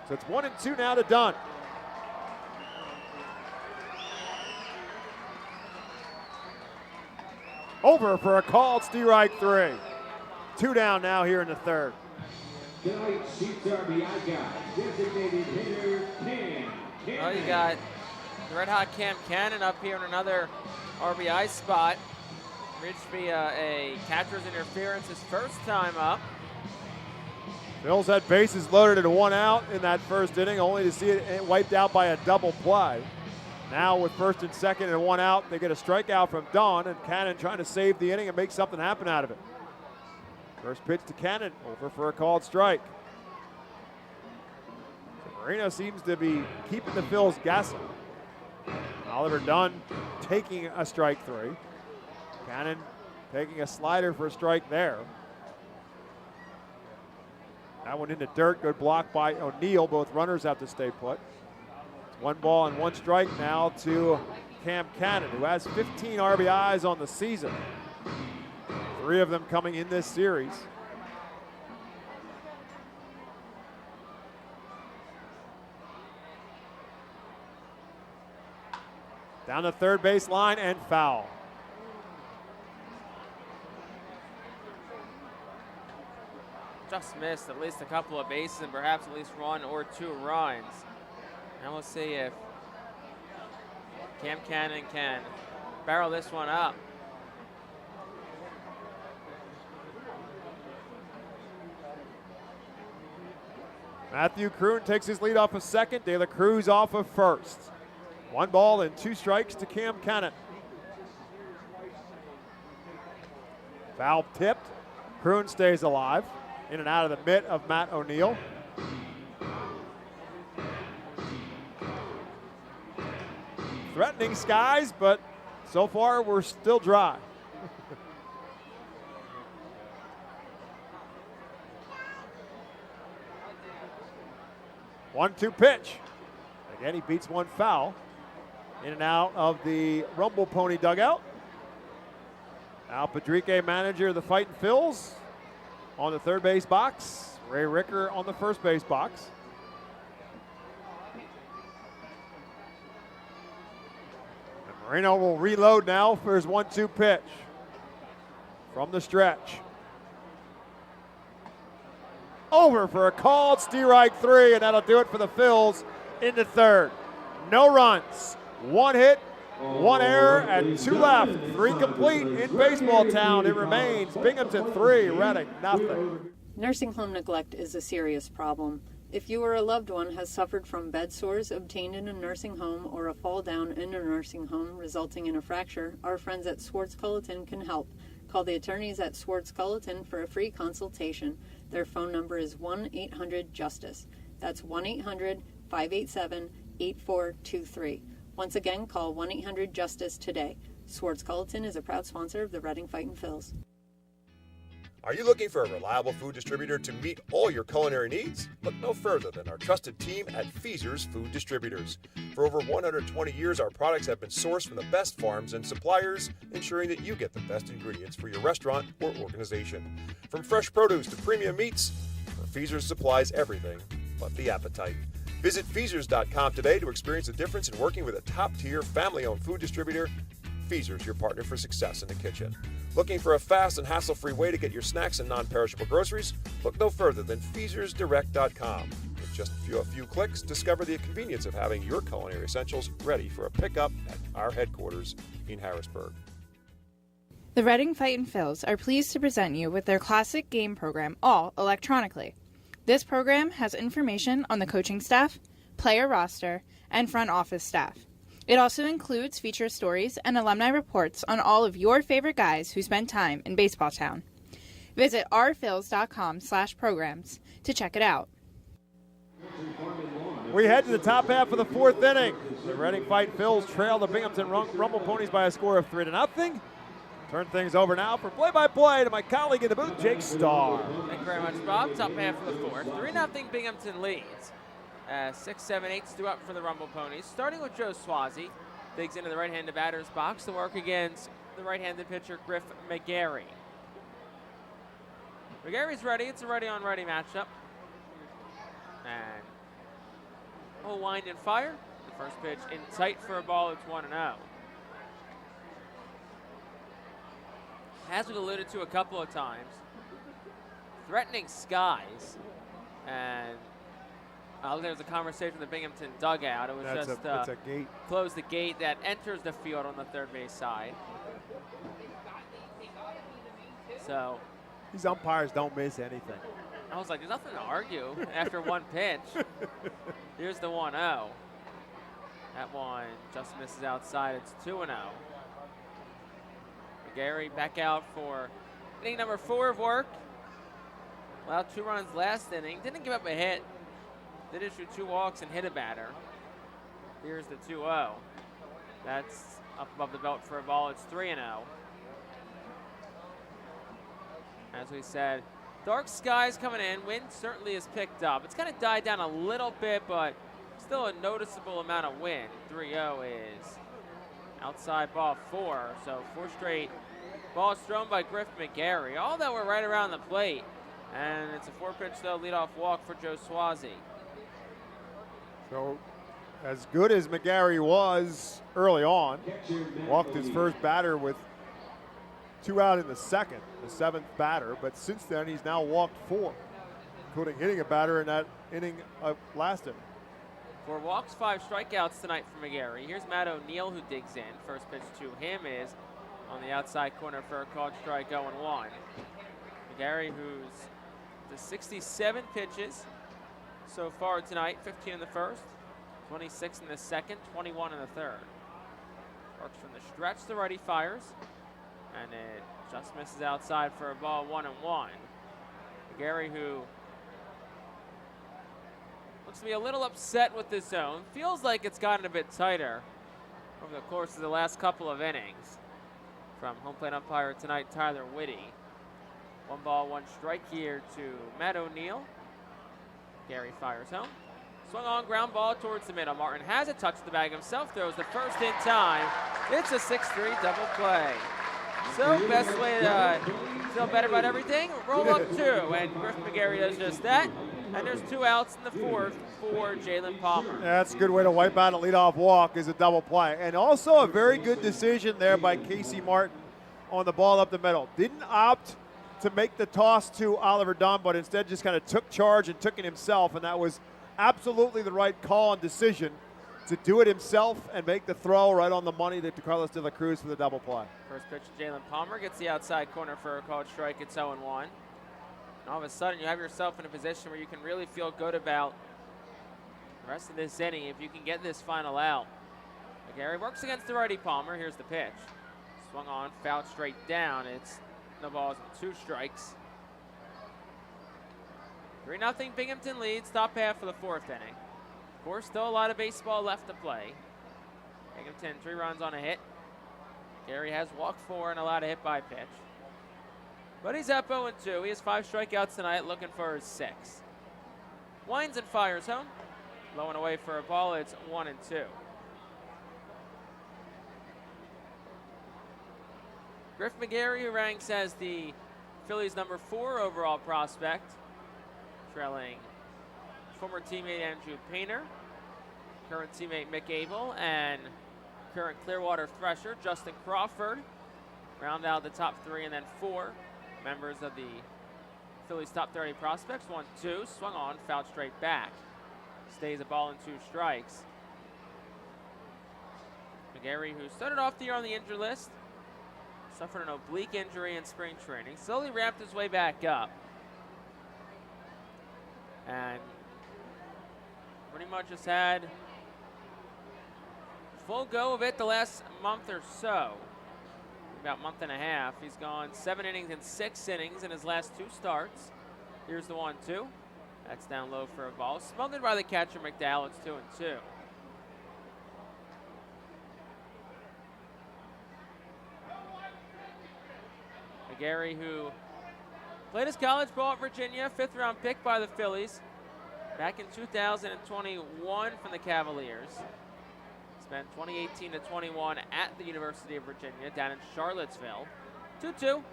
So it's 1-2 now to Dunn. Over for a called strike 3. 2 down now here in the third. Tonight's Sheets RBI guy, designated hitter Cam. Oh, you got the red hot Cam Cannon up here in another RBI spot. Reached via a catcher's interference his first time up. Phillies had bases loaded and 1 out in that first inning, only to see it wiped out by a double play. Now with first and second and 1 out, they get a strikeout from Dunn, and Cannon trying to save the inning and make something happen out of it. First pitch to Cannon, over for a called strike. So Marino seems to be keeping the Phillies guessing. Oliver Dunn taking a strike 3. Cannon taking a slider for a strike there. That one in the dirt, good block by O'Neill. Both runners have to stay put. 1 ball and 1 strike now to Cam Cannon, who has 15 RBIs on the season. 3 of them coming in this series. Down the third base line and foul. Just missed at least a couple of bases and perhaps at least 1 or 2 runs. And we'll see if Cam Cannon can barrel this one up. Matthew Kroon takes his lead off of second. De La Cruz off of first. 1 ball and 2 strikes to Cam Cannon. Foul tipped. Kroon stays alive. In and out of the mitt of Matt O'Neill. Threatening skies, but so far we're still dry. 1-2 pitch. Again, he beats 1 foul. In and out of the Rumble Pony dugout. Al Padrique, manager of the Fightin' Phillies, on the third base box. Ray Ricker on the first base box. And Marino will reload now for his 1-2 pitch from the stretch. Over for a called strike 3, and that'll do it for the Phillies in the third. No runs, 1 hit, 1 error, and 2 left. 3 complete in baseball town. It remains Binghamton 3, Reading nothing. Nursing home neglect is a serious problem. If you or a loved one has suffered from bed sores obtained in a nursing home or a fall down in a nursing home resulting in a fracture, our friends at Swartz Culleton can help. Call the attorneys at Swartz Culleton for a free consultation. Their phone number is 1-800-JUSTICE. That's 1-800-587-8423. Once again, call 1-800-JUSTICE today. Swartz Culleton is a proud sponsor of the Reading Fightin' Phils. Are you looking for a reliable food distributor to meet all your culinary needs? Look no further than our trusted team at Feaser's Food Distributors. For over 120 years, our products have been sourced from the best farms and suppliers, ensuring that you get the best ingredients for your restaurant or organization. From fresh produce to premium meats, Feaser's supplies everything but the appetite. Visit Feasers.com today to experience the difference in working with a top-tier, family-owned food distributor. Feaser's, your partner for success in the kitchen. Looking for a fast and hassle-free way to get your snacks and non-perishable groceries? Look no further than FeasersDirect.com. With just a few clicks, discover the convenience of having your culinary essentials ready for a pickup at our headquarters in Harrisburg. The Reading Fightin' Phils are pleased to present you with their classic game program, all electronically. This program has information on the coaching staff, player roster, and front office staff. It also includes feature stories and alumni reports on all of your favorite guys who spent time in Baseball Town. Visit ourphils.com/programs to check it out. We head to the top half of the fourth inning. The Reading Fightin' Phils trail the Binghamton Rumble Ponies by a score of 3-0. Turn things over now for play-by-play to my colleague in the booth, Jake Starr. Thank you very much, Bob. Top half of the fourth. 3-0 Binghamton leads. 6, 7, 8's due up for the Rumble Ponies. Starting with Joe Swazi. Digs into the right-handed batter's box to work against the right-handed pitcher, Griff McGarry. McGarry's ready. It's a ready-on-ready matchup. And we'll wind and fire. The first pitch in tight for a ball. It's 1-0. As we've alluded to a couple of times, threatening skies, and there was a conversation in the Binghamton dugout. It was it's a gate. Close the gate that enters the field on the third base side. So these umpires don't miss anything. I was like, there's nothing to argue after one pitch. Here's the 1-0. That one just misses outside. It's 2-0. McGarry back out for inning number 4 of work. Allowed 2 runs last inning. Didn't give up a hit. Did issue 2 walks and hit a batter. Here's the 2-0. That's up above the belt for a ball. It's 3-0. As we said, dark skies coming in. Wind certainly has picked up. It's kind of died down a little bit, but still a noticeable amount of wind. 3-0 is outside ball 4. So 4 straight balls thrown by Griff McGarry. All that were right around the plate. And it's a 4-pitch, though, leadoff walk for Joe Swazi. So, as good as McGarry was early on, walked his first batter with 2 out in the second, the 7th batter. But since then, he's now walked 4, including hitting a batter in that inning of last inning. 4 walks, 5 strikeouts tonight for McGarry. Here's Matt O'Neill, who digs in. First pitch to him is on the outside corner for a called strike, 0-1. McGarry, who's to 67 pitches so far tonight, 15 in the first, 26 in the second, 21 in the third. Works from the stretch, the righty fires, and it just misses outside for a ball, 1-1. McGarry, who looks to be a little upset with this zone. Feels like it's gotten a bit tighter over the course of the last couple of innings. From home plate umpire tonight, Tyler Whitty. 1 ball, 1 strike here to Matt O'Neill. Gary fires home. Swung on, ground ball towards the middle. Martin has it, touched the bag himself, throws the first in time. It's a 6-3 double play. So best way to feel better about everything, roll up 2, and Griff McGarry does just that. And there's 2 outs in the 4th for Jalen Palmer. Yeah, that's a good way to wipe out a leadoff walk, is a double play. And also a very good decision there by Casey Martin on the ball up the middle. Didn't opt to make the toss to Oliver Dunn, but instead just kind of took charge and took it himself, and that was absolutely the right call and decision to do it himself and make the throw right on the money to Carlos De La Cruz for the double play. First pitch to Jalen Palmer, gets the outside corner for a called strike. It's 0-1. And all of a sudden, you have yourself in a position where you can really feel good about the rest of this inning if you can get this final out. McGarry works against the righty Palmer. Here's the pitch. Swung on, fouled straight down. It's no balls and 2 strikes. 3-0 Binghamton leads, top half of the 4th inning. Of course, still a lot of baseball left to play. Binghamton 3 runs on a hit. Gary has walked 4 and allowed a hit by pitch. But he's up 0-2. He has 5 strikeouts tonight, looking for his 6th. Winds and fires home. Low and away for a ball. It's 1-2. Griff McGarry, who ranks as the Phillies' number 4 overall prospect, trailing former teammate Andrew Painter, current teammate Mick Abel, and current Clearwater Thresher Justin Crawford. Round out the top 3, and then 4 members of the Phillies' top 30 prospects. 1-2, swung on, fouled straight back. Stays a ball and 2 strikes. McGarry, who started off the year on the injured list, suffered an oblique injury in spring training, slowly ramped his way back up. And pretty much has had full go of it the last month or so. About month and a half. He's gone 7 innings and 6 innings in his last 2 starts. Here's the 1-2. That's down low for a ball. Smothered by the catcher McDowell. It's 2-2. McGarry, who played his college ball at Virginia, 5th round pick by the Phillies back in 2021 from the Cavaliers. Spent 2018 to 21 at the University of Virginia down in Charlottesville. 2-2.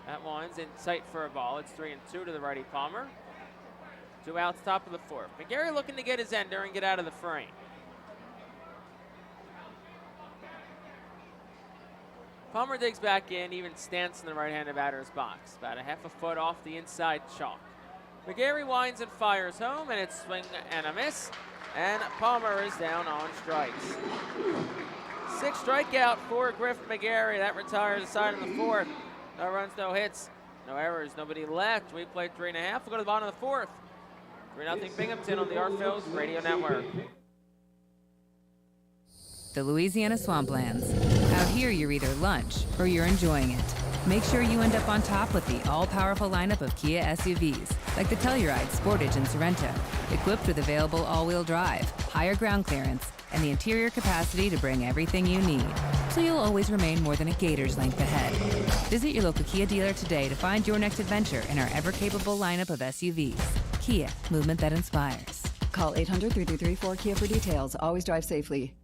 That one's in sight for a ball. It's 3-2 to the righty Palmer. 2 outs, top of the 4th. McGarry looking to get his ender and get out of the frame. Palmer digs back in, even stance in the right-handed batter's box. About a half a foot off the inside chalk. McGarry winds and fires home, and it's swing and a miss. And Palmer is down on strikes. 6 strikeout for Griff McGarry. That retires the side of the 4th. No runs, no hits, no errors, nobody left. We played 3.5. We'll go to the bottom of the 4th. 3-0 Binghamton on the Phillies Radio Network. The Louisiana Swamplands. Out here, you're either lunch or you're enjoying it. Make sure you end up on top with the all-powerful lineup of Kia SUVs, like the Telluride, Sportage, and Sorento, equipped with available all-wheel drive, higher ground clearance, and the interior capacity to bring everything you need, so you'll always remain more than a gator's length ahead. Visit your local Kia dealer today to find your next adventure in our ever-capable lineup of SUVs. Kia, movement that inspires. Call 800-3334-KIA for details. Always drive safely.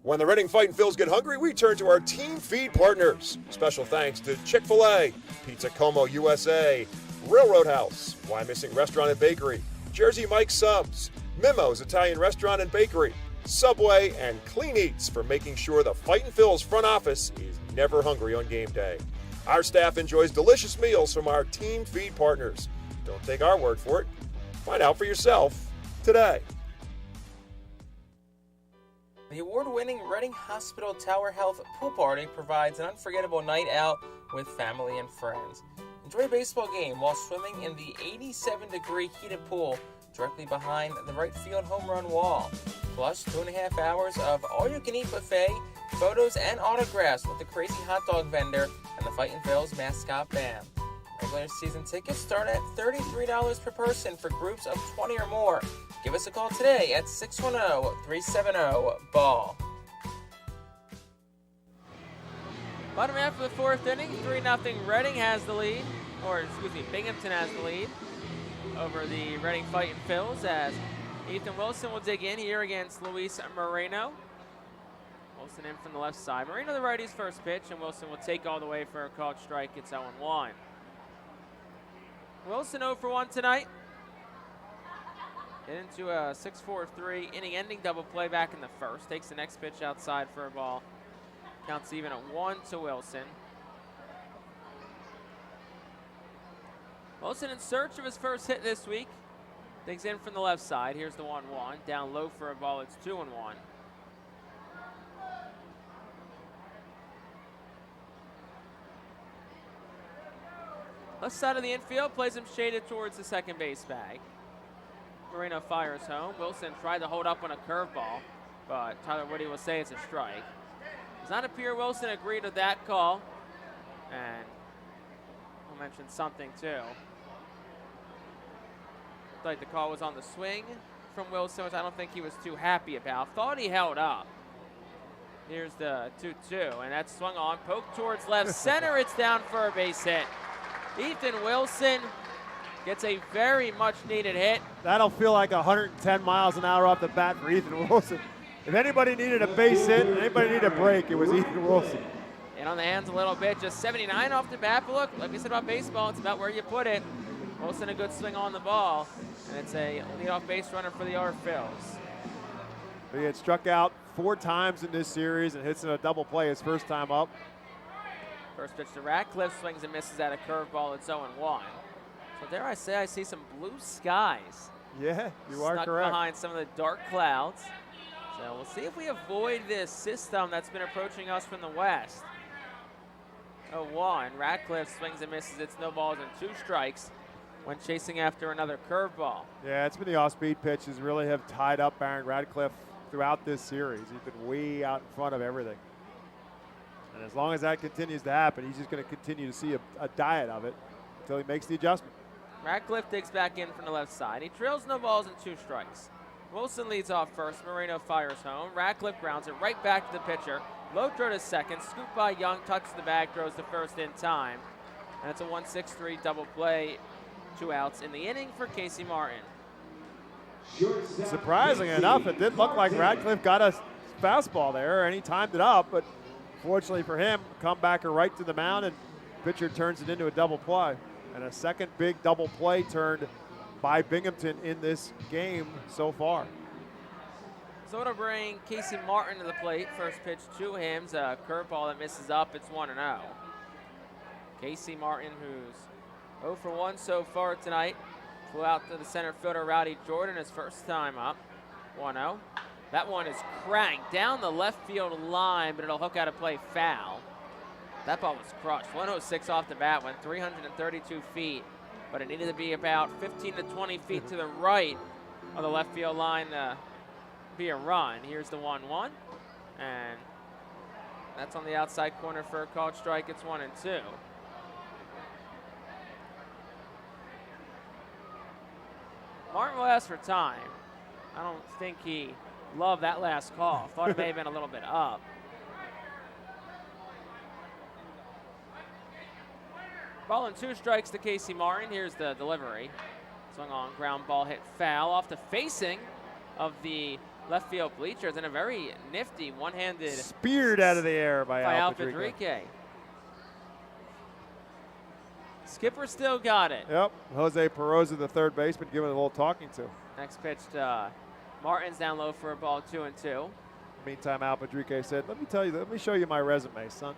When the Reading Fightin' Phils get hungry, we turn to our team feed partners. Special thanks to Chick-fil-A, Pizza Como USA, Railroad House, Why Missing Restaurant and Bakery, Jersey Mike's Subs, Mimo's Italian Restaurant and Bakery, Subway, and Clean Eats for making sure the Fightin' Phils front office is never hungry on game day. Our staff enjoys delicious meals from our team feed partners. Don't take our word for it. Find out for yourself today. The award-winning Reading Hospital Tower Health Pool Party provides an unforgettable night out with family and friends. Enjoy a baseball game while swimming in the 87-degree heated pool directly behind the right field home run wall. Plus 2.5 hours of all-you-can-eat buffet, photos, and autographs with the crazy hot dog vendor and the Fightin' Phils mascot band. Regular season tickets start at $33 per person for groups of 20 or more. Give us a call today at 610-370-BALL. Bottom half of the 4th inning, 3-0 Reading has the lead, Binghamton has the lead over the Reading Fightin' Phils as Ethan Wilson will dig in here against Luis Moreno. Wilson in from the left side. Moreno the righty's first pitch, and Wilson will take all the way for a called strike. It's 0-1. Wilson 0 for 1 tonight. Get into a 6-4-3 inning-ending double play back in the 1st. Takes the next pitch outside for a ball. Counts even at 1 to Wilson. Wilson in search of his first hit this week. Digs in from the left side. Here's the 1-1. Down low for a ball. It's 2-1. Left side of the infield, plays him shaded towards the second base bag. Moreno fires home. Wilson tried to hold up on a curveball, but Tyler Woody will say it's a strike. Does not appear Wilson agreed with that call. And I'll mention something too. Looked like the call was on the swing from Wilson, which I don't think he was too happy about. Thought he held up. Here's the 2-2, and that's swung on, poked towards left center. It's down for a base hit. Ethan Wilson gets a very much needed hit. That'll feel like 110 miles an hour off the bat for Ethan Wilson. If anybody needed a base hit, anybody needed a break, it was Ethan Wilson. And on the hands a little bit, just 79 off the bat. But look, like we said about baseball, it's about where you put it. Wilson a good swing on the ball, and it's a leadoff base runner for the R Phils. He had struck out 4 times in this series and hits in a double play his first time up. First pitch to Ratcliffe, swings and misses at a curveball. It's 0-1. So dare I say, I see some blue skies. Yeah, you are snuck correct. Behind some of the dark clouds. So we'll see if we avoid this system that's been approaching us from the west. 0-1. Ratcliffe swings and misses. It's no balls and 2 strikes when chasing after another curveball. Yeah, it's been the off-speed pitches really have tied up Baron Radcliffe throughout this series. He's been way out in front of everything. And as long as that continues to happen, he's just going to continue to see a diet of it until he makes the adjustment. Ratcliffe digs back in from the left side. He trails no balls and 2 strikes. Wilson leads off first. Moreno fires home. Ratcliffe grounds it right back to the pitcher. Low throw to second. Scoop by Young. Touches the bag. Throws the first in time. And it's a 1-6-3 double play. 2 outs in the inning for Casey Martin. Surprisingly enough, it did look like Radcliffe got a fastball there, and he timed it up. But fortunately for him, comebacker right to the mound, and pitcher turns it into a double play. And a second big double play turned by Binghamton in this game so far. So it'll bring Casey Martin to the plate. First pitch to him is a curveball that misses up. It's 1-0. Casey Martin, who's 0 for 1 so far tonight, flew out to the center fielder Rowdy Jordan his first time up. 1-0. That one is cranked down the left field line, but it'll hook out a play foul. That ball was crushed. 106 off the bat, went 332 feet, but it needed to be about 15 to 20 feet to the right of the left field line to be a run. Here's the 1-1, and that's on the outside corner for a called strike. It's 1-2. Martin will ask for time. I don't think he loved that last call. Thought it may have been a little bit up. Ball and 2 strikes to Casey Martin. Here's the delivery. Swung on, ground ball hit foul off the facing of the left field bleachers, and a very nifty one-handed speared out of the air by Al Federico. Federico. Skipper still got it. Yep, Jose Peroza, the third baseman, giving it a little talking to. Next pitch to Martin's down low for a ball, 2-2. Meantime, Al Federico said, let me show you my resume, son.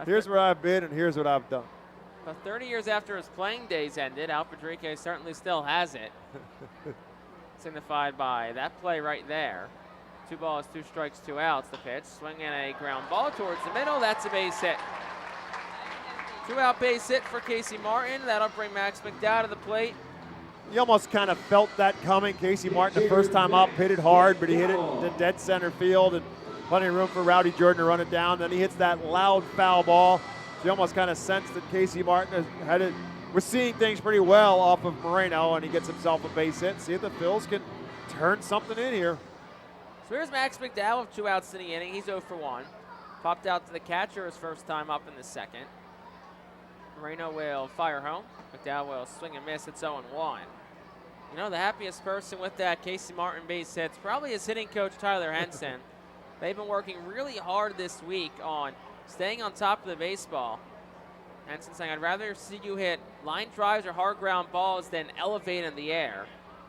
Here's where I've been and here's what I've done. About 30 years after his playing days ended, Al Federico certainly still has it. Signified by that play right there. 2 balls, 2 strikes, 2 outs. The pitch, swinging a ground ball towards the middle. That's a base hit. 2-out base hit for Casey Martin. That'll bring Max McDowell to the plate. You almost kind of felt that coming. Casey Martin, the first time up, hit it hard, but he hit it to dead center field, and plenty of room for Rowdy Jordan to run it down. Then he hits that loud foul ball. So you almost kind of sensed that Casey Martin had it. We're seeing things pretty well off of Moreno, and he gets himself a base hit. See if the Phils can turn something in here. So here's Max McDowell with 2 outs in the inning. He's 0 for 1. Popped out to the catcher his first time up in the second. Moreno will fire home. McDowell will swing and miss. It's 0-1. You know, the happiest person with that Casey Martin base hits probably his hitting coach, Tyler Henson. They've been working really hard this week on staying on top of the baseball. Henson saying, I'd rather see you hit line drives or hard ground balls than elevate in the air.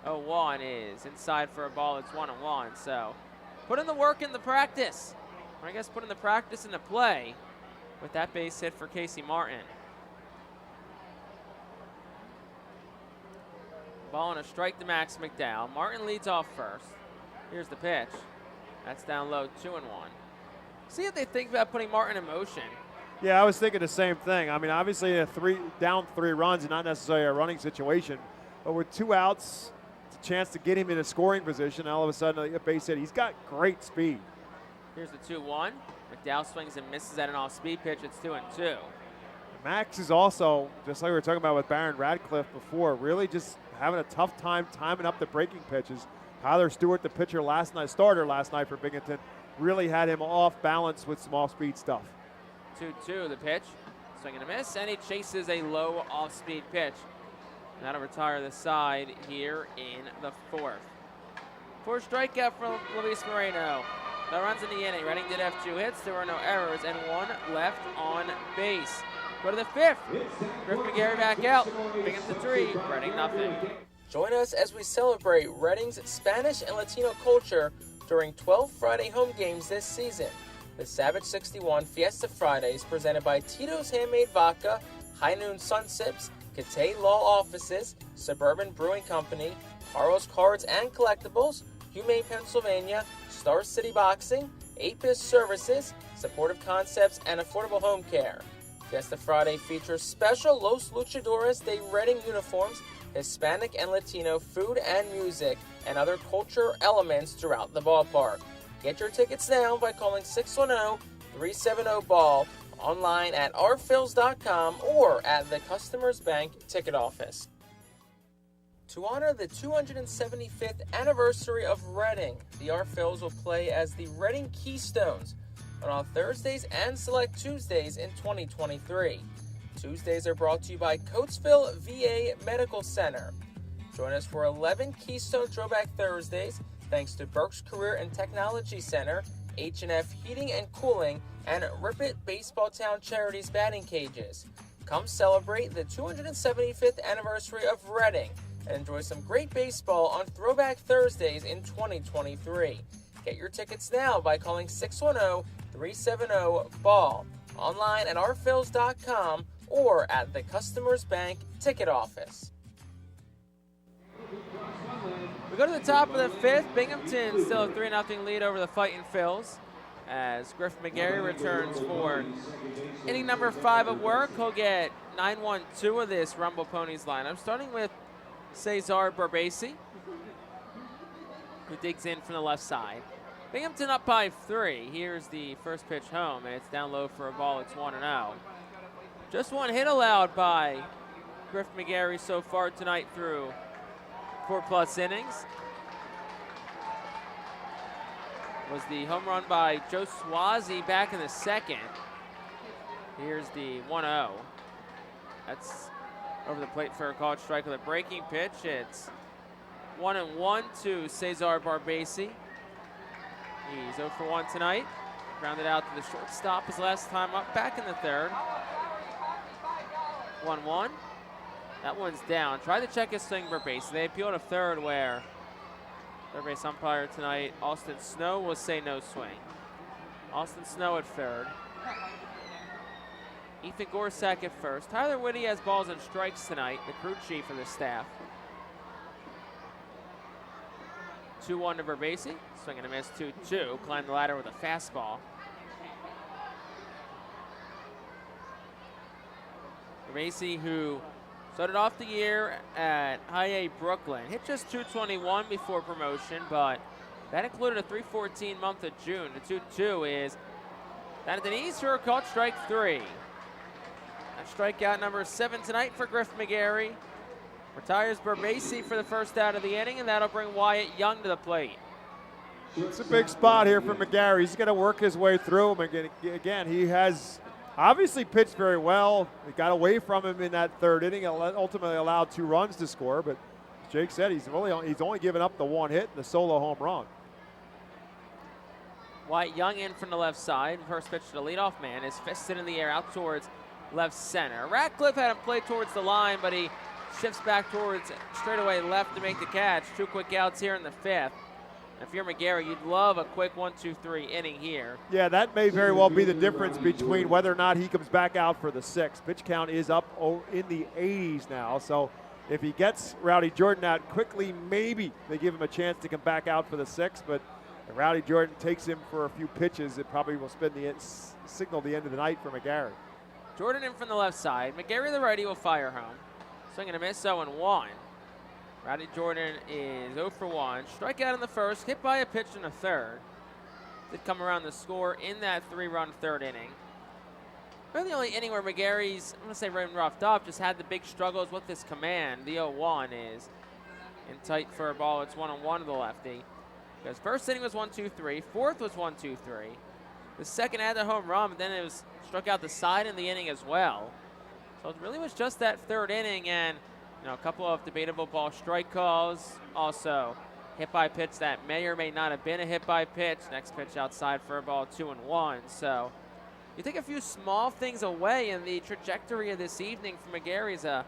0-1 is inside for a ball. It's 1-1. So put in the work in the practice. Or I guess put in the practice in the play with that base hit for Casey Martin. Ball and a strike to Max McDowell. Martin leads off first. Here's the pitch. That's down low, 2-1. See if they think about putting Martin in motion. Yeah, I was thinking the same thing. I mean, obviously down 3 runs and not necessarily a running situation, but with 2 outs, it's a chance to get him in a scoring position. All of a sudden, a base hit. He's got great speed. Here's the 2-1. McDowell swings and misses at an off-speed pitch. It's 2-2. Max is also, just like we were talking about with Baron Radcliffe before, really just having a tough time timing up the breaking pitches. Tyler Stewart, the pitcher starter last night for Binghamton, really had him off balance with some off-speed stuff. 2-2 the pitch. Swing and a miss, and he chases a low off-speed pitch. That'll retire the side here in the fourth. Fourth strikeout from Luis Moreno. No runs in the inning. Reading did have 2 hits. There were no errors, and 1 left on base. Go to the fifth. Griff McGarry back out. Binghamton 3, Reading nothing. Join us as we celebrate Reading's Spanish and Latino culture during 12 Friday home games this season. The Savage 61 Fiesta Fridays presented by Tito's Handmade Vodka, High Noon Sun Sips, Catay Law Offices, Suburban Brewing Company, Carl's Cards and Collectibles, Humane Pennsylvania, Star City Boxing, Apis Services, Supportive Concepts, and Affordable Home Care. Fiesta Friday features special Los Luchadores de Reading uniforms, Hispanic and Latino food and music, and other culture elements throughout the ballpark. Get your tickets now by calling 610-370-BALL, online at rphils.com or at the Customers Bank ticket office. To honor the 275th anniversary of Reading, the R-Phils will play as the Reading Keystones on Thursdays and select Tuesdays in 2023. Tuesdays are brought to you by Coatesville VA Medical Center. Join us for 11 Keystone Throwback Thursdays thanks to Burke's Career and Technology Center, H&F Heating and Cooling, and Rip It Baseball Town Charities batting cages. Come celebrate the 275th anniversary of Reading and enjoy some great baseball on Throwback Thursdays in 2023. Get your tickets now by calling 610-370-BALL, online at rphils.com or at the Customers Bank ticket office. We go to the top of the fifth. Binghamton still a 3-0 lead over the Fightin' Phils as Griff McGarry returns for inning number 5 of work. He'll get 9-1-2 of this Rumble Ponies lineup, starting with Cesar Barbasi, who digs in from the left side. Binghamton up by 3. Here's the first pitch home, and it's down low for a ball. It's 1-0. Just 1 hit allowed by Griff McGarry so far tonight through 4+ innings. Was the home run by Joe Swazi back in the second. Here's the 1-0. That's over the plate for a called strike with a breaking pitch. It's 1-1 to Cesar Barbasi. He's 0 for 1 tonight. Grounded out to the shortstop his last time up, back in the third. 1-1. That one's down. Tried to check his swing for base. They appeal to third where third base umpire tonight, Austin Snow, will say no swing. Austin Snow at third. Ethan Gorsak at first. Tyler Whitty has balls and strikes tonight, the crew chief of the staff. 2-1 to Barbasi. Swing and a miss, 2-2. Climbed the ladder with a fastball. Barbasi, who started off the year at High A Brooklyn, hit just 221 before promotion, but that included a 314 month of June. The 2-2 is down at the knees for a called strike 3. That strikeout number 7 tonight for Griff McGarry. Retires Barbasi for the first out of the inning, and that'll bring Wyatt Young to the plate. It's a big spot here for McGarry. He's going to work his way through him. Again, he has obviously pitched very well. He got away from him in that third inning, ultimately allowed 2 runs to score. But as Jake said, he's only given up the 1 hit and the solo home run. Wyatt Young in from the left side. First pitch to the leadoff man is fisted in the air out towards left center. Ratcliffe had him play towards the line, but he shifts back towards straightaway left to make the catch. 2 quick outs here in the 5th. If you're McGarry, you'd love a quick 1-2-3 inning here. Yeah, that may very well be the difference between whether or not he comes back out for the 6th. Pitch count is up in the 80s now, so if he gets Rowdy Jordan out quickly, maybe they give him a chance to come back out for the 6th, but if Rowdy Jordan takes him for a few pitches, it probably will signal the end of the night for McGarry. Jordan in from the left side. McGarry, the righty, will fire home. Swing and a miss, 0-1. Rowdy Jordan is 0 for 1. Strikeout in the first, hit by a pitch in the third. Did come around the score in that 3-run third inning. Really the only inning where McGarry's, I'm going to say running roughed up, just had the big struggles with his command. The 0-1 is in tight for a ball. It's 1-1 to the lefty. Because first inning was 1-2-3, fourth was 1-2-3. The second had the home run, but then it was struck out the side in the inning as well. So it really was just that third inning, and a couple of debatable ball strike calls. Also, hit by pitch that may or may not have been a hit by pitch. Next pitch outside for a ball, 2-1. So you take a few small things away, and the trajectory of this evening for McGarry is a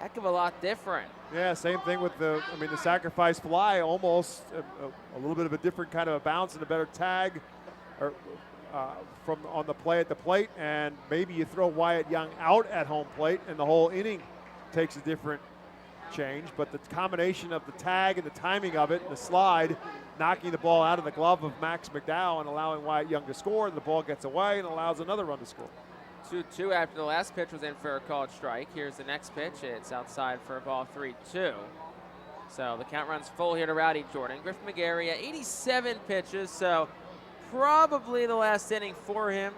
heck of a lot different. Yeah, same thing with the sacrifice fly, almost a little bit of a different kind of a bounce and a better tag or from on the play at the plate, and maybe you throw Wyatt Young out at home plate and the whole inning takes a different change, but the combination of the tag and the timing of it and the slide, knocking the ball out of the glove of Max McDowell and allowing Wyatt Young to score, and the ball gets away and allows another run to score. 2-2 after the last pitch was in for a called strike. Here's the next pitch. It's outside for a ball, 3-2. So the count runs full here to Rowdy Jordan. Griffin McGarry at 87 pitches, so probably the last inning for him.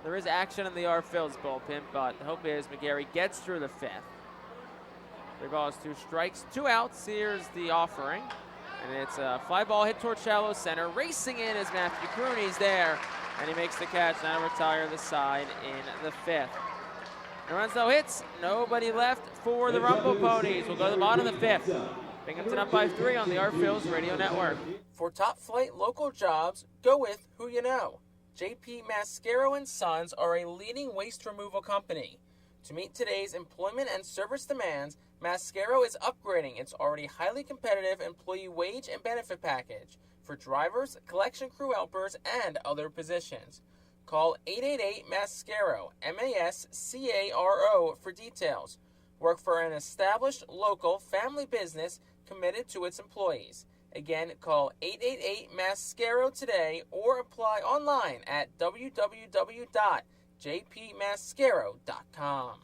There is action in the Phillies bullpen, but the hope is McGarry gets through the fifth. 3 balls, 2 strikes, 2 outs. Here's the offering, and it's a fly ball hit toward shallow center. Racing in is Matthew Kroon. He's there, and he makes the catch. Now retire the side in the fifth. No runs, no hits. Nobody left for the Rumble Ponies. We'll go to the bottom of the fifth. Binghamton up by 3 on the Phillies Radio Network. For top flight local jobs, go with who you know. JP Mascaro & Sons are a leading waste removal company. To meet today's employment and service demands, Mascaro is upgrading its already highly competitive employee wage and benefit package for drivers, collection crew helpers, and other positions. Call 888-MASCARO, M-A-S-C-A-R-O, for details. Work for an established local family business committed to its employees. Again, call 888-MASCARO today or apply online at www.jpmascaro.com.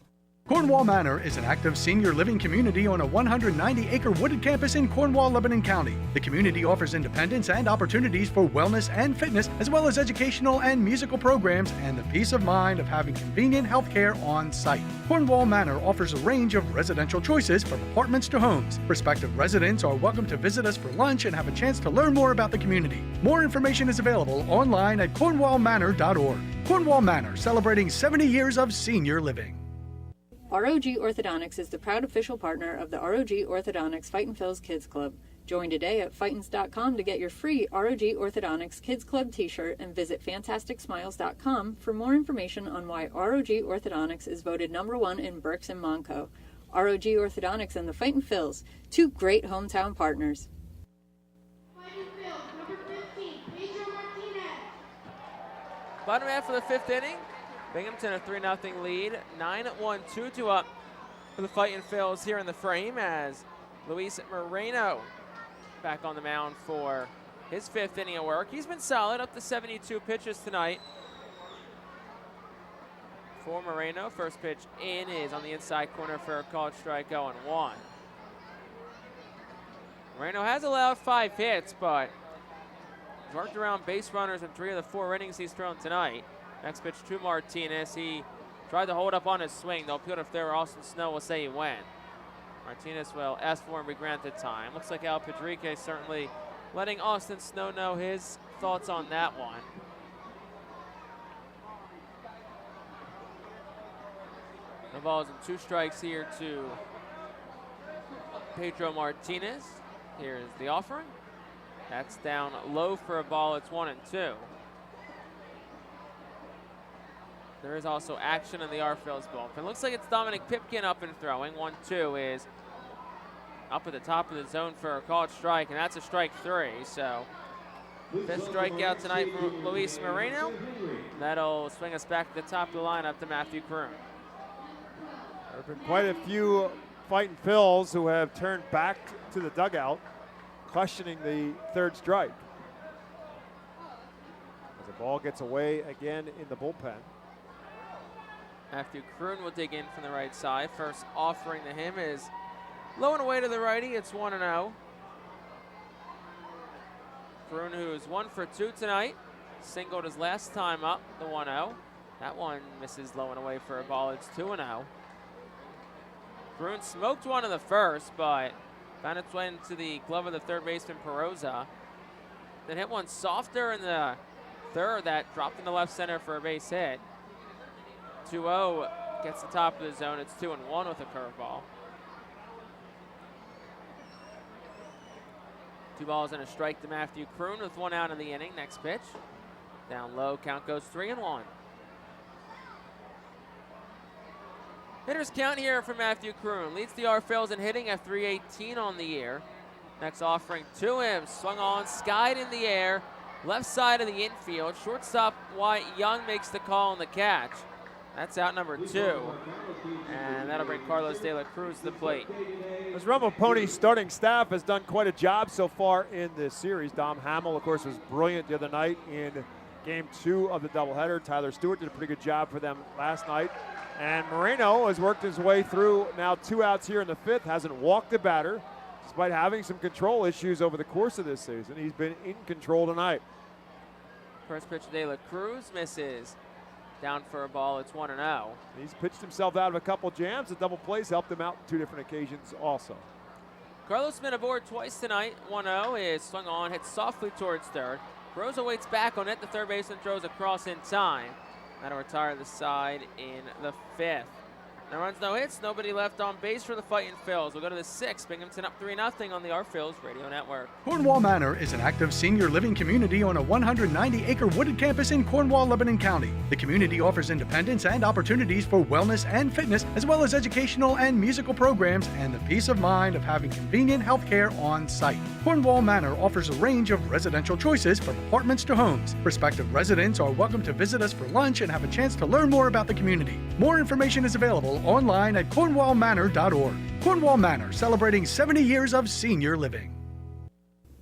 Cornwall Manor is an active senior living community on a 190-acre wooded campus in Cornwall, Lebanon County. The community offers independence and opportunities for wellness and fitness, as well as educational and musical programs, and the peace of mind of having convenient health care on site. Cornwall Manor offers a range of residential choices from apartments to homes. Prospective residents are welcome to visit us for lunch and have a chance to learn more about the community. More information is available online at cornwallmanor.org. Cornwall Manor, celebrating 70 years of senior living. ROG Orthodontics is the proud official partner of the ROG Orthodontics Fightin' Phil's Kids Club. Join today at Fightins.com to get your free ROG Orthodontics Kids Club t-shirt, and visit FantasticSmiles.com for more information on why ROG Orthodontics is voted #1 in Berks and Monco. ROG Orthodontics and the Fightin' Phil's, 2 great hometown partners. Bottom half of the 5th inning. Binghamton a 3-0 lead. 9-1, 2-2 up for the Fightin' Phil's here in the frame as Luis Moreno back on the mound for his 5th inning of work. He's been solid, up to 72 pitches tonight. For Moreno, first pitch in is on the inside corner for a called strike, 0-1. Moreno has allowed 5 hits, but he's worked around base runners in 3 of the 4 innings he's thrown tonight. Next pitch to Martinez. He tried to hold up on his swing. They'll appeal if there. Austin Snow will say he went. Martinez will ask for and be granted time. Looks like Al Pedrique certainly letting Austin Snow know his thoughts on that one. No balls and 2 strikes here to Pedro Martinez. Here's the offering. That's down low for a ball. It's 1-2. There is also action in the Phillies bullpen. Looks like it's Dominic Pipkin up and throwing. 1-2 is up at the top of the zone for a called strike, and that's a strike 3. So 5th strikeout tonight for Luis Moreno. That'll swing us back to the top of the lineup to Matthew Kroon. There have been quite a few Fightin' Phils who have turned back to the dugout, questioning the 3rd strike. As the ball gets away again in the bullpen. Matthew Kroon will dig in from the right side. First offering to him is low and away to the righty. It's 1-0. Kroon, who's 1 for 2 tonight, singled his last time up, the 1-0. That one misses low and away for a ball. It's 2-0. Kroon smoked one in the first, but found its way into the glove of the 3rd baseman Peroza. then hit one softer in the third that dropped in the left center for a base hit. 2-0 gets the top of the zone. It's 2-1 with a curveball. 2 balls and a strike to Matthew Kroon with 1 out in the inning. Next pitch. Down low, count goes 3-1. Hitters count here for Matthew Kroon. Leads the R-Phils in hitting at .318 on the year. Next offering to him. Swung on, skied in the air. Left side of the infield. Shortstop Wyatt Young makes the call on the catch. That's out number 2. And that'll bring Carlos De La Cruz to the plate. This Rumble Ponies starting staff has done quite a job so far in this series. Dom Hamill, of course, was brilliant the other night in Game 2 of the doubleheader. Tyler Stewart did a pretty good job for them last night. And Moreno has worked his way through now 2 outs here in the 5th. Hasn't walked the batter, despite having some control issues over the course of this season. He's been in control tonight. First pitch, De La Cruz misses. Down for a ball, it's 1-0. He's pitched himself out of a couple jams. The double plays helped him out on 2 different occasions also. Carlos been aboard twice tonight. 1-0 is swung on, hit softly towards third. Rosa waits back on it. The third baseman throws across in time. That'll retire the side in the 5th. No runs, no hits, nobody left on base for the Fightin' Phils. We'll go to the 6th. Binghamton up 3-0 on the R-Phils Radio Network. Cornwall Manor is an active senior living community on a 190-acre wooded campus in Cornwall, Lebanon County. The community offers independence and opportunities for wellness and fitness, as well as educational and musical programs, and the peace of mind of having convenient health care on site. Cornwall Manor offers a range of residential choices from apartments to homes. Prospective residents are welcome to visit us for lunch and have a chance to learn more about the community. More information is available online at cornwallmanor.org. Cornwall Manor, celebrating 70 years of senior living.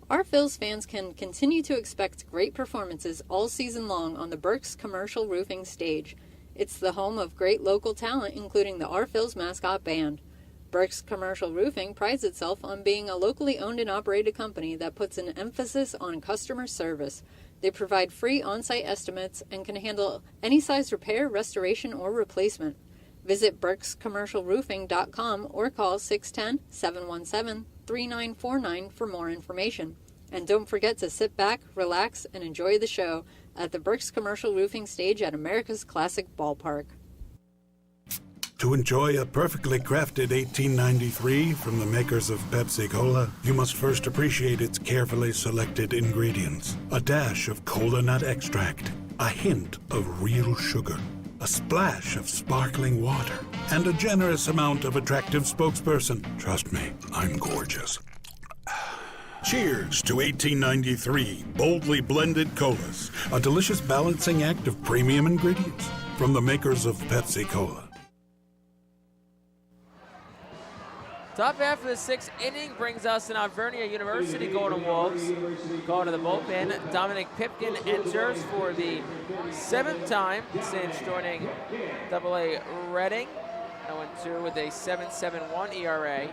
Our Phils fans can continue to expect great performances all season long on the Burke's Commercial Roofing stage. It's the home of great local talent, including the Our Phils mascot band. Burke's Commercial Roofing prides itself on being a locally owned and operated company that puts an emphasis on customer service. They provide free on-site estimates and can handle any size repair, restoration, or replacement. Visit burkscommercialroofing.com or call 610-717-3949 for more information. And don't forget to sit back, relax, and enjoy the show at the Burke's Commercial Roofing stage at America's Classic Ballpark. To enjoy a perfectly crafted 1893 from the makers of Pepsi Cola, you must first appreciate its carefully selected ingredients. A dash of cola nut extract, a hint of real sugar, a splash of sparkling water, and a generous amount of attractive spokesperson. Trust me, I'm gorgeous. Cheers to 1893 boldly blended colas, a delicious balancing act of premium ingredients from the makers of Pepsi Cola. Top half of the 6th inning brings us an Alvernia University Golden Wolves. Call to the bullpen. Dominic Pipkin enters for the 7th time since joining AA Reading. 0-2 with a 7.71 ERA.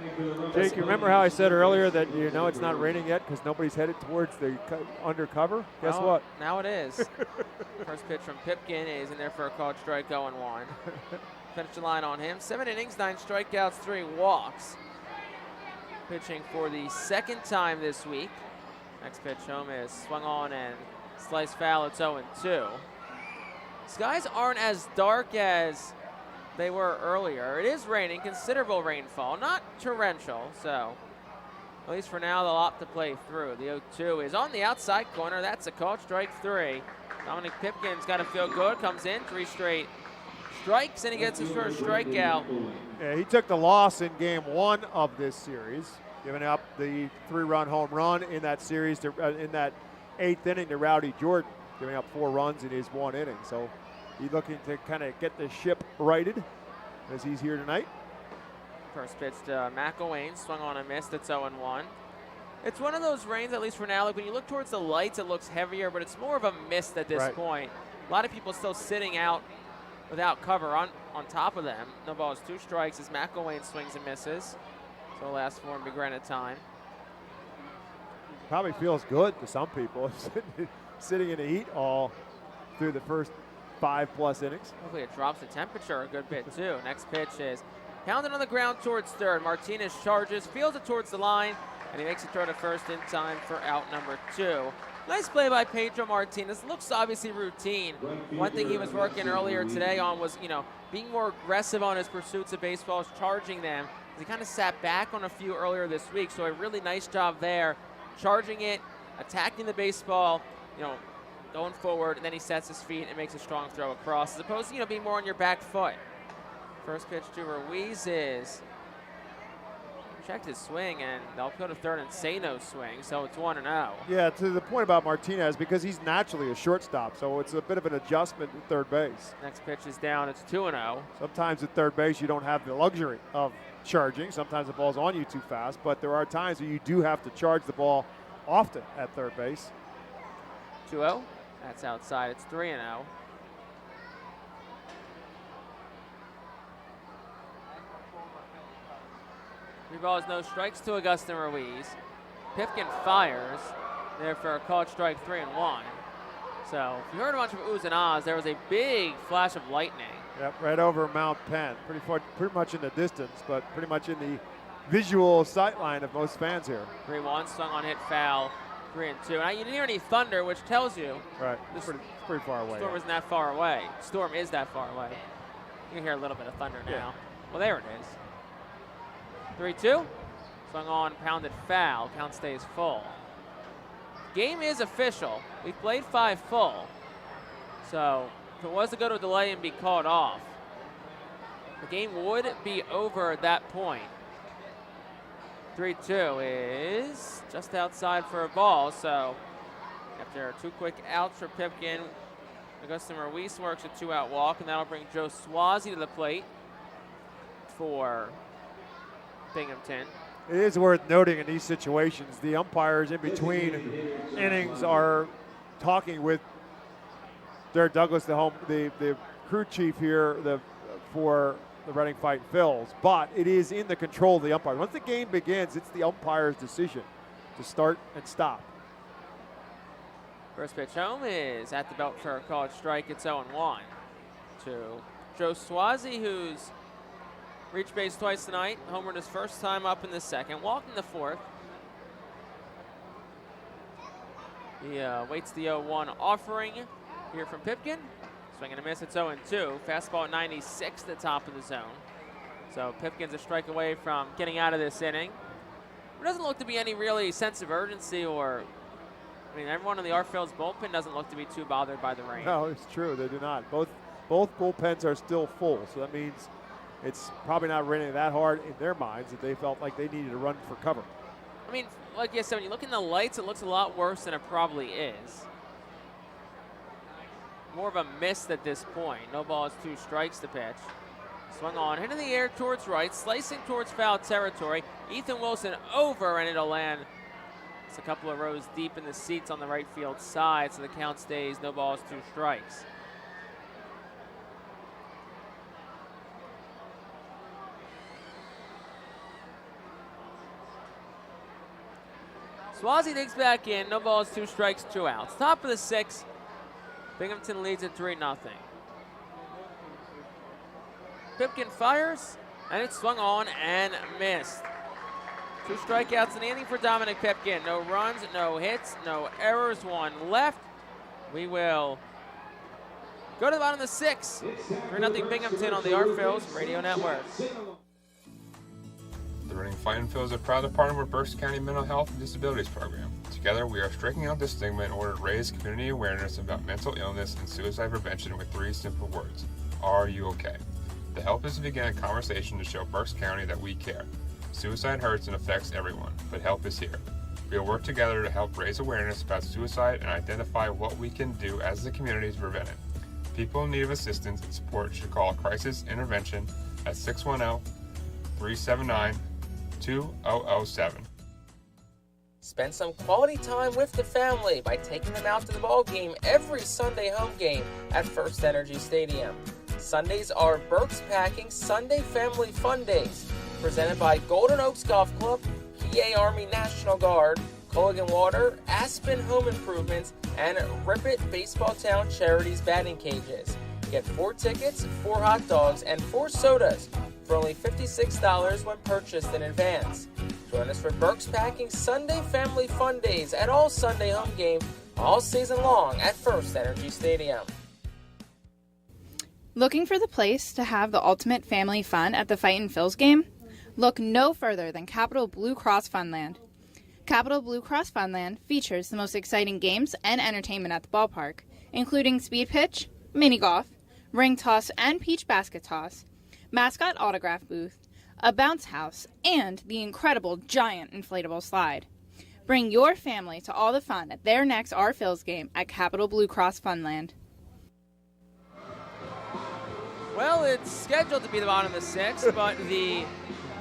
Jake, you remember how I said earlier that it's not raining yet because nobody's headed towards the undercover? Guess what? Now it is. First pitch from Pipkin is in there for a called strike, 0-1. Finish the line on him. 7 innings, 9 strikeouts, 3 walks. Pitching for the 2nd time this week. Next pitch home is swung on and sliced foul. It's 0-2. Skies aren't as dark as they were earlier. It is raining, considerable rainfall, not torrential, so at least for now they'll opt to play through. The 0-2 is on the outside corner. That's a called strike 3. Dominic Pipkin's got to feel good. Comes in, 3 straight strikes, and he gets his first strikeout. Yeah, he took the loss in Game 1 of this series, giving up the 3-run home run in that series in that 8th inning to Rowdy Jordan, giving up 4 runs in his 1 inning. So he's looking to kind of get the ship righted as he's here tonight. First pitch to McElwain, swung on and missed. It's 0-1. It's one of those rains, at least for now, like when you look towards the lights, it looks heavier, but it's more of a mist at this point. A lot of people still sitting out without cover on top of them. No balls, 2 strikes as McElwain swings and misses. So last for him, be granted time. Probably feels good to some people sitting in the heat all through the first 5+ innings. Hopefully it drops the temperature a good bit too. Next pitch is pounded on the ground towards third. Martinez charges, fields it towards the line, and he makes a throw to first in time for out number 2. Nice play by Pedro Martinez. Looks obviously routine. One thing he was working earlier today on was, being more aggressive on his pursuits of baseballs, charging them. He kind of sat back on a few earlier this week, so a really nice job there, charging it, attacking the baseball, going forward, and then he sets his feet and makes a strong throw across, as opposed to, being more on your back foot. First pitch to Ruiz is checked his swing, and they'll go to third and say no swing, so it's 1-0. Yeah, to the point about Martinez, because he's naturally a shortstop, so it's a bit of an adjustment at third base. Next pitch is down. It's 2-0. Sometimes at third base you don't have the luxury of charging. Sometimes the ball's on you too fast, but there are times where you do have to charge the ball often at third base. 2-0. That's outside. It's 3-0. Three balls, no strikes to Augustin Ruiz. Pipkin fires. There for a called strike, 3-1. So if you heard a bunch of oohs and ahs, there was a big flash of lightning. Yep, right over Mount Penn. Pretty much in the distance, but pretty much in the visual sight line of most fans here. 3-1, swung on, hit foul, 3-2. Now you didn't hear any thunder, which tells you right. It's pretty far away. Storm isn't that far away. Storm is that far away. You can hear a little bit of thunder now. Yeah. Well, there it is. 3-2. Swung on, pounded foul. Count stays full. Game is official. We've played 5 full. So if it was to go to a delay and be called off, the game would be over at that point. 3-2 is just outside for a ball. So after 2 quick outs for Pipkin, Augustin Ruiz works a 2-out walk, and that'll bring Joe Swazi to the plate for Binghamton. It is worth noting in these situations, the umpires in between innings are talking with Derek Douglas, the crew chief here for the Reading Fightin Phils, but it is in the control of the umpire. Once the game begins, it's the umpire's decision to start and stop. First pitch home is at the belt for a called strike. It's 0-1 to Joe Swazi, who's reached base twice tonight, homered his first time up in the second, walked in the fourth. He waits the 0-1 offering here from Pipkin. Swing and a miss, it's 0-2. Fastball at 96, the top of the zone. So Pipkin's a strike away from getting out of this inning. There doesn't look to be any really sense of urgency everyone in the Phil's bullpen doesn't look to be too bothered by the rain. No, it's true, they do not. Both bullpens are still full, so that means it's probably not raining that hard in their minds that they felt like they needed to run for cover. Like I said, when you look in the lights, it looks a lot worse than it probably is. More of a miss at this point. No balls, 2 strikes to pitch. Swung on, hit in the air towards right, slicing towards foul territory. Ethan Wilson over, and it'll land. It's a couple of rows deep in the seats on the right field side, so the count stays no balls, 2 strikes. Swazi digs back in, no balls, 2 strikes, 2 outs. Top of the 6th, Binghamton leads at 3-0. Pipkin fires, and it's swung on and missed. 2 strikeouts in the inning for Dominic Pipkin. No runs, no hits, no errors, 1 left. We will go to the bottom of the 6th. 3-0 Binghamton on the Phil's Radio Network. The Reading Fightin Phils are proud to partner with Berks County Mental Health and Disabilities Program. Together, we are striking out the stigma in order to raise community awareness about mental illness and suicide prevention with 3 simple words. Are you okay? The help is to begin a conversation to show Berks County that we care. Suicide hurts and affects everyone, but help is here. We will work together to help raise awareness about suicide and identify what we can do as a community to prevent it. People in need of assistance and support should call Crisis Intervention at 610-379-2007. Spend some quality time with the family by taking them out to the ball game every Sunday home game at FirstEnergy Stadium. Sundays are Berks Packing Sunday Family Fun Days, presented by Golden Oaks Golf Club, PA Army National Guard, Culligan Water, Aspen Home Improvements, and Rip It Baseball Town Charities batting cages. Get 4 tickets, 4 hot dogs, and 4 sodas for only $56 when purchased in advance. Join us for Berks Packing Sunday Family Fun Days at all Sunday home games all season long at FirstEnergy Stadium. Looking for the place to have the ultimate family fun at the Fightin' Phil's game? Look no further than Capital Blue Cross Funland. Capital Blue Cross Funland features the most exciting games and entertainment at the ballpark, including speed pitch, mini golf, ring toss and peach basket toss, mascot autograph booth, a bounce house, and the incredible giant inflatable slide. Bring your family to all the fun at their next Our Phil's game at Capital Blue Cross Funland. Well, it's scheduled to be the bottom of the sixth, but the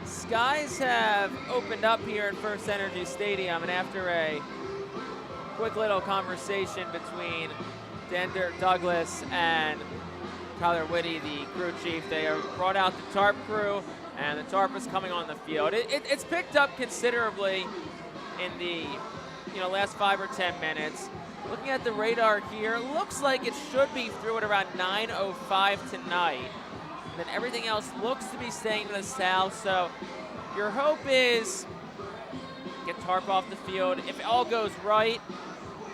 skies have opened up here at FirstEnergy Stadium, and after a quick little conversation between Dirk Douglas and Tyler Whitty, the crew chief, they have brought out the tarp crew, and the tarp is coming on the field. It's picked up considerably in the last 5 or 10 minutes. Looking at the radar here, looks like it should be through at around 9:05 tonight. Then everything else looks to be staying to the south, so your hope is get tarp off the field. If it all goes right,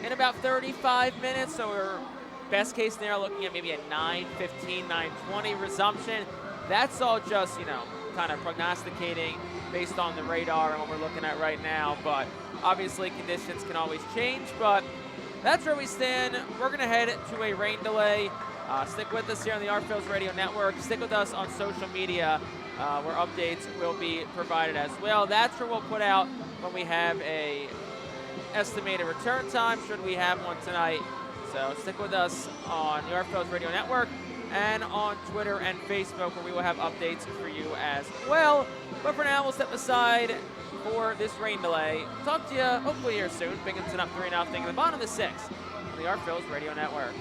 in about 35 minutes, so we're best case scenario looking at maybe a 9:15, 9:20 resumption. That's all just, kind of prognosticating based on the radar and what we're looking at right now, but obviously conditions can always change, but that's where we stand. We're going to head to a rain delay. Stick with us here on the Our Phil's Radio Network. Stick with us on social media where updates will be provided as well. That's where we'll put out when we have a estimated return time, should we have one tonight. So stick with us on the Our Phil's Radio Network and on Twitter and Facebook, where we will have updates for you as well. But for now, we'll step aside for this rain delay. Talk to you hopefully here soon. Binghamton up 3-0 in the bottom of the sixth on the Our Phil's Radio Network.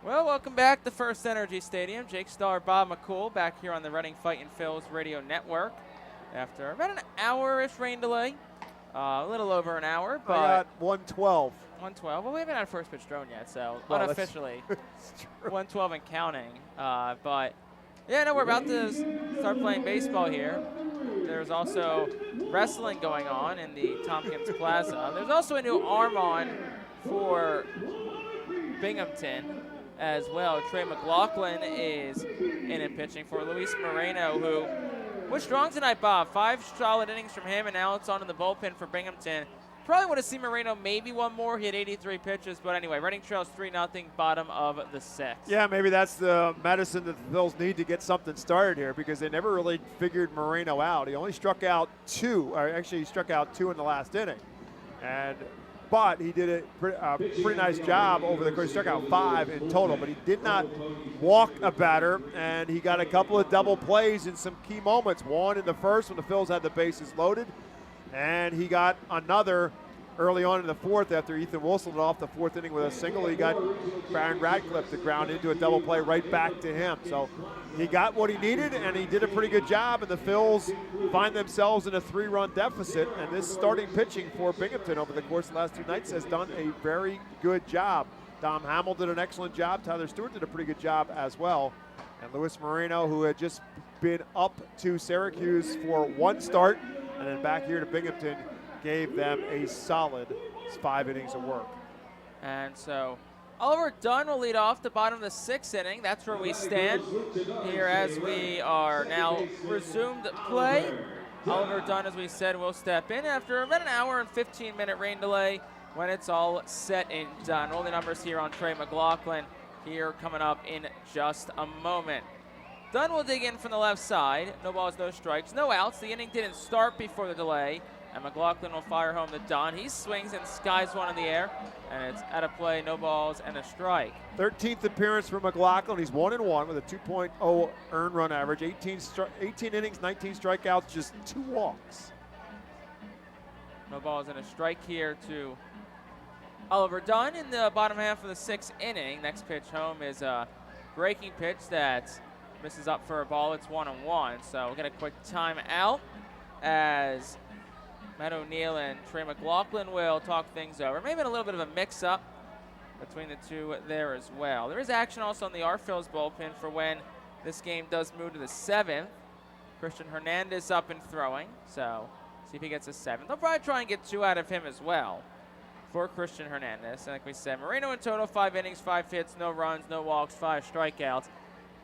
Well, welcome back to FirstEnergy Stadium. Jake Starr, Bob McCool back here on the Reading Fightin' Phil's radio network after about an hour-ish rain delay. A little over an hour, but... I got 112. 112. Well, we haven't had a first pitch drone yet, so well, unofficially 112 and counting. But, yeah, no, we're about to start playing baseball here. There's also wrestling going on in the Tompkins Plaza. There's also a new arm on for Binghamton as well. Trey McLaughlin is in and pitching for Luis Moreno, who was strong tonight, Bob. 5 solid innings from him, and now it's on in the bullpen for Binghamton. Probably would have seen Moreno maybe one more. He had 83 pitches, but anyway, Reading trails 3-0, bottom of the 6th. Yeah, maybe that's the medicine that the Phils need to get something started here, because they never really figured Moreno out. He only struck out 2, or actually he struck out 2 in the last inning. But he did a pretty nice job over the course. He struck out 5 in total, but he did not walk a batter, and he got a couple of double plays in some key moments. One in the first when the Phils had the bases loaded, and he got another early on in the 4th after Ethan Wilson led off the 4th inning with a single. He got Baron Radcliffe to ground into a double play right back to him. So he got what he needed, and he did a pretty good job, and the Phils find themselves in a 3-run deficit, and this starting pitching for Binghamton over the course of the last 2 nights has done a very good job. Dom Hamill did an excellent job. Tyler Stewart did a pretty good job as well. And Luis Moreno, who had just been up to Syracuse for 1 start and then back here to Binghamton, gave them a solid 5 innings of work. And so Oliver Dunn will lead off the bottom of the 6th inning. That's where we stand here as we are now resumed play. Oliver Dunn, as we said, will step in after about an hour and 15-minute rain delay when it's all set and done. All the numbers here on Trey McLaughlin here coming up in just a moment. Dunn will dig in from the left side. No balls, no strikes, no outs. The inning didn't start before the delay. And McLaughlin will fire home to Dunn. He swings and skies one in the air, and it's out of play, no balls, and a strike. 13th appearance for McLaughlin. He's 1-1 with a 2.0 earned run average, 18 innings, 19 strikeouts, just 2 walks. No balls and a strike here to Oliver Dunn in the bottom half of the 6th inning. Next pitch home is a breaking pitch that misses up for a ball. It's 1-1, so we'll get a quick timeout as Matt O'Neill and Trey McLaughlin will talk things over. Maybe a little bit of a mix-up between the two there as well. There is action also on the Phil's bullpen for when this game does move to the 7th. Christian Hernandez up and throwing, so see if he gets a 7th. They'll probably try and get 2 out of him as well for Christian Hernandez. And like we said, Moreno in total, 5 innings, 5 hits, no runs, no walks, 5 strikeouts.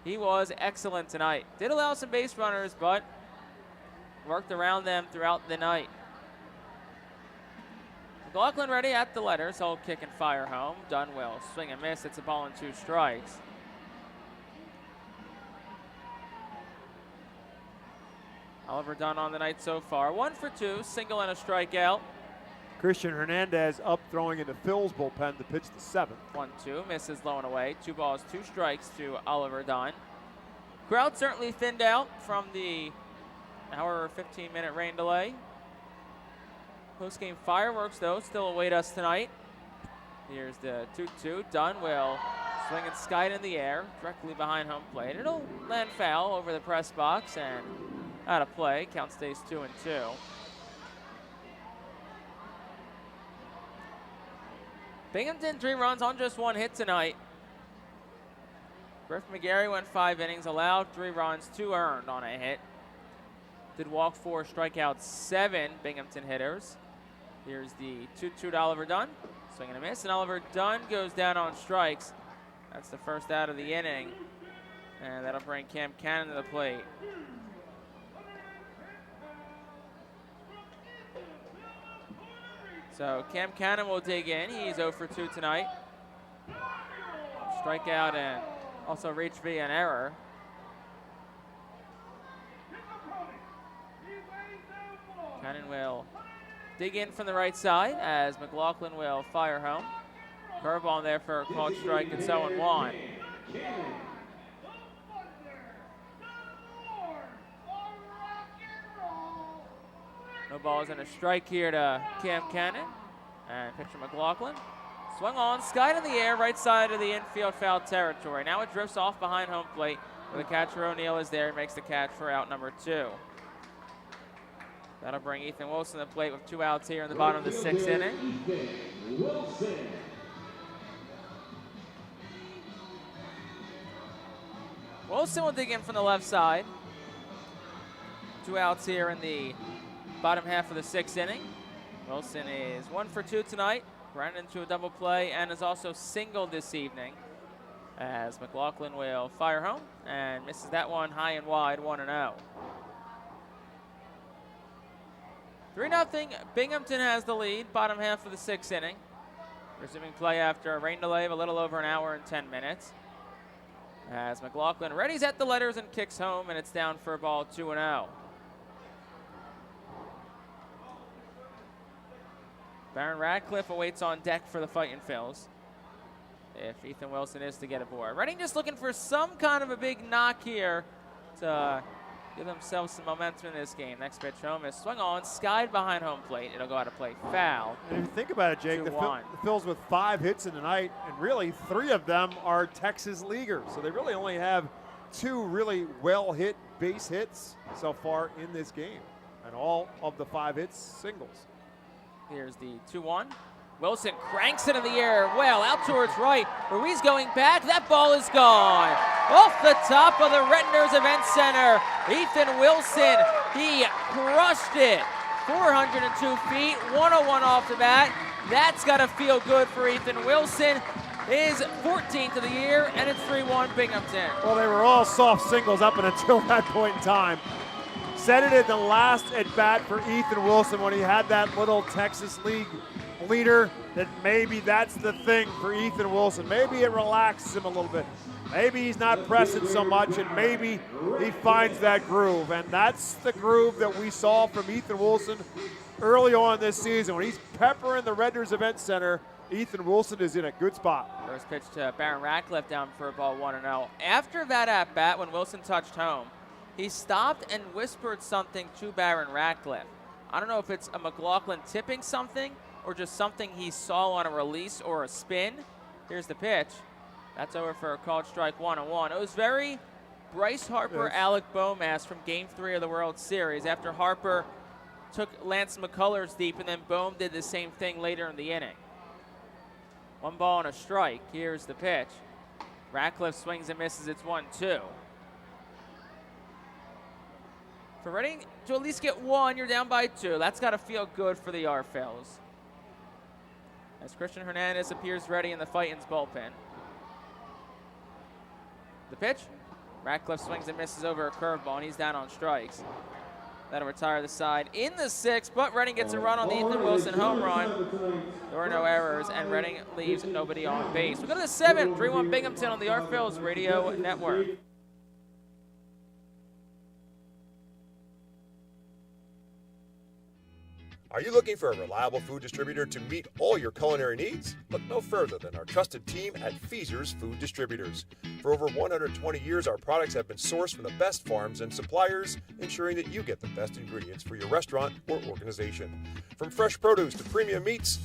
He was excellent tonight. Did allow some base runners, but worked around them throughout the night. McLaughlin ready at the letters. He'll kick and fire home. Dunn will swing and miss. It's a ball and 2 strikes. Oliver Dunn on the night so far. 1 for 2, single and a strikeout. Christian Hernandez up throwing in the Phil's bullpen to pitch the 7th. 1-2, misses low and away. 2 balls, 2 strikes to Oliver Dunn. Crowd certainly thinned out from the hour 15-minute rain delay. Post-game fireworks, though, still await us tonight. Here's the 2-2. Dunn will swing and skite in the air directly behind home plate. It'll land foul over the press box and out of play. Count stays 2-2. Binghamton 3 runs on just 1 hit tonight. Griff McGarry went 5 innings, allowed 3 runs, 2 earned on a hit. Did walk 4, strike out 7 Binghamton hitters. Here's the 2-2 to Oliver Dunn. Swing and a miss, and Oliver Dunn goes down on strikes. That's the first out of the inning. And that'll bring Cam Cannon to the plate. So Cam Cannon will dig in. He's 0 for 2 tonight. Strikeout and also reach via an error. Cannon will dig in from the right side as McLaughlin will fire home. Curveball in there for a called strike. It's 0-1. No balls and a strike here to Cam Cannon. And pitcher McLaughlin Swung on, skied in the air, right side of the infield foul territory. Now it drifts off behind home plate. Where the catcher O'Neill is there, makes the catch for out number 2. That'll bring Ethan Wilson to the plate with 2 outs here in the bottom of the 6th inning. Wilson will dig in from the left side. 2 outs here in the bottom half of the 6th inning. Wilson is 1 for 2 tonight. Ran into a double play and is also singled this evening as McLaughlin will fire home and misses that one high and wide, 1-0. 3-0, Binghamton has the lead, bottom half of the 6th inning. Resuming play after a rain delay of a little over an hour and 10 minutes. As McLaughlin readies at the letters and kicks home, and it's down for a ball, 2-0. Baron Radcliffe awaits on deck for the Fightin' Phils if Ethan Wilson is to get aboard. Reading just looking for some kind of a big knock here to give themselves some momentum in this game. Next pitch home is swung on, skied behind home plate. It'll go out of play, foul. And if you think about it, Jake, the Phils with 5 hits in the night, and really 3 of them are Texas leaguers. So they really only have 2 really well-hit base hits so far in this game. And all of the 5 hits, singles. Here's the 2-1. Wilson cranks it in the air. Well, out towards right. Ruiz going back. That ball is gone. Off the top of the Redners Event Center. Ethan Wilson, he crushed it. 402 feet, 101 off the bat. That's got to feel good for Ethan Wilson. His 14th of the year, and it's 3-1 Binghamton. Well, they were all soft singles up until that point in time. Said it in the last at-bat for Ethan Wilson when he had that little Texas League leader, that maybe that's the thing for Ethan Wilson. Maybe it relaxes him a little bit. Maybe he's not pressing so much, and maybe he finds that groove. And that's the groove that we saw from Ethan Wilson early on this season. When he's peppering the Redners Event Center, Ethan Wilson is in a good spot. First pitch to Baron Radcliffe down for a ball, 1-0. After that at-bat, when Wilson touched home, he stopped and whispered something to Baron Radcliffe. I don't know if it's a McLaughlin tipping something or just something he saw on a release or a spin. Here's the pitch. That's over for a called strike, 1-1. It was very Bryce Harper, Alec Boehm-esque from Game 3 of the World Series after Harper took Lance McCullers deep and then Boehm did the same thing later in the inning. 1 ball and a strike. Here's the pitch. Radcliffe swings and misses. It's 1-2. For Reading to at least get 1, you're down by 2. That's got to feel good for the Phils. As Christian Hernandez appears ready in the Fightin's bullpen. The pitch. Radcliffe swings and misses over a curveball, and he's down on strikes. That'll retire the side in the 6th, but Reading gets a run on the Ethan Wilson home run. There were no errors, and Reading leaves nobody on base. We go to the 7th, 3-1 Binghamton on the Phils Radio Network. Are you looking for a reliable food distributor to meet all your culinary needs? Look no further than our trusted team at Feaser's Food Distributors. For over 120 years, our products have been sourced from the best farms and suppliers, ensuring that you get the best ingredients for your restaurant or organization. From fresh produce to premium meats,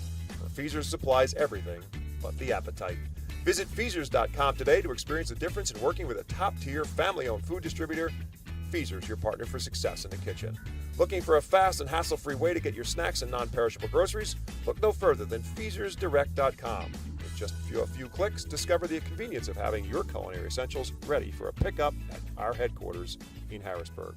Feaser's supplies everything but the appetite. Visit Feasers.com today to experience the difference in working with a top-tier, family-owned food distributor. Feaser's, your partner for success in the kitchen. Looking for a fast and hassle-free way to get your snacks and non-perishable groceries? Look no further than FeasersDirect.com. With just a few clicks, discover the convenience of having your culinary essentials ready for a pickup at our headquarters in Harrisburg.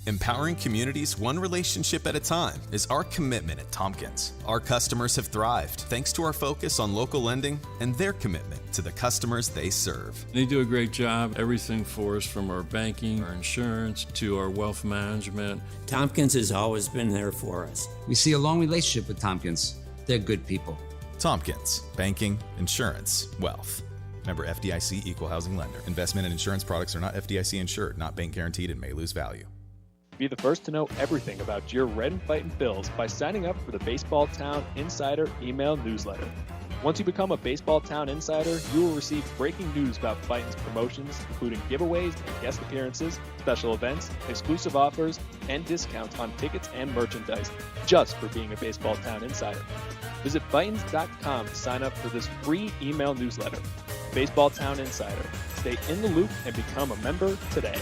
Empowering communities one relationship at a time is our commitment at Tompkins. Our customers have thrived thanks to our focus on local lending and their commitment to the customers they serve. They do a great job, everything for us from our banking, our insurance, to our wealth management. Tompkins has always been there for us. We see a long relationship with Tompkins. They're good people. Tompkins, banking, insurance, wealth. Member FDIC Equal Housing Lender. Investment and insurance products are not FDIC insured, not bank guaranteed, and may lose value. Be the first to know everything about your Red and Fightin' Phils by signing up for the Baseball Town Insider email newsletter. Once you become a Baseball Town Insider, you will receive breaking news about Fightin's promotions, including giveaways and guest appearances, special events, exclusive offers, and discounts on tickets and merchandise, just for being a Baseball Town Insider. Visit Fightins.com to sign up for this free email newsletter. Baseball Town Insider. Stay in the loop and become a member today.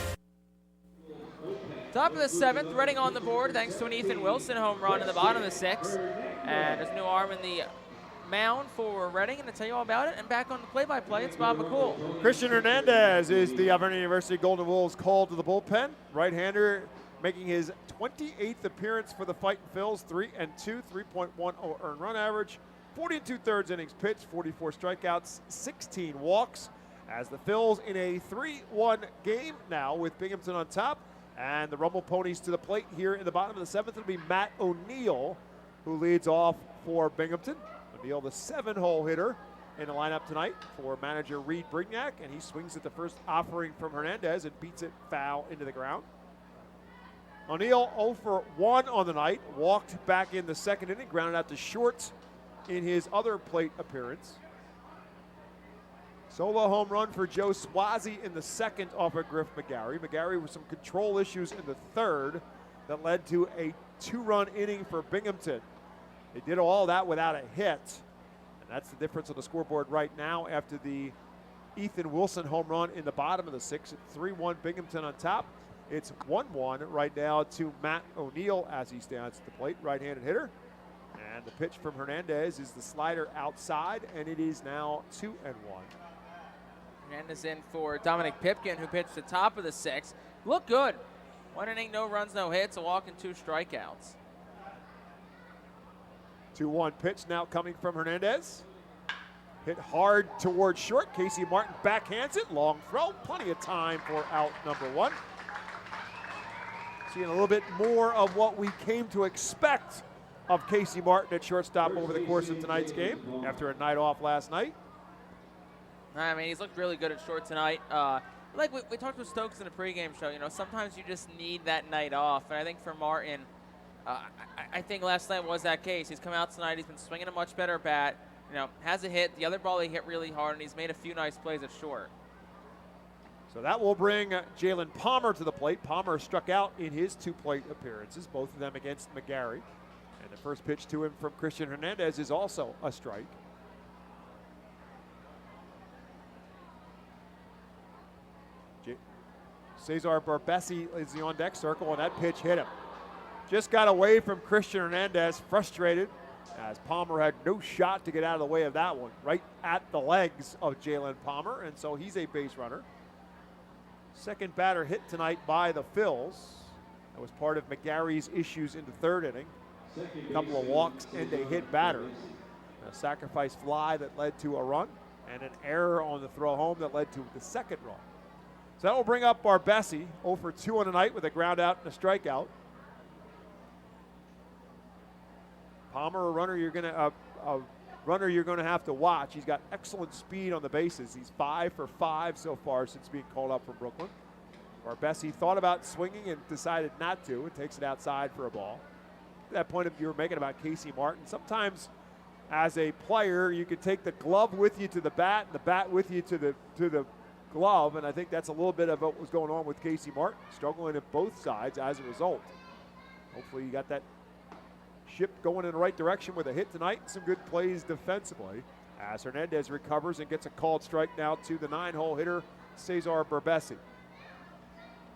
Top of the 7th, Reading on the board thanks to an Ethan Wilson home run in the bottom of the 6th. And there's a new arm in the mound for Reading, and to tell you all about it, and back on the play-by-play, it's Bob McCool. Christian Hernandez is the Auburn University Golden Wolves called to the bullpen. Right-hander making his 28th appearance for the Fightin' Phils, 3-2, 3.10 earned run average, 40 2/3 innings pitched, 44 strikeouts, 16 walks. As the Phils in a 3-1 game now with Binghamton on top, and the Rumble Ponies to the plate here in the bottom of the 7th. It'll be Matt O'Neill who leads off for Binghamton. O'Neill, the 7-hole hitter in the lineup tonight for manager Reed Brignac, and he swings at the first offering from Hernandez and beats it foul into the ground. O'Neill 0 for 1 on the night, walked back in the 2nd inning, grounded out to short in his other plate appearance. Solo home run for Joe Swazi in the 2nd off of Griff McGarry. McGarry with some control issues in the 3rd that led to a 2-run inning for Binghamton. They did all that without a hit, and that's the difference on the scoreboard right now after the Ethan Wilson home run in the bottom of the 6th. 3-1 Binghamton on top. It's 1-1 right now to Matt O'Neill as he stands at the plate, right-handed hitter. And the pitch from Hernandez is the slider outside, and it is now 2-1. Hernandez in for Dominic Pipkin, who pitched the top of the 6th. Looked good. 1 inning, no runs, no hits, a walk and 2 strikeouts. 2-1 pitch now coming from Hernandez. Hit hard towards short. Casey Martin backhands it. Long throw. Plenty of time for out number 1. Seeing a little bit more of what we came to expect of Casey Martin at shortstop over the course of tonight's game after a night off last night. I mean, he's looked really good at short tonight. Like we talked with Stokes in the pregame show, you know, sometimes you just need that night off. And I think for Martin, I think last night was that case. He's come out tonight. He's been swinging a much better bat. You know, has a hit. The other ball he hit really hard, and he's made a few nice plays at short. So that will bring Jalen Palmer to the plate. Palmer struck out in his 2 plate appearances, both of them against McGarry. And the first pitch to him from Christian Hernandez is also a strike. Cesar Barbesi is the on-deck circle, and that pitch hit him. Just got away from Christian Hernandez, frustrated, as Palmer had no shot to get out of the way of that one, right at the legs of Jalen Palmer, and so he's a base runner. Second batter hit tonight by the Phils. That was part of McGarry's issues in the 3rd inning. A couple of walks and a hit batter. A sacrifice fly that led to a run, and an error on the throw home that led to the 2nd run. So that will bring up Barbesi, 0 for 2 on the night with a ground out and a strikeout. Palmer, a runner you're going to have to watch. He's got excellent speed on the bases. He's 5 for 5 so far since being called up from Brooklyn. Barbesi thought about swinging and decided not to, and takes it outside for a ball. That point you were making about Casey Martin, sometimes as a player you can take the glove with you to the bat and the bat with you to the glove, and I think that's a little bit of what was going on with Casey Martin, struggling at both sides as a result. Hopefully you got that ship going in the right direction with a hit tonight and some good plays defensively as Hernandez recovers and gets a called strike now to the 9-hole hitter Cesar Barbesi.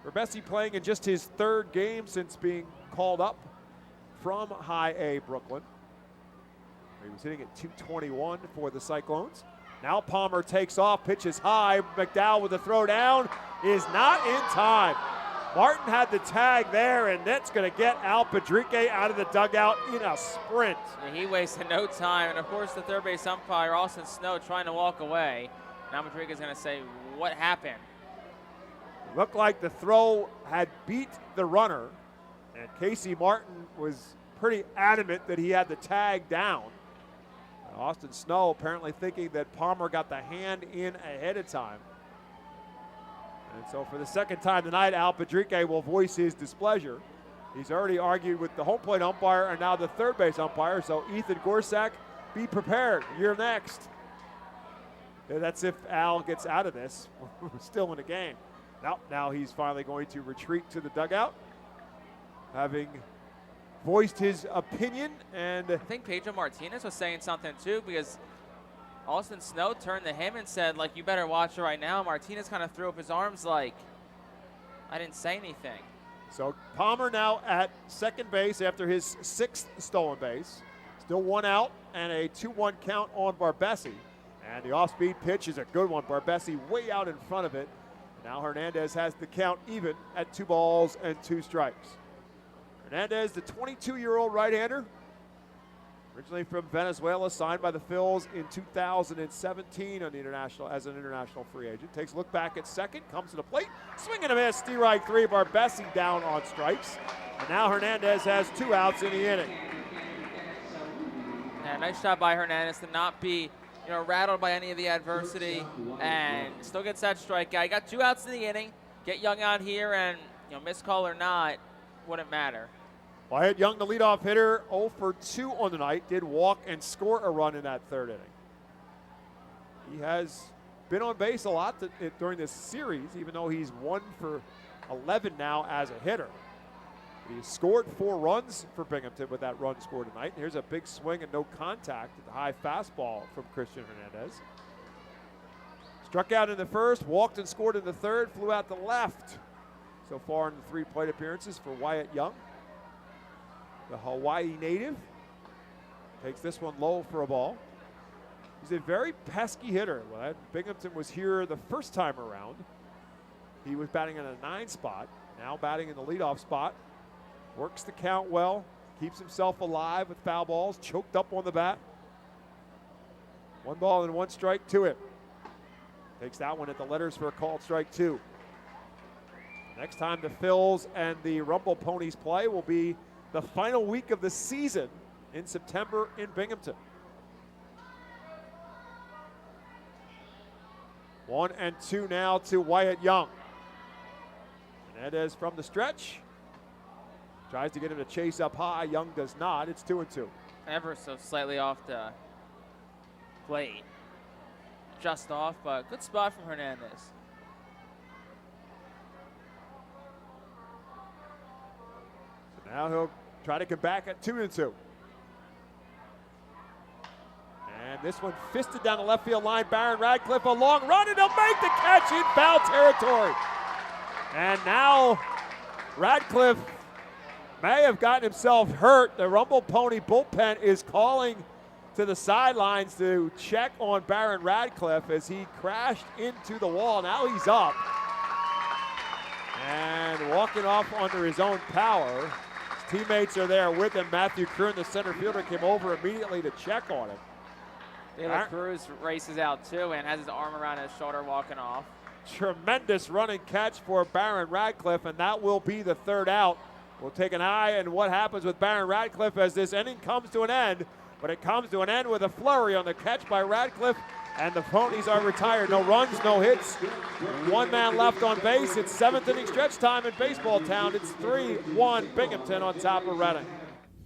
Barbesi playing in just his 3rd game since being called up from High A Brooklyn. He was hitting at 221 for the Cyclones. Now Palmer takes off, pitches high. McDowell with a throw down is not in time. Martin had the tag there, and that's going to get Al Padrique out of the dugout in a sprint. Yeah, he wasted no time, and of course the third base umpire, Austin Snow, trying to walk away. Now Padrique is going to say, what happened? It looked like the throw had beat the runner, and Casey Martin was pretty adamant that he had the tag down. Austin Snow apparently thinking that Palmer got the hand in ahead of time. And so for the 2nd time tonight, Al Padrique will voice his displeasure. He's already argued with the home plate umpire and now the third base umpire. So Ethan Gorsak, be prepared. You're next. And that's if Al gets out of this. We're still in the game. Now he's finally going to retreat to the dugout, having voiced his opinion, and I think Pedro Martinez was saying something too, because Austin Snow turned to him and said, like, you better watch it right now. Martinez kind of threw up his arms like, I didn't say anything. So Palmer now at second base after his 6th stolen base. Still 1 out and a 2-1 count on Barbesi. And the off-speed pitch is a good one. Barbesi way out in front of it. Now Hernandez has the count even at 2 balls and 2 strikes. Hernandez, the 22-year-old right-hander, originally from Venezuela, signed by the Phillies in 2017 on the as an international free agent. Takes a look back at second, comes to the plate, swing and a miss, strike 3. Barbesi down on strikes. And now Hernandez has 2 outs in the inning. Yeah, nice job by Hernandez to not be, rattled by any of the adversity, and still gets that strikeout. He got 2 outs in the inning. Get Young out here, and missed call or not, wouldn't matter. Wyatt Young, the leadoff hitter, 0 for 2 on the night, did walk and score a run in that 3rd inning. He has been on base a lot during this series, even though he's 1 for 11 now as a hitter. He scored 4 runs for Binghamton with that run scored tonight. Here's a big swing and no contact at the high fastball from Christian Hernandez. Struck out in the 1st, walked and scored in the 3rd, flew out to left so far in the 3 plate appearances for Wyatt Young. The Hawaii native takes this one low for a ball. He's a very pesky hitter. When Binghamton was here the first time around, he was batting in a 9 spot, now batting in the leadoff spot. Works the count well, keeps himself alive with foul balls, choked up on the bat. 1 ball and 1 strike to him. Takes that one at the letters for a called strike 2. Next time the Phils and the Rumble Ponies play will be the final week of the season in September in Binghamton. 1-2 now to Wyatt Young. Hernandez from the stretch. Tries to get him to chase up high. Young does not. It's 2-2. Ever so slightly off the plate. Just off, but good spot from Hernandez. So now he'll try to get back at 2-2. And this one fisted down the left field line. Baron Radcliffe, a long run, and he'll make the catch in foul territory. And now Radcliffe may have gotten himself hurt. The Rumble Pony bullpen is calling to the sidelines to check on Baron Radcliffe as he crashed into the wall. Now he's up and walking off under his own power. His teammates are there with him. Matthew Kern, the center fielder, came over immediately to check on him. De La Cruz races out too and has his arm around his shoulder walking off. Tremendous running catch for Baron Radcliffe, and that will be the 3rd out. We'll take an eye on what happens with Baron Radcliffe as this inning comes to an end, but it comes to an end with a flurry on the catch by Radcliffe, and the Ponies are retired. No runs, no hits, 1 man left on base. It's 7th inning stretch time in Baseball Town. It's 3-1 Binghamton on top of Reading.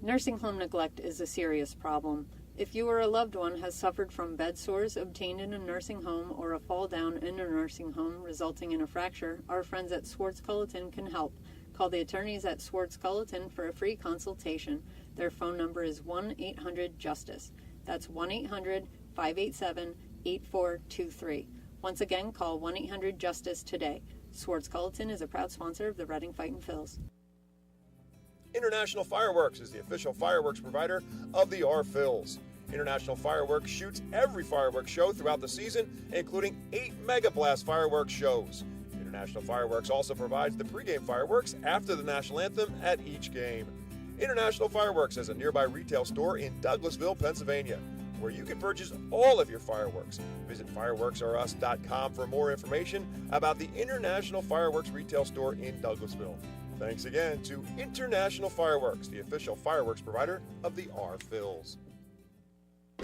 Nursing home neglect is a serious problem. If you or a loved one has suffered from bed sores obtained in a nursing home or a fall down in a nursing home resulting in a fracture, our friends at Swartz Culleton can help. Call the attorneys at Swartz Culleton for a free consultation. Their phone number is 1-800-JUSTICE. That's 1-800-587-8423. Once again, call 1-800-JUSTICE today. Swartz Culleton is a proud sponsor of the Reading Fightin' Phils. International Fireworks is the official fireworks provider of the Phils. International Fireworks shoots every fireworks show throughout the season, including 8 Mega Blast fireworks shows. International Fireworks also provides the pregame fireworks after the national anthem at each game. International Fireworks has a nearby retail store in Douglasville, Pennsylvania, where you can purchase all of your fireworks. Visit fireworksareus.com for more information about the International Fireworks retail store in Douglasville. Thanks again to International Fireworks, the official fireworks provider of the Phils.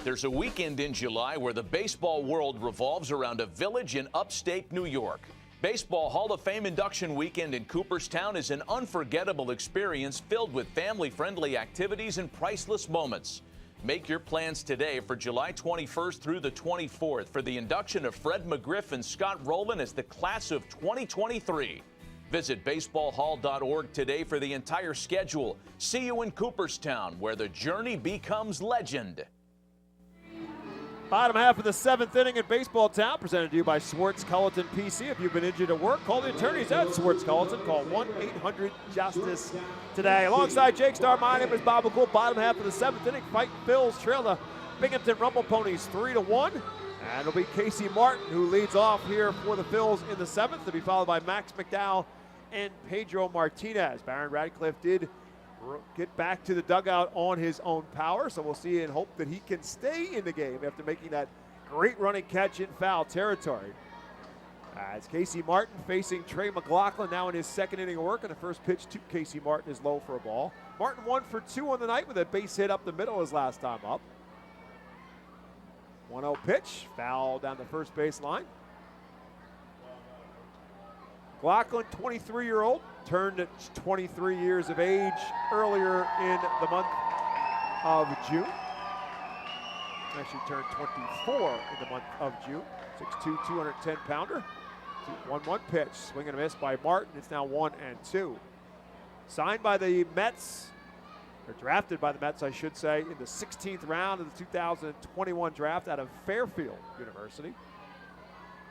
There's a weekend in July where the baseball world revolves around a village in upstate New York. Baseball Hall of Fame induction weekend in Cooperstown is an unforgettable experience filled with family-friendly activities and priceless moments. Make your plans today for July 21st through the 24th for the induction of Fred McGriff and Scott Rowland as the class of 2023. Visit baseballhall.org today for the entire schedule. See you in Cooperstown, where the journey becomes legend. Bottom half of the 7th inning in Baseball Town, presented to you by Swartz Culleton PC. If you've been injured at work, call the attorneys at Swartz Culleton. Call 1-800-JUSTICE today. Alongside Jake Starr, my name is Bob McCool. Bottom half of the 7th inning, Fightin Phillies trail the Binghamton Rumble Ponies 3-1. And it'll be Casey Martin who leads off here for the Phils in the 7th, to be followed by Max McDowell and Pedro Martinez. Baron Radcliffe did get back to the dugout on his own power, so we'll see and hope that he can stay in the game after making that great running catch in foul territory. As Casey Martin facing Trey McLaughlin now in his 2nd inning of work, and the first pitch to Casey Martin is low for a ball. Martin 1 for 2 on the night with a base hit up the middle his last time up. 1-0 pitch, foul down the first base line. McLaughlin, 23-year-old, turned 23 years of age earlier in the month of June. Actually turned 24 in the month of June. 6'2", 210-pounder. 1-1 pitch, swing and a miss by Martin. It's now 1-2. Signed by the Mets, or drafted by the Mets, I should say, in the 16th round of the 2021 draft out of Fairfield University.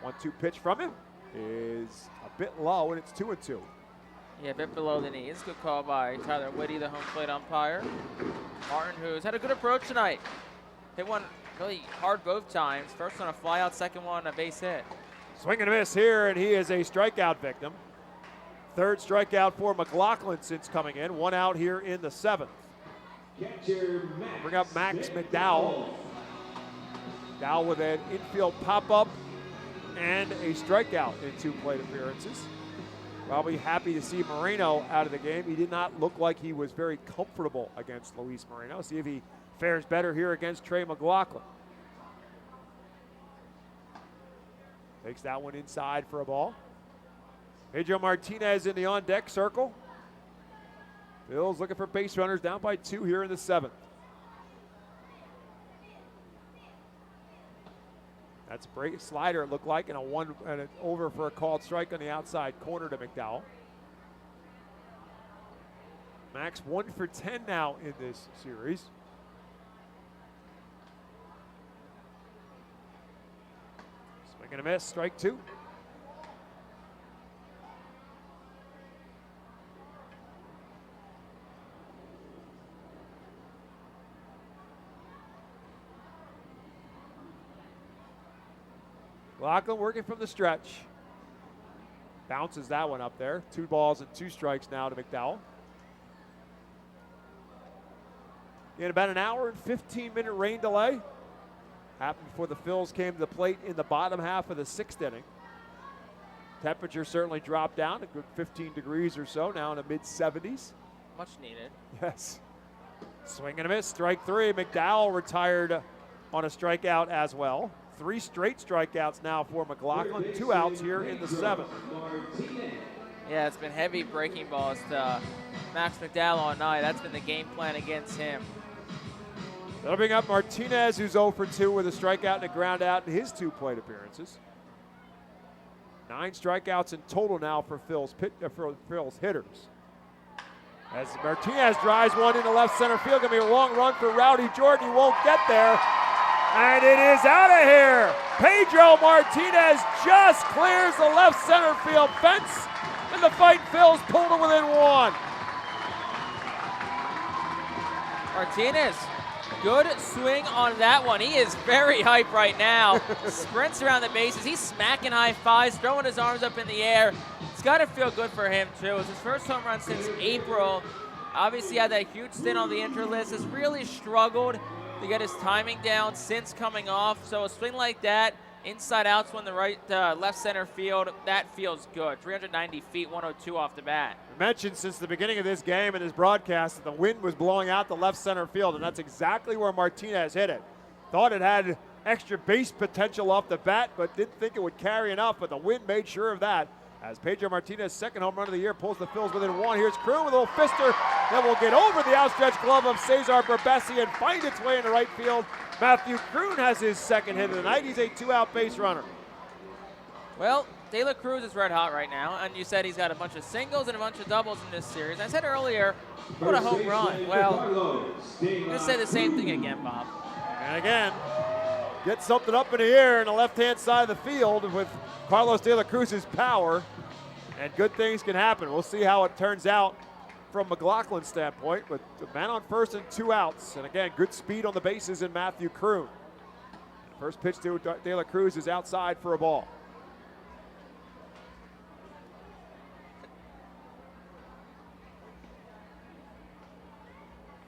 1-2 pitch from him is a bit low, and it's 2-2. Yeah, a bit below the knees. Good call by Tyler Whitty, the home plate umpire. Martin, who's had a good approach tonight. Hit one really hard both times. First one a fly out, second one a base hit. Swing and a miss here, and he is a strikeout victim. 3rd strikeout for McLaughlin since coming in. 1 out here in the 7th. Bring up Max McDowell. McDowell with an infield pop-up and a strikeout in 2 plate appearances. Probably happy to see Moreno out of the game. He did not look like he was very comfortable against Luis Moreno. See if he fares better here against Trey McLaughlin. Takes that one inside for a ball. Pedro Martinez in the on-deck circle. Phil's looking for base runners, down by 2 here in the 7th. That's a break slider, it looked like, and an over for a called strike on the outside corner to McDowell. Max 1 for 10 now in this series. Swing and a miss, strike 2. McLaughlin working from the stretch. Bounces that one up there. 2 balls and 2 strikes now to McDowell. In about an hour and 15-minute rain delay. Happened before the Phils came to the plate in the bottom half of the 6th inning. Temperature certainly dropped down a good 15 degrees or so, now in the mid-70s. Much needed. Yes. Swing and a miss, strike 3. McDowell retired on a strikeout as well. 3 straight strikeouts now for McLaughlin. 2 outs here in the 7th. Yeah, it's been heavy breaking balls to Max McDowell all night. That's been the game plan against him. That'll bring up Martinez, who's 0 for 2 with a strikeout and a ground out in his 2 plate appearances. 9 strikeouts in total now for Phil's hitters. As Martinez drives one into left center field, gonna be a long run for Rowdy Jordan. He won't get there. And it is out of here. Pedro Martinez just clears the left center field fence, and the Fightin Phils pulled it within 1. Martinez, good swing on that one. He is very hyped right now. Sprints around the bases. He's smacking high fives, throwing his arms up in the air. It's got to feel good for him, too. It's his first home run since April. Obviously had that huge stint on the injured list. Has really struggled to get his timing down since coming off. So a swing like that, inside outs when the left center field, that feels good. 390 feet, 102 off the bat. We mentioned since the beginning of this game and this broadcast that the wind was blowing out the left center field, and that's exactly where Martinez hit it. Thought it had extra base potential off the bat, but didn't think it would carry enough, but the wind made sure of that. As Pedro Martinez, 2nd home run of the year, pulls the Phils within 1. Here's Kroon with a little fister that will get over the outstretched glove of Cesar Berbesi and find its way into right field. Matthew Kroon has his 2nd hit of the night. He's a 2-out base runner. Well, De La Cruz is red hot right now, and you said he's got a bunch of singles and a bunch of doubles in this series. I said earlier, what a home run. Well, I'm going to say the same thing again, Bob. And again, get something up in the air on the left-hand side of the field with Carlos De La Cruz's power, and good things can happen. We'll see how it turns out from McLaughlin's standpoint, with a man on first and 2 outs. And again, good speed on the bases in Matthew Kroon. First pitch to De La Cruz is outside for a ball.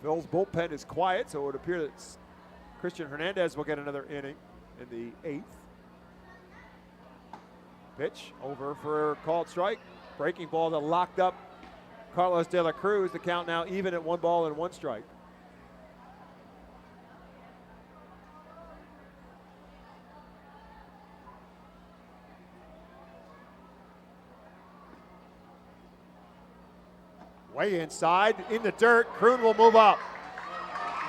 Phil's bullpen is quiet, so it would appear that Christian Hernandez will get another inning in the 8th. Pitch over for a called strike. Breaking ball that locked up Carlos De La Cruz. The count now even at 1 ball and 1 strike. Way inside, in the dirt. Kroon will move up.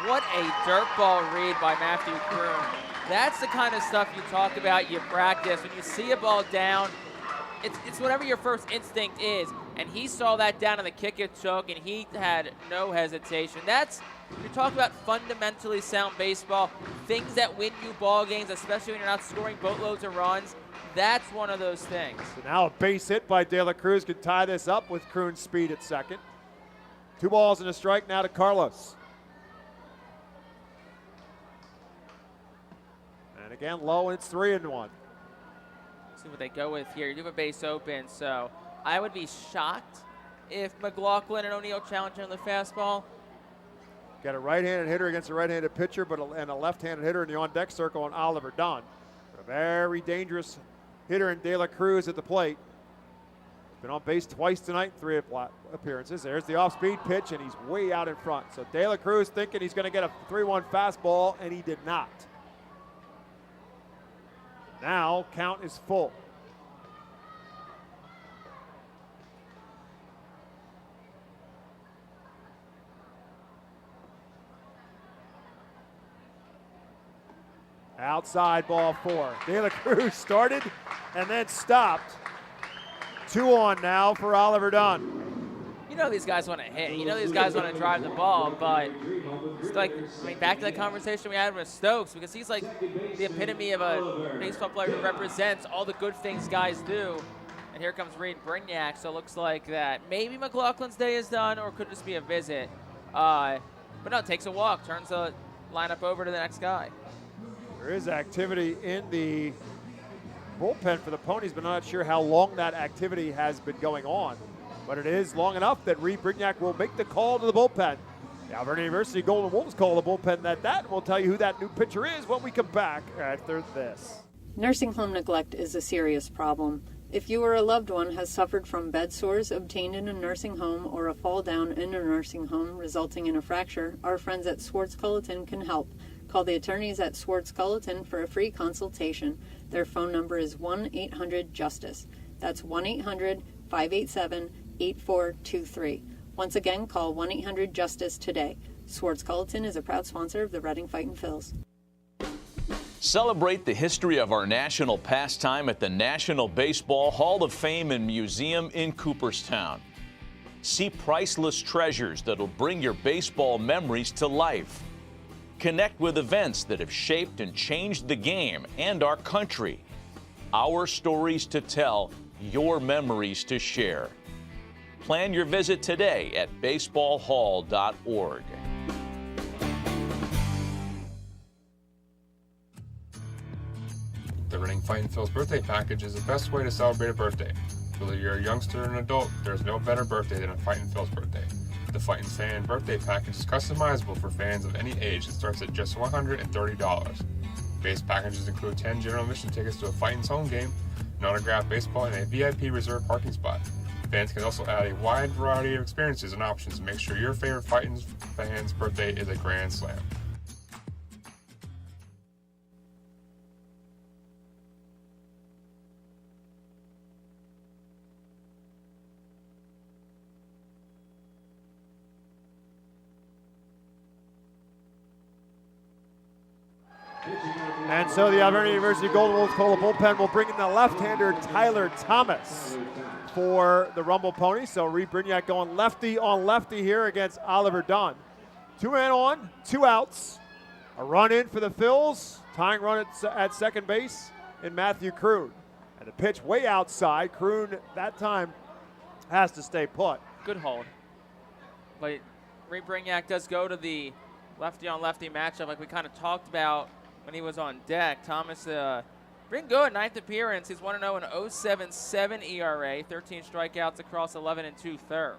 What a dirt ball read by Matthew Kroon. That's the kind of stuff you talk about, you practice. When you see a ball down, it's whatever your first instinct is. And he saw that down on the kick it took, and he had no hesitation. You're talking about fundamentally sound baseball, things that win you ball games, especially when you're not scoring boatloads of runs. That's one of those things. So now a base hit by De La Cruz could tie this up with Kroon's speed at second. 2 balls and a strike now to Carlos. And again, low, and it's 3-1. See what they go with here. You have a base open, so I would be shocked if McLaughlin and O'Neill challenge on the fastball. Got a right-handed hitter against a right-handed pitcher, and a left-handed hitter in the on-deck circle on Oliver Dunn. A very dangerous hitter in De La Cruz at the plate. Been on base twice tonight, 3 appearances. There's the off-speed pitch, and he's way out in front. So De La Cruz thinking he's going to get a 3-1 fastball, and he did not. Now count is full. Outside ball 4. De La Cruz started and then stopped. 2 on now for Oliver Dunn. You know these guys want to hit. You know these guys want to drive the ball, but it's like, back to the conversation we had with Stokes, because he's like the epitome of a baseball player who represents all the good things guys do. And here comes Reed Brignac, so it looks like that maybe McLaughlin's day is done, or it could just be a visit. But no, takes a walk, turns the lineup over to the next guy. There is activity in the bullpen for the Ponies, but not sure how long that activity has been going on. But it is long enough that Reed Brignac will make the call to the bullpen. The Alberta University Golden Wolves call the bullpen that. We'll tell you who that new pitcher is when we come back after this. Nursing home neglect is a serious problem. If you or a loved one has suffered from bed sores obtained in a nursing home or a fall down in a nursing home resulting in a fracture, our friends at Swartz Culleton can help. Call the attorneys at Swartz Culleton for a free consultation. Their phone number is 1-800-JUSTICE. That's 1-800-587-8423. Once again, call 1-800-JUSTICE today. Swartz Culleton is a proud sponsor of the Reading Fightin' Phils. Celebrate the history of our national pastime at the National Baseball Hall of Fame and Museum in Cooperstown. See priceless treasures that'll bring your baseball memories to life. Connect with events that have shaped and changed the game and our country. Our stories to tell, your memories to share. Plan your visit today at baseballhall.org. The Reading Fightin' Phil's birthday package is the best way to celebrate a birthday. Whether you're a youngster or an adult, there's no better birthday than a Fightin' Phil's birthday. The Fightin's Fan Birthday Package is customizable for fans of any age and starts at just $130. Base packages include 10 general admission tickets to a Fightin's home game, an autographed baseball, and a VIP reserved parking spot. Fans can also add a wide variety of experiences and options to make sure your favorite Fightin's fan's birthday is a grand slam. And so the Alberta University Golden Wolves Cola bullpen will bring in the left-hander Tyler Thomas for the Rumble Ponies. So Reed Brignac going lefty on lefty here against Oliver Dunn. 2 men on, 2 outs. A run in for the Phils. Tying run at second base in Matthew Kroon. And a pitch way outside. Kroon that time has to stay put. Good hold. But Reed Brignac does go to the lefty on lefty matchup like we kind of talked about when he was on deck. Thomas been good, 9th appearance. He's 1-0 in 0.77 ERA, 13 strikeouts across 11 2/3.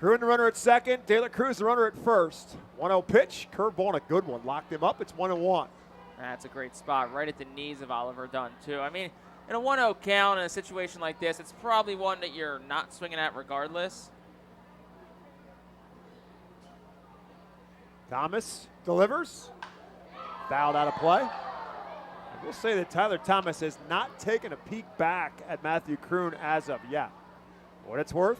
Kroon the runner at second. Taylor Cruz the runner at first. 1-0 pitch. Curveball and a good one. Locked him up. It's 1-1. That's a great spot right at the knees of Oliver Dunn, too. I mean, in a 1-0 count in a situation like this, it's probably one that you're not swinging at regardless. Thomas delivers. Fouled out of play. I will say that Tyler Thomas has not taken a peek back at Matthew Kroon as of yet. For what it's worth,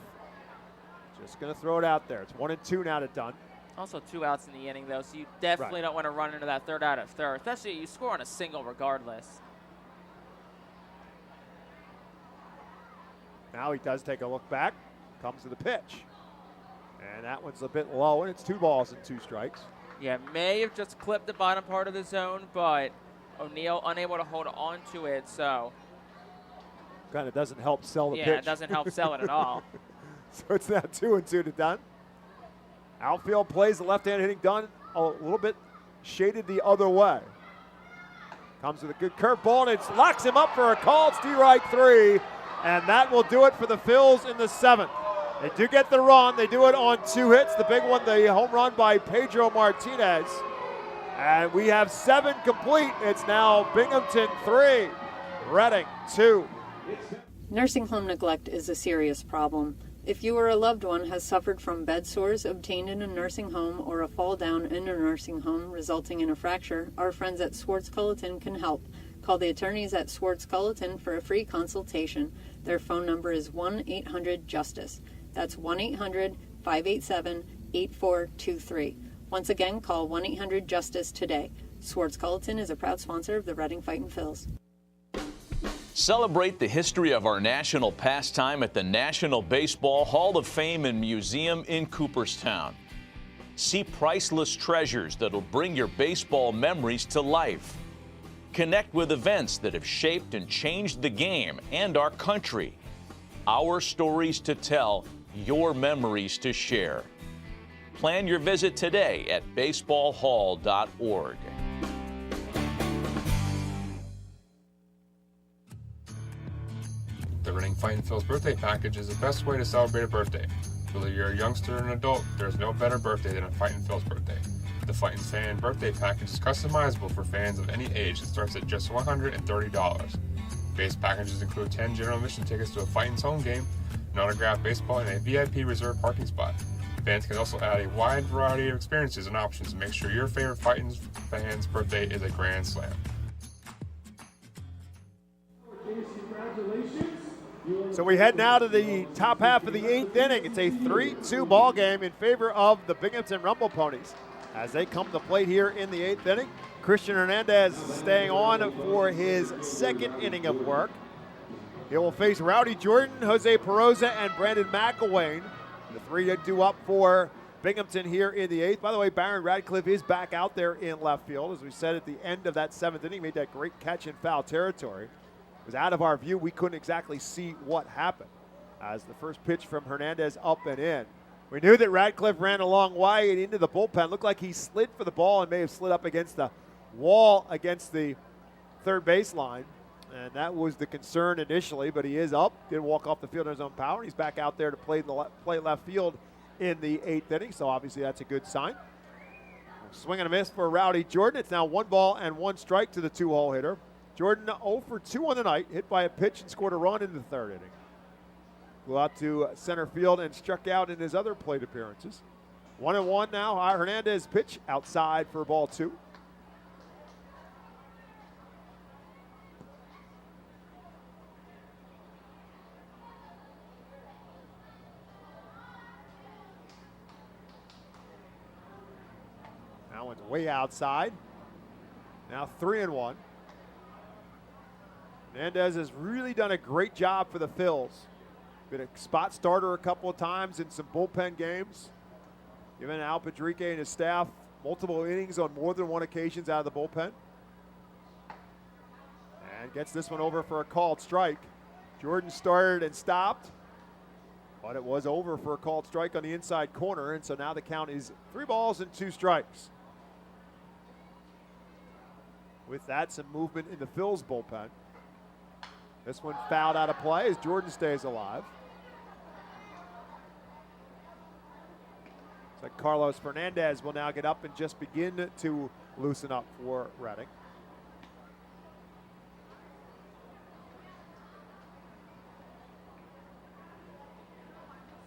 just going to throw it out there. It's 1-2 now to Dunn. Also 2 outs in the inning, though, so you definitely don't want to run into that third out of third, especially you score on a single regardless. Now he does take a look back. Comes to the pitch. And that one's a bit low, and it's 2 balls and 2 strikes. Yeah, may have just clipped the bottom part of the zone, but O'Neill unable to hold on to it, so. Kind of doesn't help sell the pitch. Yeah, it doesn't help sell it at all. So it's now 2-2 to Dunn. Outfield plays the left-hand hitting Dunn a little bit shaded the other way. Comes with a good curveball, and it locks him up for a call. It's D-right 3, and that will do it for the Phils in the 7th. They do get the run. They do it on 2 hits. The big one, the home run by Pedro Martinez. And we have 7 complete. It's now Binghamton 3, Reading 2. Nursing home neglect is a serious problem. If you or a loved one has suffered from bed sores obtained in a nursing home or a fall down in a nursing home resulting in a fracture, our friends at Swartz Culleton can help. Call the attorneys at Swartz Culleton for a free consultation. Their phone number is 1-800-JUSTICE. That's 1-800-587-8423. Once again, call 1-800-JUSTICE today. Swartz Culleton is a proud sponsor of the Reading Fightin' Phils. Celebrate the history of our national pastime at the National Baseball Hall of Fame and Museum in Cooperstown. See priceless treasures that'll bring your baseball memories to life. Connect with events that have shaped and changed the game and our country. Our stories to tell, your memories to share. Plan your visit today at baseballhall.org. The Reading Fightin' Phil's birthday package is the best way to celebrate a birthday. Whether you're a youngster or an adult, there's no better birthday than a Fightin' Phil's birthday. The Fightin' Fan birthday package is customizable for fans of any age and starts at just $130. Base packages include 10 general admission tickets to a Fightin's home game, an autographed baseball, and a VIP reserved parking spot. Fans can also add a wide variety of experiences and options to make sure your favorite Fightin's fan's birthday is a grand slam. So we head now to the top half of the 8th inning. It's a 3-2 ball game in favor of the Binghamton Rumble Ponies as they come to plate here in the 8th inning. Christian Hernandez staying on for his 2nd inning of work. He will face Rowdy Jordan, Jose Peroza, and Brandon McElwain. The 3 due up for Binghamton here in the 8th. By the way, Byron Radcliffe is back out there in left field. As we said at the end of that 7th inning, made that great catch in foul territory. It was out of our view. We couldn't exactly see what happened as the first pitch from Hernandez up and in. We knew that Radcliffe ran a long way and into the bullpen. Looked like he slid for the ball and may have slid up against the wall against the third baseline. And that was the concern initially, but he is up. Did walk off the field in his own power. He's back out there to play left field in the 8th inning, so obviously that's a good sign. Swing and a miss for Rowdy Jordan. It's now 1 ball and 1 strike to the 2-hole hitter. Jordan 0 for 2 on the night, hit by a pitch and scored a run in the 3rd inning. Flew out to center field and struck out in his other plate appearances. 1-1 now. Hernandez pitch outside for ball 2. That one's way outside. Now 3-1. Hernandez has really done a great job for the Phils. Been a spot starter a couple of times in some bullpen games. Giving Al Padrique and his staff multiple innings on more than one occasions out of the bullpen. And gets this one over for a called strike. Jordan started and stopped, but it was over for a called strike on the inside corner, and so now the count is 3 balls and 2 strikes. With that, some movement in the Phils bullpen. This one fouled out of play as Jordan stays alive. So Carlos Fernandez will now get up and just begin to loosen up for Reading.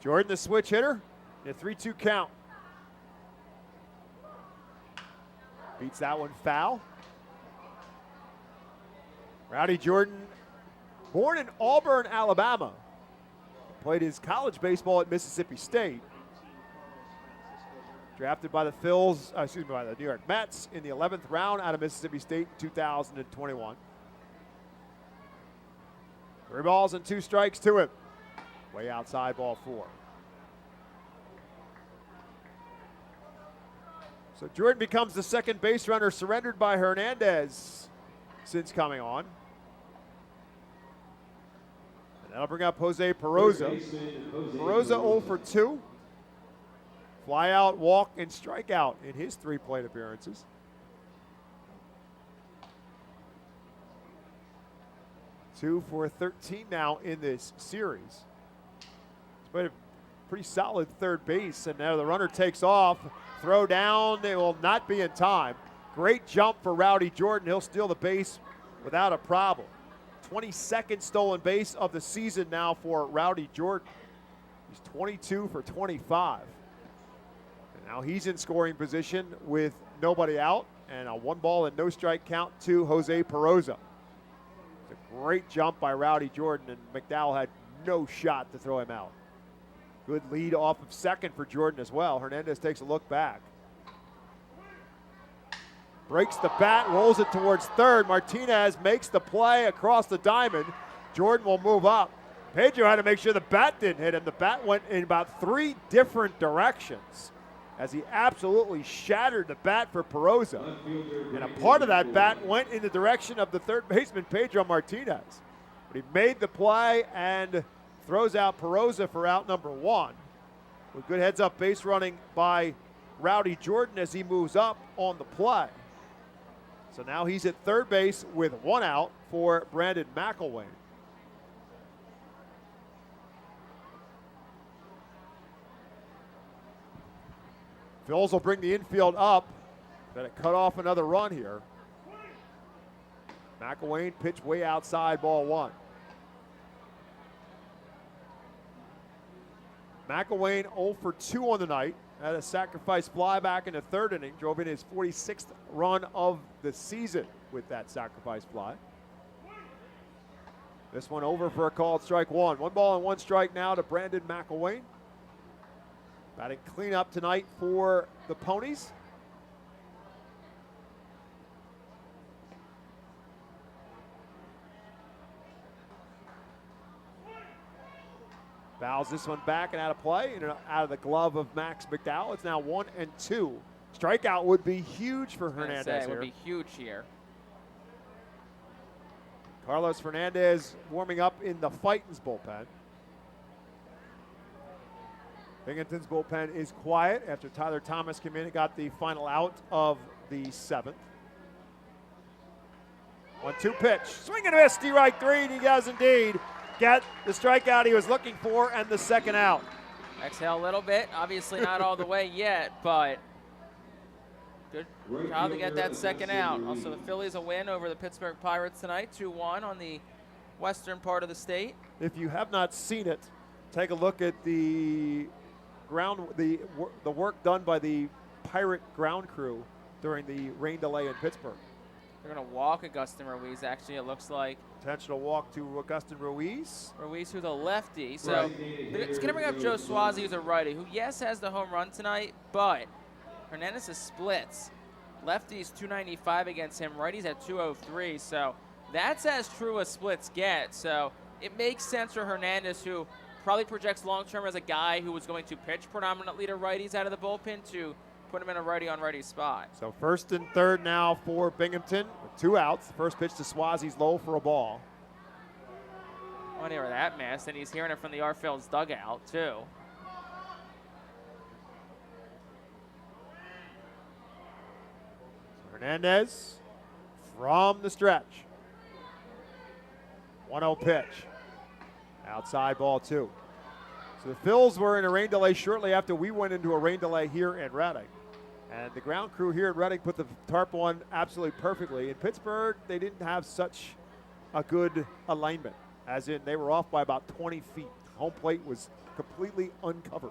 Jordan, the switch hitter, a 3-2 count. Beats that one foul. Rowdy Jordan, born in Auburn, Alabama, played his college baseball at Mississippi State. Drafted by the by the New York Mets in the 11th round out of Mississippi State in 2021. 3 balls and 2 strikes to him. Way outside, ball 4. So Jordan becomes the second base runner surrendered by Hernandez since coming on. And that'll bring up Jose Peroza. Peroza 0 for 2. Fly out, walk, and strikeout in his 3 plate appearances. Two for 13 now in this series. He's played a pretty solid third base, and now the runner takes off. Throw down, it will not be in time. Great jump for Rowdy Jordan. He'll steal the base without a problem. 22nd stolen base of the season now for Rowdy Jordan. He's 22 for 25. And now he's in scoring position with nobody out, and a 1 ball and no strike count to Jose Peroza. It's a great jump by Rowdy Jordan, and McDowell had no shot to throw him out. Good lead off of second for Jordan as well. Hernandez takes a look back. Breaks the bat, rolls it towards third. Martinez makes the play across the diamond. Jordan will move up. Pedro had to make sure the bat didn't hit him. The bat went in about 3 different directions as he absolutely shattered the bat for Peroza. And a part of that bat went in the direction of the third baseman, Pedro Martinez. But he made the play and throws out Peroza for out number 1. With good heads-up base running by Rowdy Jordan as he moves up on the play. So now he's at third base with 1 out for Brandon McElwain. Phils will bring the infield up. Got to cut off another run here. McElwain pitched way outside, ball 1. McElwain 0 for 2 on the night. Had a sacrifice fly back in the 3rd inning. Drove in his 46th run of the season with that sacrifice fly. This one over for a called strike 1. 1 ball and 1 strike now to Brandon McElwain. Batting cleanup tonight for the Ponies. Fouls this one back and out of play, and out of the glove of Max McDowell. It's now 1 and 2. Strikeout would be huge for Hernandez here. It would be huge here. Carlos Fernandez warming up in the Fightin's bullpen. Binghamton's bullpen is quiet after Tyler Thomas came in and got the final out of the 7th. 1-2 pitch. Swing and a miss, strike 3, and he does indeed get the strikeout he was looking for and the 2nd out. Exhale a little bit. Obviously not all the way yet, but good job to get that 2nd out. Also, the Phillies a win over the Pittsburgh Pirates tonight, 2-1 on the western part of the state. If you have not seen it, take a look at the work done by the Pirate ground crew during the rain delay in Pittsburgh. They're going to walk Augustin Ruiz, actually, it looks like. Intentional walk to Augustin Ruiz. Ruiz, who's a lefty. So it's going to bring up Joe Swazi, who's a righty, who, yes, has the home run tonight, but Hernandez's splits Lefties 295 against him, righties at 203. So that's as true as splits get. So it makes sense for Hernandez, who probably projects long-term as a guy who was going to pitch predominantly to righties out of the bullpen, to put him in a righty-on-righty spot. So first and third now for Binghamton with 2 outs. The first pitch to Swazi's low for a ball. I want to hear that mess, and he's hearing it from the Arfield's dugout, too. Hernandez from the stretch. 1-0 pitch. Outside ball 2. So the Phils were in a rain delay shortly after we went into a rain delay here in Reading. And the ground crew here at Reading put the tarp on absolutely perfectly. In Pittsburgh, they didn't have such a good alignment, as in they were off by about 20 feet. Home plate was completely uncovered.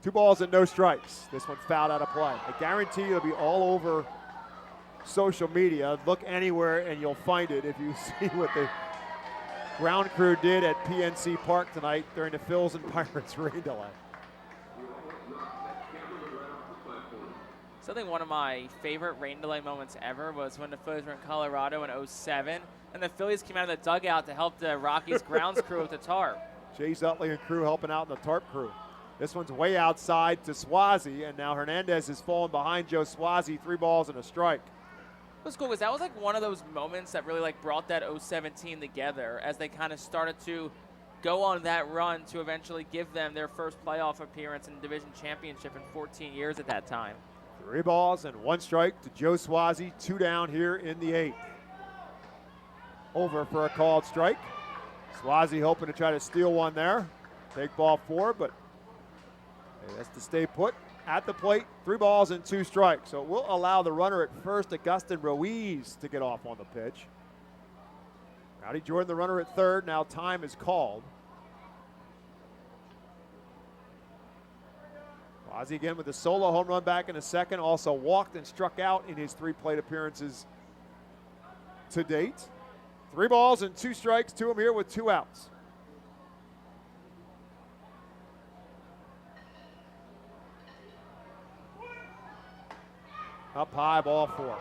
2 balls and no strikes. This one's fouled out of play. I guarantee it'll be all over social media. Look anywhere and you'll find it if you see what the ground crew did at PNC Park tonight during the Phils and Pirates rain delay. Something one of my favorite rain delay moments ever was when the Phillies were in Colorado in 07, and the Phillies came out of the dugout to help the Rockies grounds crew with the tarp. Chase Utley and crew helping out in the tarp crew. This one's way outside to Swazi, and now Hernandez has fallen behind Joe Swazi. 3 balls and a strike. It was cool because that was like one of those moments that really like brought that 07 team together as they kind of started to go on that run to eventually give them their first playoff appearance in division championship in 14 years at that time. 3 balls and 1 strike to Joe Swazi. 2 down here in the 8th. Over for a called strike. Swazi hoping to try to steal one there. Take ball 4, but he has to stay put at the plate. 3 balls and 2 strikes. So it will allow the runner at first, Augustin Ruiz, to get off on the pitch. Rowdy Jordan, the runner at third. Now time is called. Swazi again with a solo home run back in the second. Also walked and struck out in his 3 plate appearances to date. 3 balls and 2 strikes to him here with 2 outs. Up high, ball 4.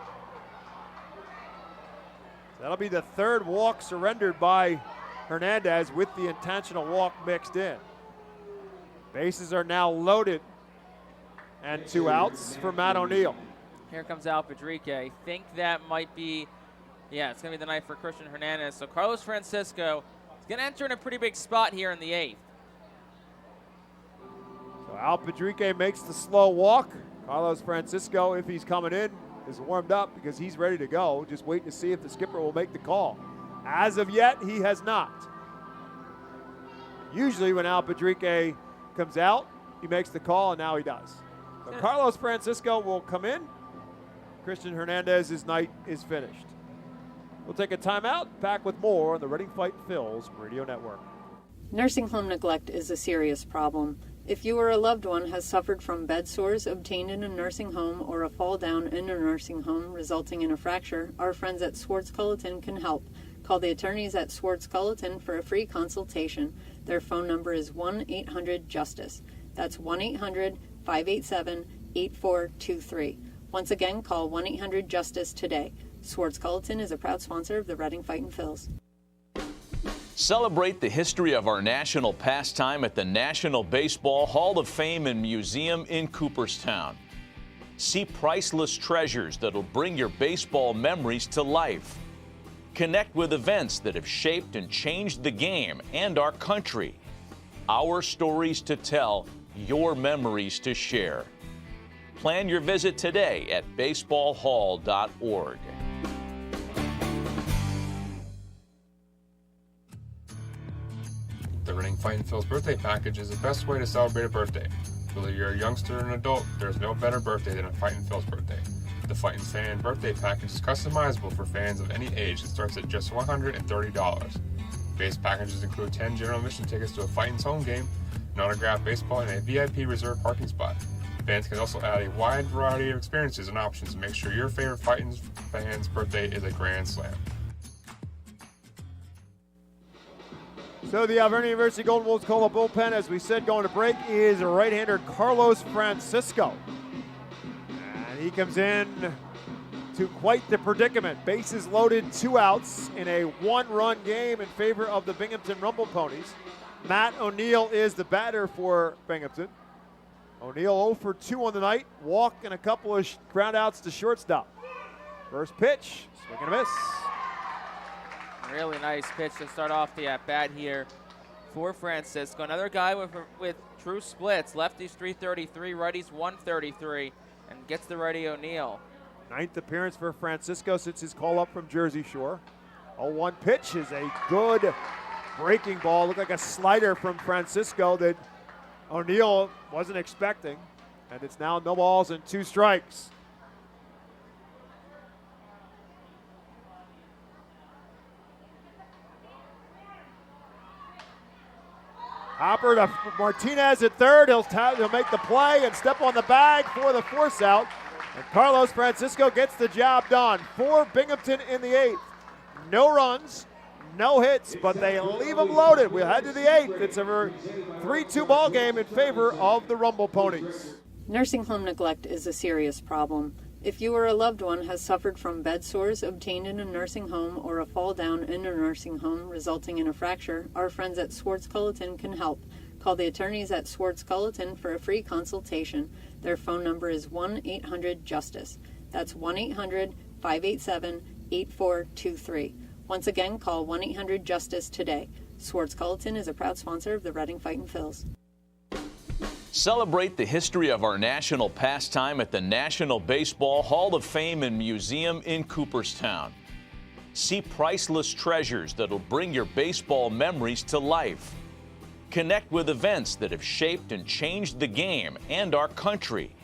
That'll be the 3rd walk surrendered by Hernandez with the intentional walk mixed in. Bases are now loaded and 2 outs for Matt O'Neill. Here comes Al Padrique. I think that might be, it's going to be the night for Christian Hernandez. So Carlos Francisco is going to enter in a pretty big spot here in the 8th. So Al Padrique makes the slow walk. Carlos Francisco, if he's coming in, is warmed up because he's ready to go. Just waiting to see if the skipper will make the call. As of yet, he has not. Usually when Al Padrique comes out, he makes the call, and now he does. So Carlos Francisco will come in. Christian Hernandez's night is finished. We'll take a timeout. Back with more on the Reading Fightin Phils Radio Network. Nursing home neglect is a serious problem. If you or a loved one has suffered from bed sores obtained in a nursing home or a fall down in a nursing home resulting in a fracture, our friends at Swartz Culleton can help. Call the attorneys at Swartz Culleton for a free consultation. Their phone number is 1-800-JUSTICE. That's 1-800-587-8423. Once again, call 1-800-JUSTICE today. Swartz Culleton is a proud sponsor of the Reading Fightin Phils. Celebrate the history of our national pastime at the National Baseball Hall of Fame and Museum in Cooperstown. See priceless treasures that'll bring your baseball memories to life. Connect with events that have shaped and changed the game and our country. Our stories to tell, your memories to share. Plan your visit today at baseballhall.org. The Reading Fightin Phils birthday package is the best way to celebrate a birthday. Whether you're a youngster or an adult, there's no better birthday than a Fightin Phils birthday. The Fightin Fan birthday package is customizable for fans of any age and starts at just $130. Base packages include 10 general admission tickets to a Fightin's home game, an autographed baseball, and a VIP reserved parking spot. Fans can also add a wide variety of experiences and options to make sure your favorite Fightin's fan's birthday is a grand slam. So the Alvernia University Golden Wolves Cola bullpen, as we said, going to break, is right-hander Carlos Francisco. And And he comes in to quite the predicament. Bases loaded, 2 outs in a 1-run game in favor of the Binghamton Rumble Ponies. Matt O'Neill is the batter for Binghamton. O'Neill 0 for 2 on the night, walk and a couple of ground outs to shortstop. First pitch, swing and a miss. Really nice pitch to start off the at-bat here for Francisco. Another guy with true splits. Lefties 333, righties 133, and gets the righty O'Neill. 9th appearance for Francisco since his call up from Jersey Shore. 0-1 pitch is a good breaking ball. Looked like a slider from Francisco that O'Neill wasn't expecting. And it's now no balls and 2 strikes. Hopper to Martinez at third. He'll make the play and step on the bag for the force out. And Carlos Francisco gets the job done. For Binghamton in the 8th. No runs, no hits, but they leave them loaded. We head to the 8th. It's a 3-2 ball game in favor of the Rumble Ponies. Nursing home neglect is a serious problem. If you or a loved one has suffered from bed sores obtained in a nursing home or a fall down in a nursing home resulting in a fracture, our friends at Swartz-Culleton can help. Call the attorneys at Swartz-Culleton for a free consultation. Their phone number is 1-800-JUSTICE. That's 1-800-587-8423. Once again, call 1-800-JUSTICE today. Swartz-Culleton is a proud sponsor of the Reading Fightin' Phils. Celebrate the history of our national pastime at the National Baseball Hall of Fame and Museum in Cooperstown. See priceless treasures that'll bring your baseball memories to life. Connect with events that have shaped and changed the game and our country.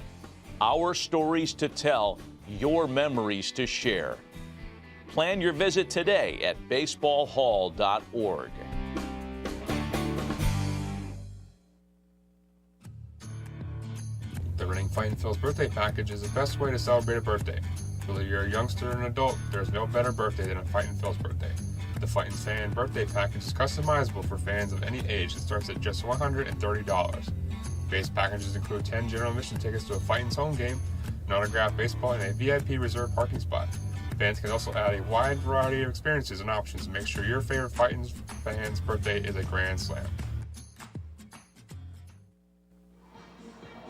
Our stories to tell, your memories to share. Plan your visit today at baseballhall.org. The Reading Fightin' Phil's birthday package is the best way to celebrate a birthday. Whether you're a youngster or an adult, there's no better birthday than a Fightin' Phil's birthday. The Fightin' Fan birthday package is customizable for fans of any age and starts at just $130. Base packages include 10 general admission tickets to a Fightin's home game, an autographed baseball, and a VIP reserved parking spot. Fans can also add a wide variety of experiences and options to make sure your favorite Fightin's fan's birthday is a grand slam.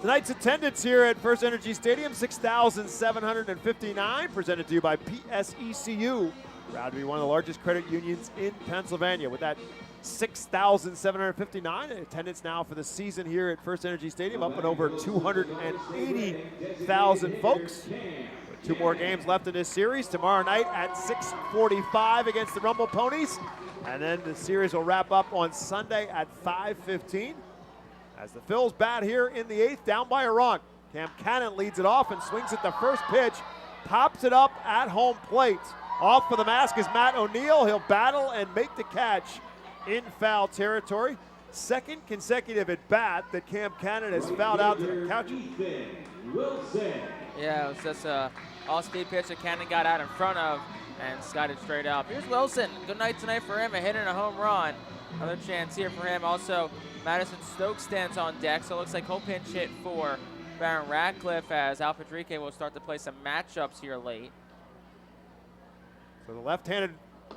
Tonight's attendance here at FirstEnergy Stadium, 6,759, presented to you by PSECU. Proud to be one of the largest credit unions in Pennsylvania. With that 6,759 attendance now for the season here at FirstEnergy Stadium, up and over 280,000 folks. With 2 more games left in this series. Tomorrow night at 6:45 against the Rumble Ponies. And then the series will wrap up on Sunday at 5:15. As the Phils bat here in the 8th, down by a run. Cam Cannon leads it off and swings at the first pitch, pops it up at home plate. Off for the mask is Matt O'Neill. He'll battle and make the catch in foul territory. Second consecutive at bat that Cam Cannon has fouled out to the catcher. Yeah, it was just a all-speed pitch that Cannon got out in front of and slided straight out. Here's Wilson. Good night tonight for him, a hit and a home run. Another chance here for him. Also, Madison Stokes stands on deck, so it looks like he'll pinch hit for Baron Ratcliffe as Al Padrique will start to play some matchups here late. So the left-handed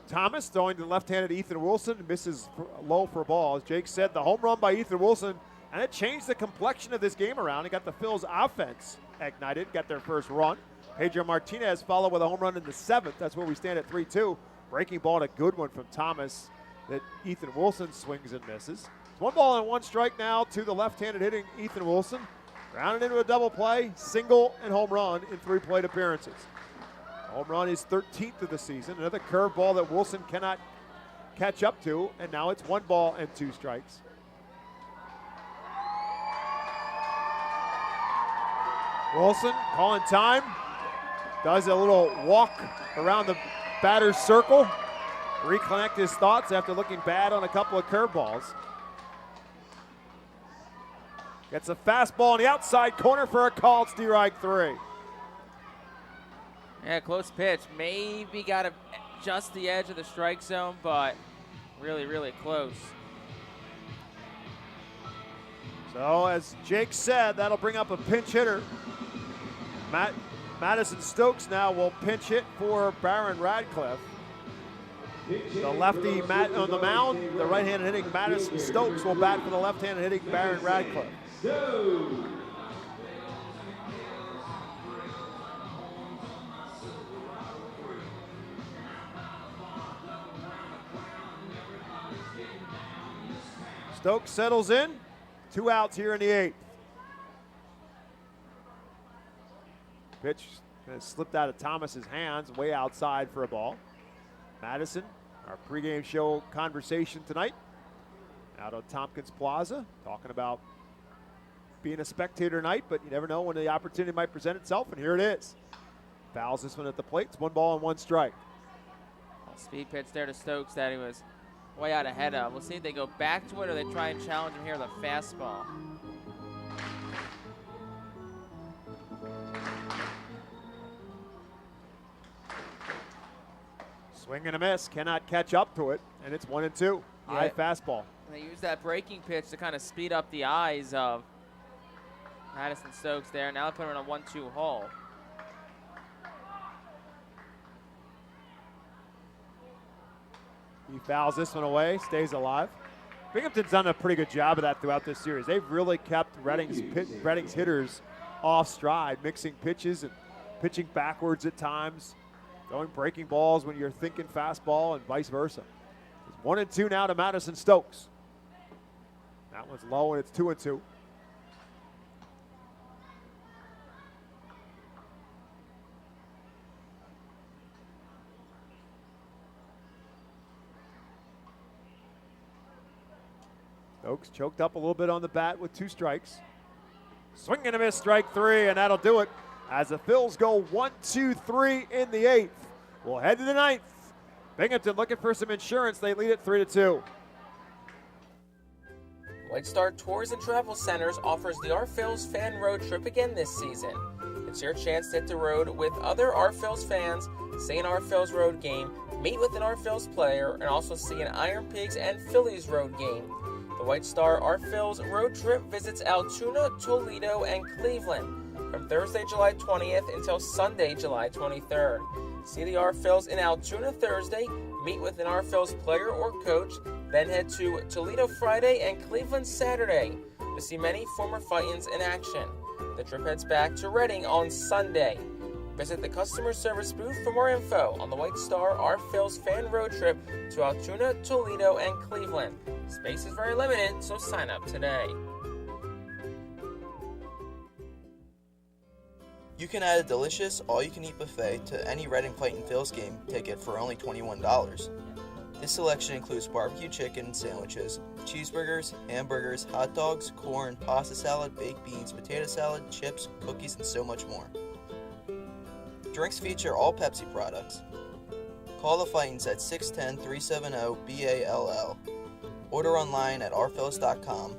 Thomas throwing to the left-handed Ethan Wilson, misses low for a ball. As Jake said, the home run by Ethan Wilson, and it changed the complexion of this game around. It got the Phils offense ignited, got their first run. Pedro Martinez followed with a home run in the 7th. That's where we stand at 3-2. Breaking ball and a good one from Thomas that Ethan Wilson swings and misses. It's 1 ball and 1 strike now to the left-handed hitting Ethan Wilson. Grounded into a double play, single and home run in 3 plate appearances. Home run is 13th of the season. Another curveball that Wilson cannot catch up to, and now it's 1 ball and 2 strikes. Wilson calling time. Does a little walk around the batter's circle. Reconnect his thoughts after looking bad on a couple of curveballs. Gets a fastball in the outside corner for a called strike 3. Yeah, close pitch. Maybe got to just the edge of the strike zone, but really, really close. So as Jake said, that'll bring up a pinch hitter. Matt Madison Stokes now will pinch hit for Barron Radcliffe. The lefty Matt on the mound, the right-handed hitting Madison Stokes will bat for the left-handed hitting Barron Radcliffe. Stokes settles in. 2 outs here in the 8th. Pitch has slipped out of Thomas's hands, way outside for a ball. Madison, our pregame show conversation tonight, out on Tompkins Plaza, talking about being a spectator tonight, but you never know when the opportunity might present itself, and here it is. Fouls this one at the plate. It's 1 ball and 1 strike. Speed pitch there to Stokes that he was way out ahead of. We'll see if they go back to it or they try and challenge him here with a fastball. Swing and a miss, cannot catch up to it, and it's 1-2. Yeah. High fastball. And they use that breaking pitch to kind of speed up the eyes of Madison Stokes there. Now they put him in a 1-2 hole. He fouls this one away, stays alive. Binghamton's done a pretty good job of that throughout this series. They've really kept Reading's hitters off stride, mixing pitches and pitching backwards at times, throwing breaking balls when you're thinking fastball and vice versa. It's 1-2 now to Madison Stokes. That one's low and it's 2-2. Stokes choked up a little bit on the bat with 2 strikes. Swing and a miss, strike 3, and that'll do it as the Phils go 1-2-3 in the 8th. We'll head to the 9th. Binghamton looking for some insurance. They lead it 3-2. White Star Tours and Travel Centers offers the Our Phils fan road trip again this season. It's your chance to hit the road with other Our Phils fans, see an Our Phils road game, meet with an Our Phils player, and also see an Iron Pigs and Phillies road game. The White Star Our Phils road trip visits Altoona, Toledo, and Cleveland from Thursday, July 20th until Sunday, July 23rd. See the Our Phils in Altoona Thursday, meet with an Our Phils player or coach, then head to Toledo Friday and Cleveland Saturday to see many former Fightins in action. The trip heads back to Reading on Sunday. Visit the customer service booth for more info on the White Star Our Phils fan road trip to Altoona, Toledo, and Cleveland. Space is very limited, so sign up today. You can add a delicious all-you-can-eat buffet to any Reading Fightin' Phils game ticket for only $21. This selection includes barbecue chicken sandwiches, cheeseburgers, hamburgers, hot dogs, corn, pasta salad, baked beans, potato salad, chips, cookies, and so much more. Drinks feature all Pepsi products. Call the Fightins at 610-370-BALL. Order online at ourphils.com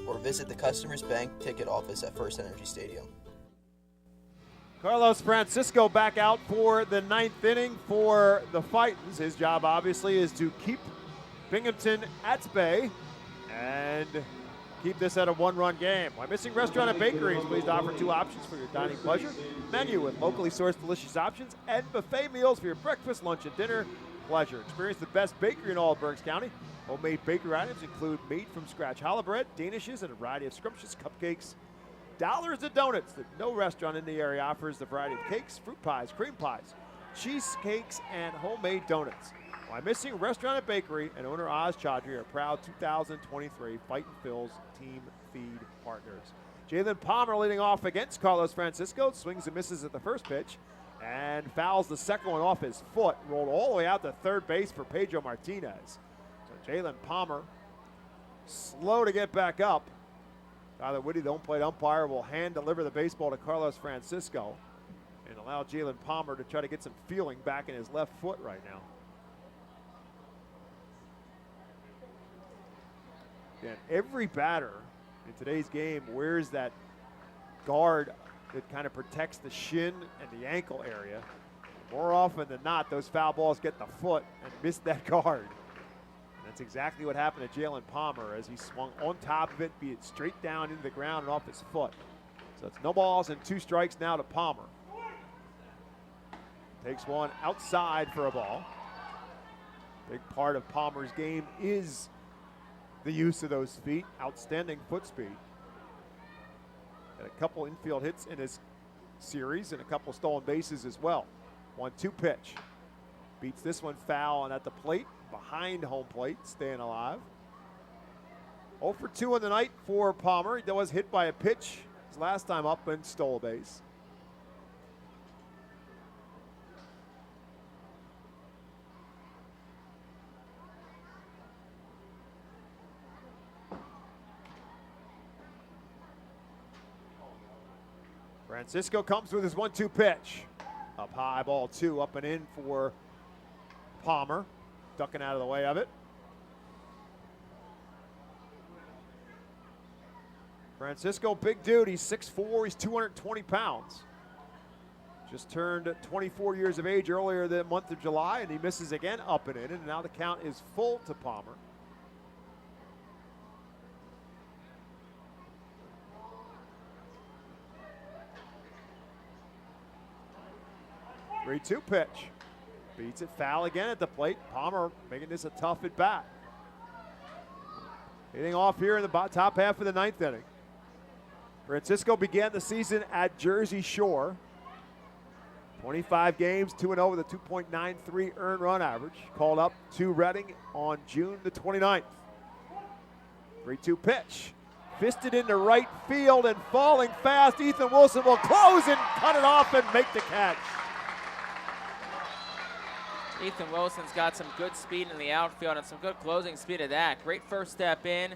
or visit the Customers Bank ticket office at FirstEnergy Stadium. Carlos Francisco back out for the 9th inning for the Fightins. His job, obviously, is to keep Binghamton at bay and keep this at a 1-run game. While missing restaurant and bakery is pleased to offer 2 options for your dining pleasure. Menu with locally sourced delicious options and buffet meals for your breakfast, lunch, and dinner pleasure. Experience the best bakery in all of Berks County. Homemade bakery items include made-from-scratch challah bread, danishes, and a variety of scrumptious cupcakes. Dollars of donuts that no restaurant in the area offers. The variety of cakes, fruit pies, cream pies, cheesecakes, and homemade donuts. Why missing restaurant and bakery, and owner Oz Chaudhry are proud 2023 Fightin' Phils team feed partners. Jalen Palmer leading off against Carlos Francisco. Swings and misses at the first pitch and fouls the second one off his foot. Rolled all the way out to third base for Pedro Martinez. So Jalen Palmer slow to get back up. Tyler Whitty, the home plate umpire, will hand deliver the baseball to Carlos Francisco and allow Jalen Palmer to try to get some feeling back in his left foot right now. And every batter in today's game wears that guard that kind of protects the shin and the ankle area. More often than not, those foul balls get the foot and miss that guard. That's exactly what happened to Jalen Palmer as he swung on top of it, be it straight down into the ground and off his foot. So it's no balls and 2 strikes now to Palmer. takes one outside for a ball. Big part of Palmer's game is the use of those feet, outstanding foot speed. Got a couple infield hits in his series and a couple stolen bases as well. 1-2 pitch. Beats this one foul and at the plate, behind home plate, staying alive. 0 for 2 on the night for Palmer. He was hit by a pitch his last time up and stole a base. Francisco comes with his 1-2 pitch. Up high, ball 2, up and in for Palmer. Ducking out of the way of it. Francisco, big dude. He's 6'4", he's 220 pounds. Just turned 24 years of age earlier the month of July, and he misses again, up and in, and now the count is full to Palmer. Three-two pitch. Beats it foul again at the plate. Palmer making this a tough at bat. Hitting off here in the top half of the ninth inning. Francisco began the season at Jersey Shore. 25 games, 2-0 with a 2.93 earned run average. Called up to Reading on June the 29th. 3-2 pitch. Fisted into right field and falling fast. Ethan Wilson will close and cut it off and make the catch. Ethan Wilson's got some good speed in the outfield and some good closing speed at that. Great first step in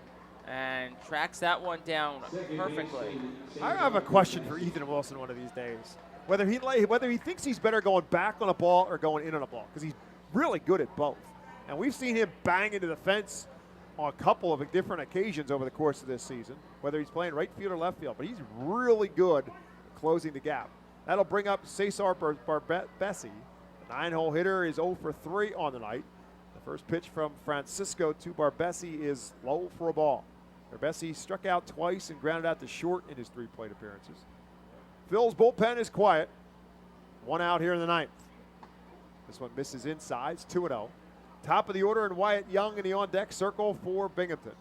and tracks that one down perfectly. I have a question for Ethan Wilson one of these days. Whether he thinks he's better going back on a ball or going in on a ball, because he's really good at both. And we've seen him bang into the fence on a couple of different occasions over the course of this season, whether he's playing right field or left field. But he's really good at closing the gap. That'll bring up Cesar Barbesi. The 9-hole hitter is 0 for 3 on the night. The first pitch from Francisco to Barbesi is low for a ball. Barbesi struck out twice and grounded out to short in his 3 plate appearances. Phil's bullpen is quiet. 1 out here in the 9th. This one misses inside. It's 2-0. Top of the order and Wyatt Young in the on-deck circle for Binghamton.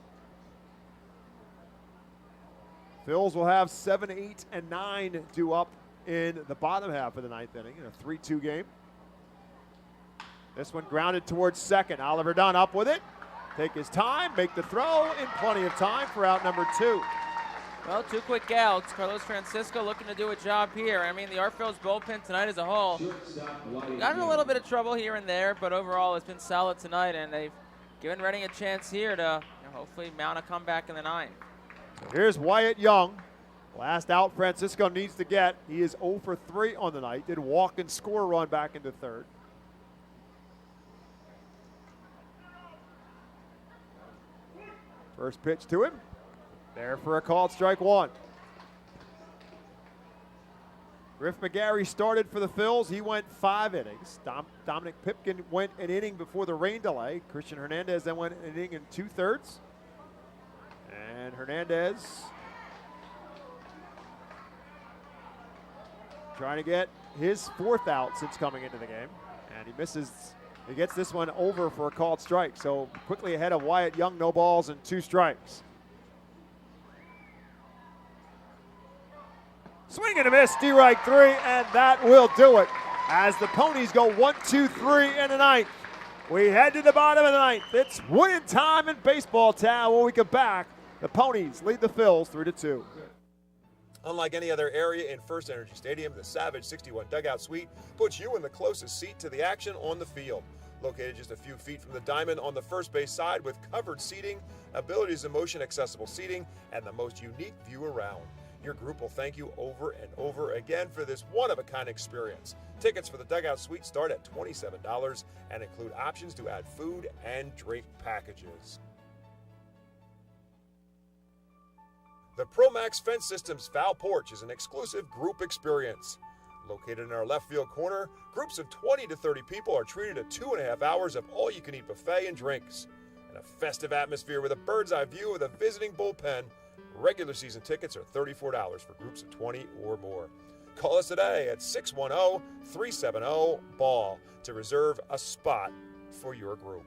Phils will have 7, 8, and 9 due up in the bottom half of the 9th inning in a 3-2 game. This one grounded towards second. Oliver Dunn up with it. Take his time, make the throw in plenty of time for out number 2. Well, 2 quick outs. Carlos Francisco looking to do a job here. I mean, the Phil's bullpen tonight as a whole got in a little bit of trouble here and there, but overall it's been solid tonight, and they've given Reading a chance here to hopefully mount a comeback in the 9th. So here's Wyatt Young. Last out Francisco needs to get. He is 0 for 3 on the night. Did walk and score a run back into third. First pitch to him. There for a called strike 1. Griff McGarry started for the Phils. He went 5 innings. Dominic Pipkin went an inning before the rain delay. Christian Hernandez then went an inning and 2/3. And Hernandez trying to get his 4th out since coming into the game. And he misses. He gets this one over for a called strike. So quickly ahead of Wyatt Young, no balls and 2 strikes. Swing and a miss, strike 3, and that will do it. As the Ponies go 1, 2, 3 in the 9th. We head to the bottom of the 9th. It's winning time in baseball town. When we come back, the Ponies lead the Phils 3-2. Unlike any other area in FirstEnergy Stadium, the Savage 61 Dugout Suite puts you in the closest seat to the action on the field. Located just a few feet from the diamond on the first base side with covered seating, abilities of motion accessible seating, and the most unique view around. Your group will thank you over and over again for this one-of-a-kind experience. Tickets for the Dugout Suite start at $27 and include options to add food and drink packages. The ProMax Fence Systems Foul Porch is an exclusive group experience. Located in our left field corner, groups of 20 to 30 people are treated to 2.5 hours of all-you-can-eat buffet and drinks. In a festive atmosphere with a bird's-eye view of the visiting bullpen, regular season tickets are $34 for groups of 20 or more. Call us today at 610-370-BALL to reserve a spot for your group.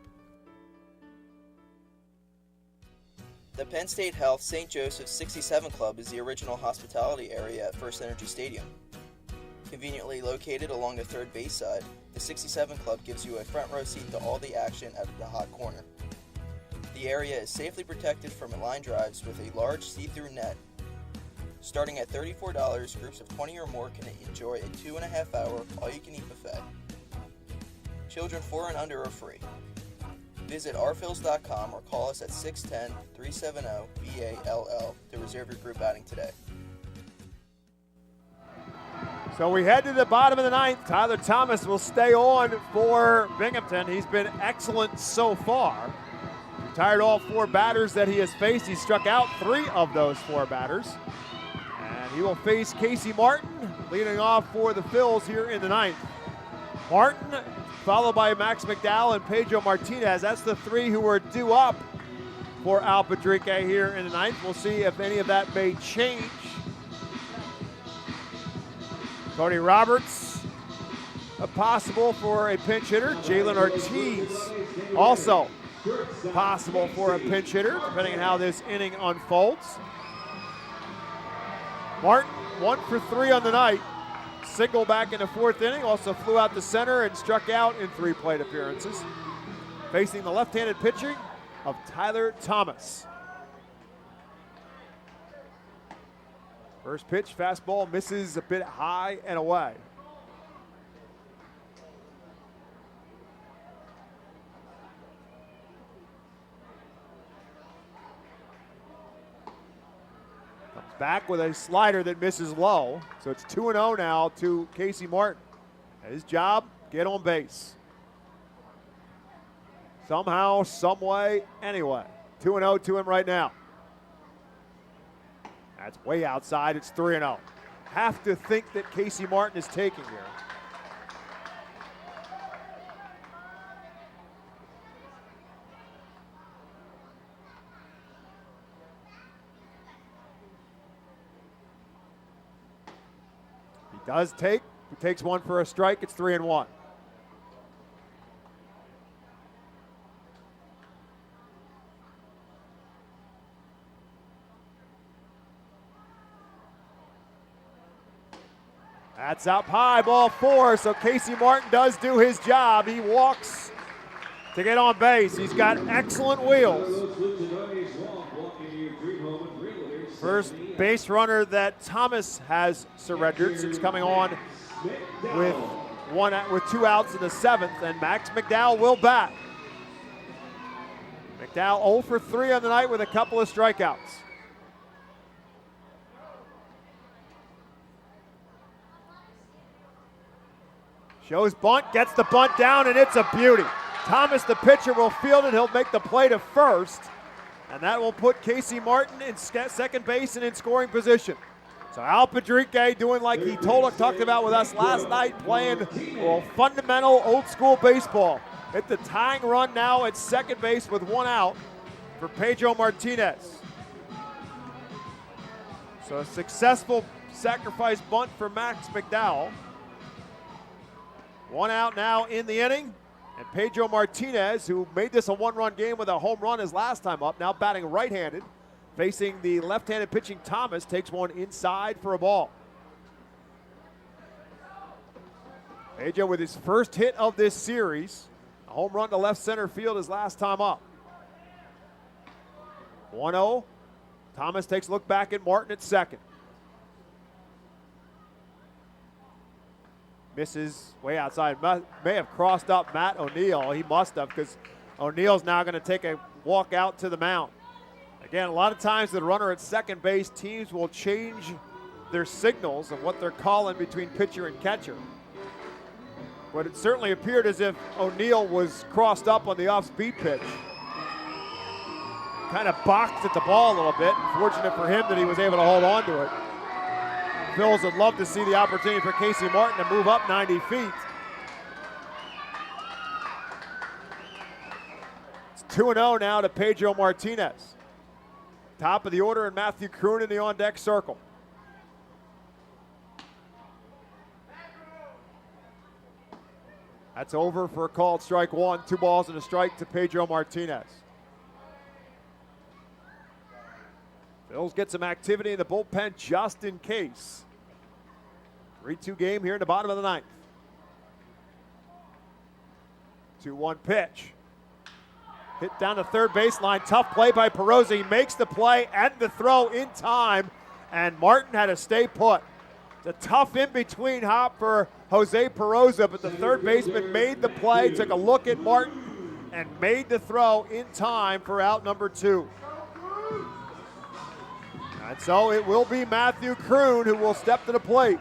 The Penn State Health St. Joseph's 67 Club is the original hospitality area at FirstEnergy Stadium. Conveniently located along the third base side, the 67 Club gives you a front row seat to all the action at the hot corner. The area is safely protected from line drives with a large see-through net. Starting at $34, groups of 20 or more can enjoy a 2.5-hour all-you-can-eat buffet. Children 4 and under are free. Visit rphils.com or call us at 610-370-BALL to reserve your group outing today. So we head to the bottom of the ninth. Tyler Thomas will stay on for Binghamton. He's been excellent so far. Retired all 4 batters that he has faced. He struck out 3 of those 4 batters. And he will face Casey Martin, leading off for the Phils here in the ninth. Martin, followed by Max McDowell and Pedro Martinez. That's the 3 who were due up for Al Padrique here in the ninth. We'll see if any of that may change. Cody Roberts, possible for a pinch hitter. Jalen Ortiz, also possible for a pinch hitter, depending on how this inning unfolds. Martin, 1 for 3 on the night. Single back in the 4th inning, also flew out to center and struck out in 3 plate appearances. Facing the left-handed pitching of Tyler Thomas. First pitch, fastball misses a bit high and away. Comes back with a slider that misses low. So it's 2-0 now to Casey Martin. His job, get on base. Somehow, some way, anyway. 2-0 to him right now. That's way outside. It's 3-0. Have to think that Casey Martin is taking here. He does take. He takes 1 for a strike. It's 3-1. That's up high, ball 4, so Casey Martin does do his job. He walks to get on base. He's got excellent wheels. First base runner that Thomas has surrendered since coming on with 2 outs in the 7th, and Max McDowell will bat. McDowell 0 for 3 on the night with a couple of strikeouts. Shows bunt, gets the bunt down, and it's a beauty. Thomas, the pitcher, will field it. He'll make the play to first, and that will put Casey Martin in second base and in scoring position. So Al Padrique doing like he talked about with us last night, playing fundamental old-school baseball. Hit the tying run now at second base with 1 out for Pedro Martinez. So a successful sacrifice bunt for Max McDowell. 1 out now in the inning, and Pedro Martinez, who made this a 1-run game with a home run his last time up, now batting right-handed, facing the left-handed pitching Thomas, takes 1 inside for a ball. Pedro with his first hit of this series, a home run to left center field his last time up. 1-0, Thomas takes a look back at Martin at second. Misses way outside. May have crossed up Matt O'Neill. He must have, because O'Neill's now going to take a walk out to the mound. Again, a lot of times the runner at second base, teams will change their signals of what they're calling between pitcher and catcher. But it certainly appeared as if O'Neill was crossed up on the off-speed pitch. Kind of boxed at the ball a little bit. Fortunate for him that he was able to hold on to it. Phils would love to see the opportunity for Casey Martin to move up 90 feet. It's 2-0 now to Pedro Martinez. Top of the order, and Matthew Kroon in the on-deck circle. That's over for a called strike one. 2 balls and a strike to Pedro Martinez. Phils get some activity in the bullpen just in case. 3-2 game here in the bottom of the ninth. 2-1 pitch. Hit down the third baseline. Tough play by Perosa. He makes the play and the throw in time, and Martin had to stay put. It's a tough in-between hop for Jose Perosa, but the third baseman made the play, took a look at Martin, and made the throw in time for out number 2. And so it will be Matthew Kroon who will step to the plate.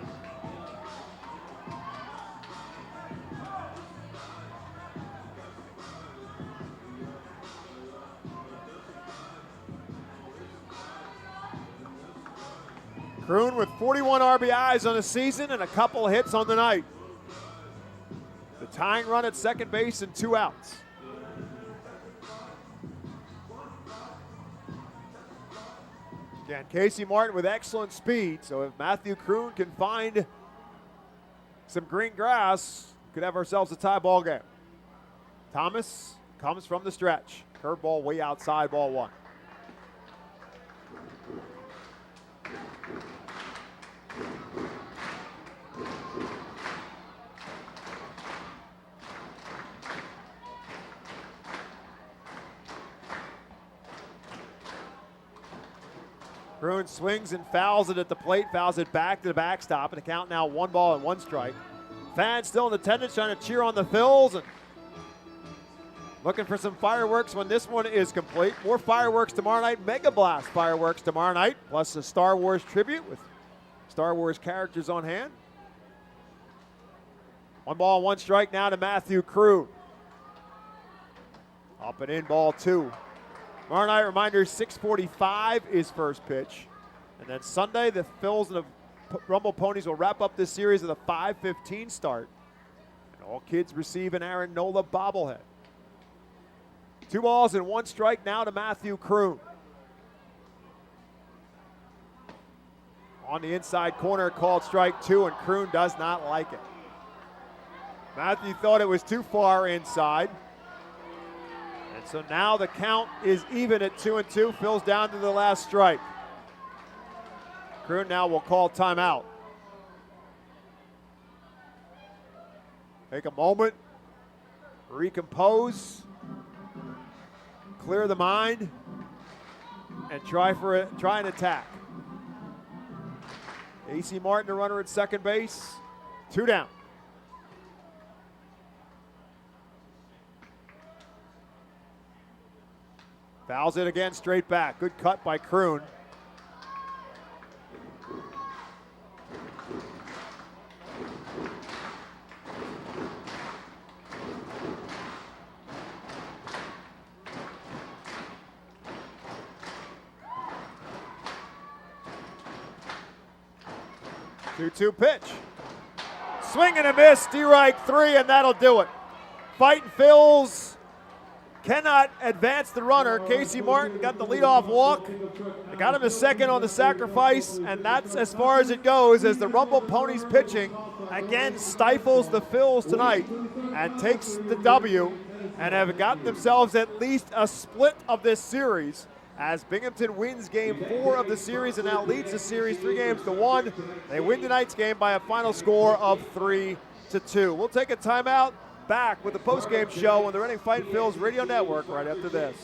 Kroon with 41 RBIs on the season and a couple hits on the night. The tying run at second base and 2 outs. Again, Casey Martin with excellent speed, so if Matthew Kroon can find some green grass, we could have ourselves a tie ball game. Thomas comes from the stretch. Curveball way outside, ball 1. Kroon swings and fouls it at the plate, fouls it back to the backstop, and the count now 1 ball and 1 strike. Fans still in attendance trying to cheer on the Phils and looking for some fireworks when this one is complete. More fireworks tomorrow night, Mega Blast fireworks tomorrow night, plus a Star Wars tribute with Star Wars characters on hand. 1 ball and 1 strike now to Matthew Kroon. Up and in, ball 2. Tomorrow night, reminder, 6:45 is first pitch. And then Sunday, the Phils and the Rumble Ponies will wrap up this series with a 5:15 start. And all kids receive an Aaron Nola bobblehead. 2 balls and 1 strike now to Matthew Kroon. On the inside corner, called strike 2, and Kroon does not like it. Matthew thought it was too far inside. So now the count is even at 2-2. Phil's down to the last strike. Kroon now will call timeout. Take a moment, recompose, clear the mind, and try an attack. AC Martin, the runner at second base. 2 down. Fouls it again, straight back. Good cut by Kroon. Two pitch. Swing and a miss, strike 3, and that'll do it. Fightin' Phils cannot advance the runner. Casey Martin got the leadoff walk. They got him a second on the sacrifice, and that's as far as it goes as the Rumble Ponies pitching again stifles the Phils tonight and takes the W and have gotten themselves at least a split of this series as Binghamton wins game 4 of the series and now leads the series 3-1. They win tonight's game by a final score of 3-2. We'll take a timeout. Back with the postgame show on the Reading Fightin' Phils radio network right after this.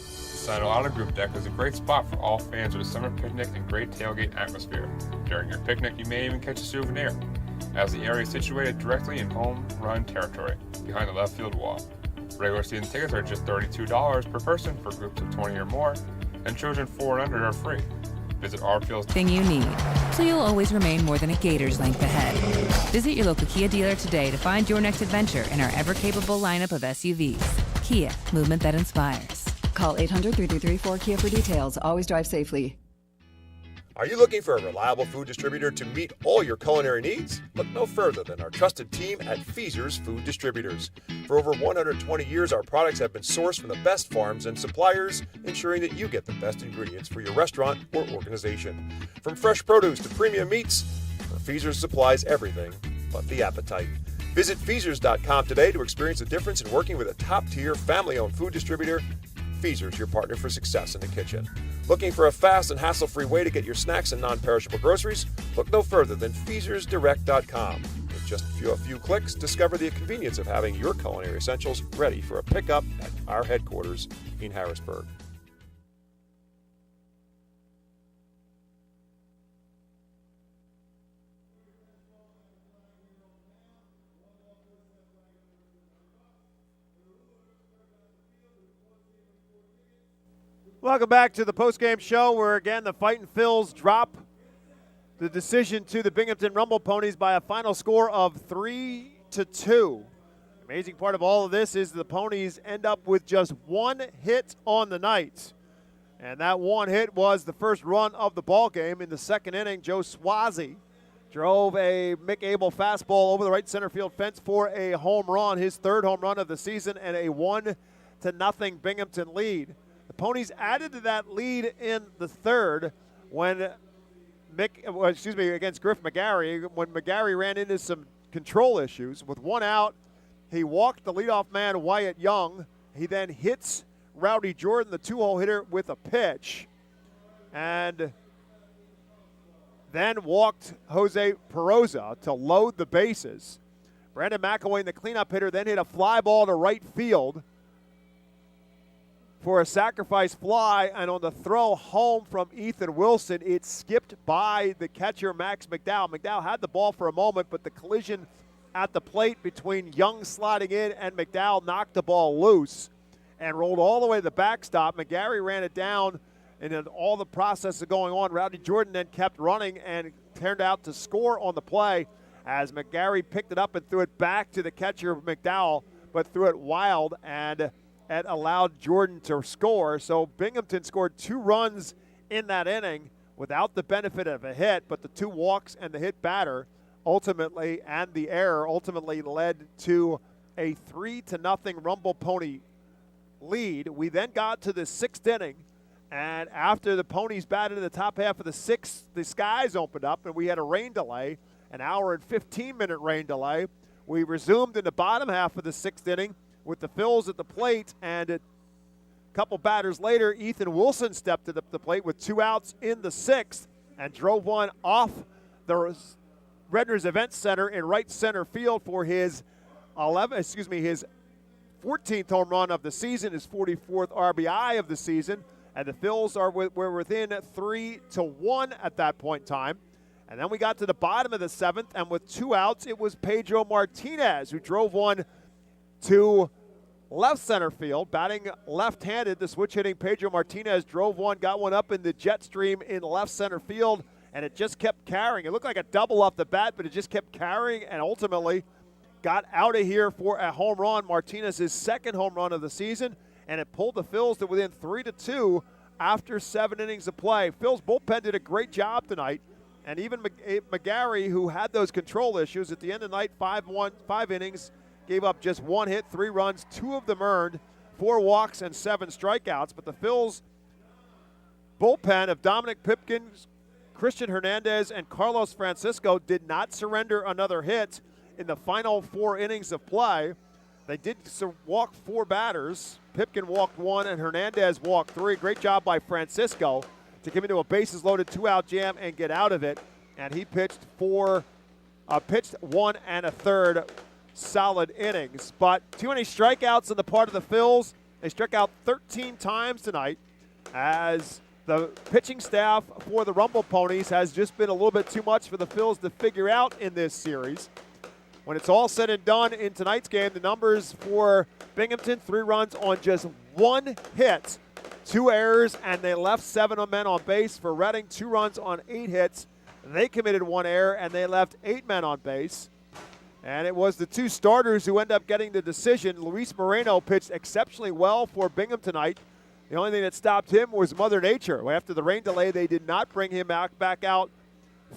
Side Auto Group Deck is a great spot for all fans of a summer picnic and great tailgate atmosphere. During your picnic, you may even catch a souvenir, as the area is situated directly in home-run territory, behind the left field wall. Regular season tickets are just $32 per person for groups of 20 or more, and children 4 and under are free. Visit our Phil's Thing you need, so you'll always remain more than a gator's length ahead. Visit your local Kia dealer today to find your next adventure in our ever-capable lineup of SUVs. Kia, movement that inspires. Call 800-333-4KIA for details. Always drive safely. Are you looking for a reliable food distributor to meet all your culinary needs? Look no further than our trusted team at Feaser's Food Distributors. For over 120 years, our products have been sourced from the best farms and suppliers, ensuring that you get the best ingredients for your restaurant or organization. From fresh produce to premium meats, Feaser's supplies everything but the appetite. Visit Feasers.com today to experience the difference in working with a top-tier, family-owned food distributor. Feaser's, your partner for success in the kitchen. Looking for a fast and hassle-free way to get your snacks and non-perishable groceries? Look no further than FeasersDirect.com. With just a few clicks, discover the convenience of having your culinary essentials ready for a pickup at our headquarters in Harrisburg. Welcome back to the postgame show where, again, the Fightin' Phils drop the decision to the Binghamton Rumble Ponies by a final score of 3-2. The amazing part of all of this is the Ponies end up with just one hit on the night. And that one hit was the first run of the ball game. In the second inning, Joe Swazi drove a Mick Abel fastball over the right center field fence for a home run, his third home run of the season, and a 1-0 Binghamton lead. The Ponies added to that lead in the third when against Griff McGarry, when McGarry ran into some control issues. With one out, he walked the leadoff man, Wyatt Young. He then hits Rowdy Jordan, the two-hole hitter, with a pitch. And then walked Jose Peroza to load the bases. Brandon McElwain, the cleanup hitter, then hit a fly ball to right field for a sacrifice fly, and on the throw home from Ethan Wilson, it skipped by the catcher, Max McDowell. McDowell had the ball for a moment, but the collision at the plate between Young sliding in and McDowell knocked the ball loose and rolled all the way to the backstop. McGarry ran it down, and in all the process of going on, Rowdy Jordan then kept running and turned out to score on the play as McGarry picked it up and threw it back to the catcher, McDowell, but threw it wild, and it allowed Jordan to score. So Binghamton scored 2 runs in that inning without the benefit of a hit, but the 2 walks and the hit batter ultimately, and the error ultimately led to a 3-0 Rumble Pony lead. We then got to the 6th inning, and after the Ponies batted in the top half of the 6th, the skies opened up and we had a rain delay, an hour and 15-minute rain delay. We resumed in the bottom half of the 6th inning with the Phils at the plate, and a couple batters later, Ethan Wilson stepped up the plate with 2 outs in the 6th and drove one off the Redner's Event Center in right center field for his 14th home run of the season, his 44th RBI of the season, and the Phils were within 3-1 at that point in time. And then we got to the bottom of the 7th, and with 2 outs, it was Pedro Martinez who drove one to left center field, batting left-handed. The switch-hitting Pedro Martinez drove one, got one up in the jet stream in left center field, and it just kept carrying. It looked like a double off the bat, but it just kept carrying and ultimately got out of here for a home run, Martinez's 2nd home run of the season, and it pulled the Phils to within 3-2 after 7 innings of play. Phils bullpen did a great job tonight, and even McGarry, who had those control issues at the end of the night, 5 innings, gave up just 1 hit, 3 runs, 2 of them earned, 4 walks and 7 strikeouts. But the Phils bullpen of Dominic Pipkins, Christian Hernandez, and Carlos Francisco did not surrender another hit in the final 4 innings of play. They did walk 4 batters. Pipkin walked 1 and Hernandez walked 3. Great job by Francisco to come into a bases-loaded 2-out jam and get out of it. And he pitched 1 1/3 solid innings. But too many strikeouts on the part of the Phils. They struck out 13 times tonight as the pitching staff for the Rumble Ponies has just been a little bit too much for the Phils to figure out in this series. When it's all said and done in tonight's game, the numbers for Binghamton, 3 runs on just 1 hit, 2 errors, and they left 7 men on base. For Reading, 2 runs on 8 hits. They committed 1 error, and they left 8 men on base. And it was the 2 starters who end up getting the decision. Luis Moreno pitched exceptionally well for Bingham tonight. The only thing that stopped him was Mother Nature. After the rain delay, they did not bring him back out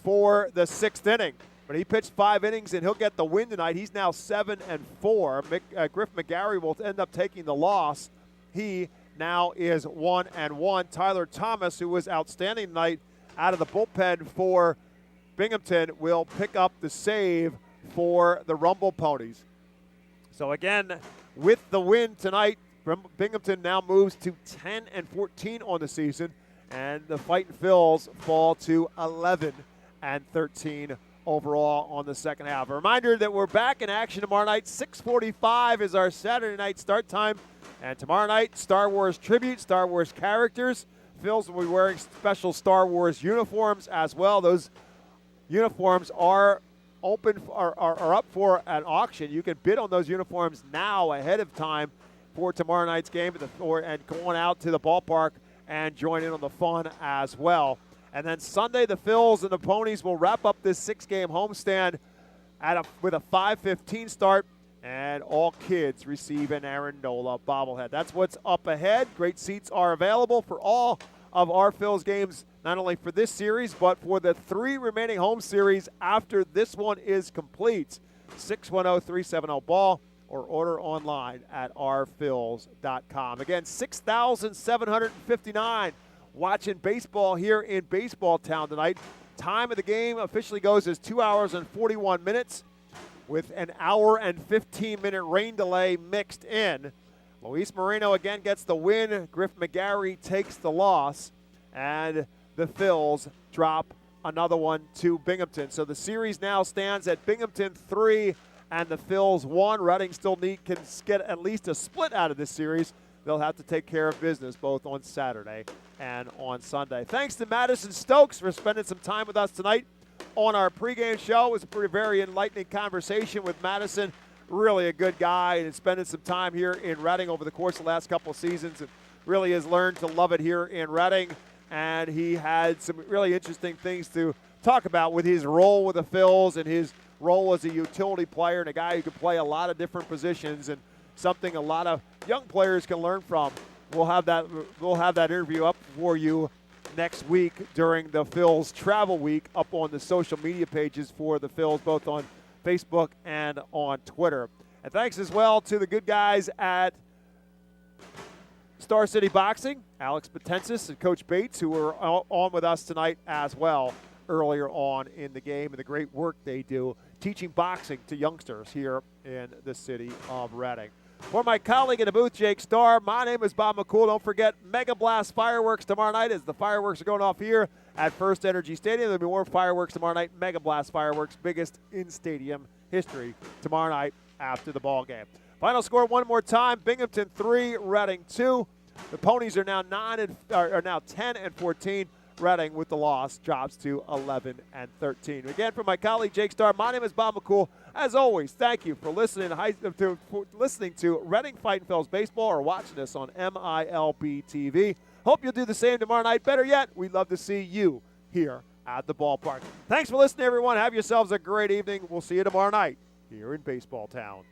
for the 6th inning. But he pitched 5 innings, and he'll get the win tonight. He's now 7-4. Griff McGarry will end up taking the loss. He now is 1-1. Tyler Thomas, who was outstanding tonight out of the bullpen for Binghamton, will pick up the save for the Rumble Ponies. So again, with the win tonight, Binghamton now moves to 10-14 on the season, and the Fightin' Phils fall to 11-13 overall on the second half. A reminder that we're back in action tomorrow night. 6:45 is our Saturday night start time. And tomorrow night, Star Wars tribute, Star Wars characters. Phils will be wearing special Star Wars uniforms as well. Those uniforms are are up for an auction. You can bid on those uniforms now ahead of time for tomorrow night's game and going out to the ballpark and join in on the fun as well. And then Sunday, the Phils and the Ponies will wrap up this 6-game homestand with a 5:15 start, and all kids receive an Aaron Nola bobblehead. That's what's up ahead. Great seats are available for all of our Phils games, not only for this series, but for the 3 remaining home series after this one is complete. 610-370-BALL or order online at ourphils.com. Again, 6,759 watching baseball here in Baseball Town tonight. Time of the game officially goes as 2 hours and 41 minutes with an hour and 15-minute rain delay mixed in. Luis Moreno again gets the win. Griff McGarry takes the loss. And the Phils drop another one to Binghamton. So the series now stands at Binghamton 3 and the Phils 1. Reading still can get at least a split out of this series. They'll have to take care of business both on Saturday and on Sunday. Thanks to Madison Stokes for spending some time with us tonight on our pregame show. It was a very enlightening conversation with Madison. Really a good guy, and spending some time here in Reading over the course of the last couple of seasons, and really has learned to love it here in Reading. And he had some really interesting things to talk about with his role with the Phils and his role as a utility player and a guy who can play a lot of different positions, and something a lot of young players can learn from. We'll have that interview up for you next week during the Phils Travel Week up on the social media pages for the Phils, both on Facebook and on Twitter. And thanks as well to the good guys at Star City Boxing, Alex Potensis and Coach Bates, who were on with us tonight as well earlier on in the game, and the great work they do teaching boxing to youngsters here in the city of Reading. For my colleague in the booth, Jake Starr, my name is Bob McCool. Don't forget Mega Blast fireworks tomorrow night as the fireworks are going off here at FirstEnergy Stadium. There'll be more fireworks tomorrow night. Mega Blast fireworks, biggest in stadium history tomorrow night after the ball game. Final score one more time: Binghamton 3, Reading 2. The Ponies are now 10-14. Reading, with the loss, drops to 11-13. Again, from my colleague Jake Starr, my name is Bob McCool. As always, thank you for listening to Reading Fightin' Phils Baseball or watching us on MILB TV. Hope you'll do the same tomorrow night. Better yet, we'd love to see you here at the ballpark. Thanks for listening, everyone. Have yourselves a great evening. We'll see you tomorrow night here in Baseball Town.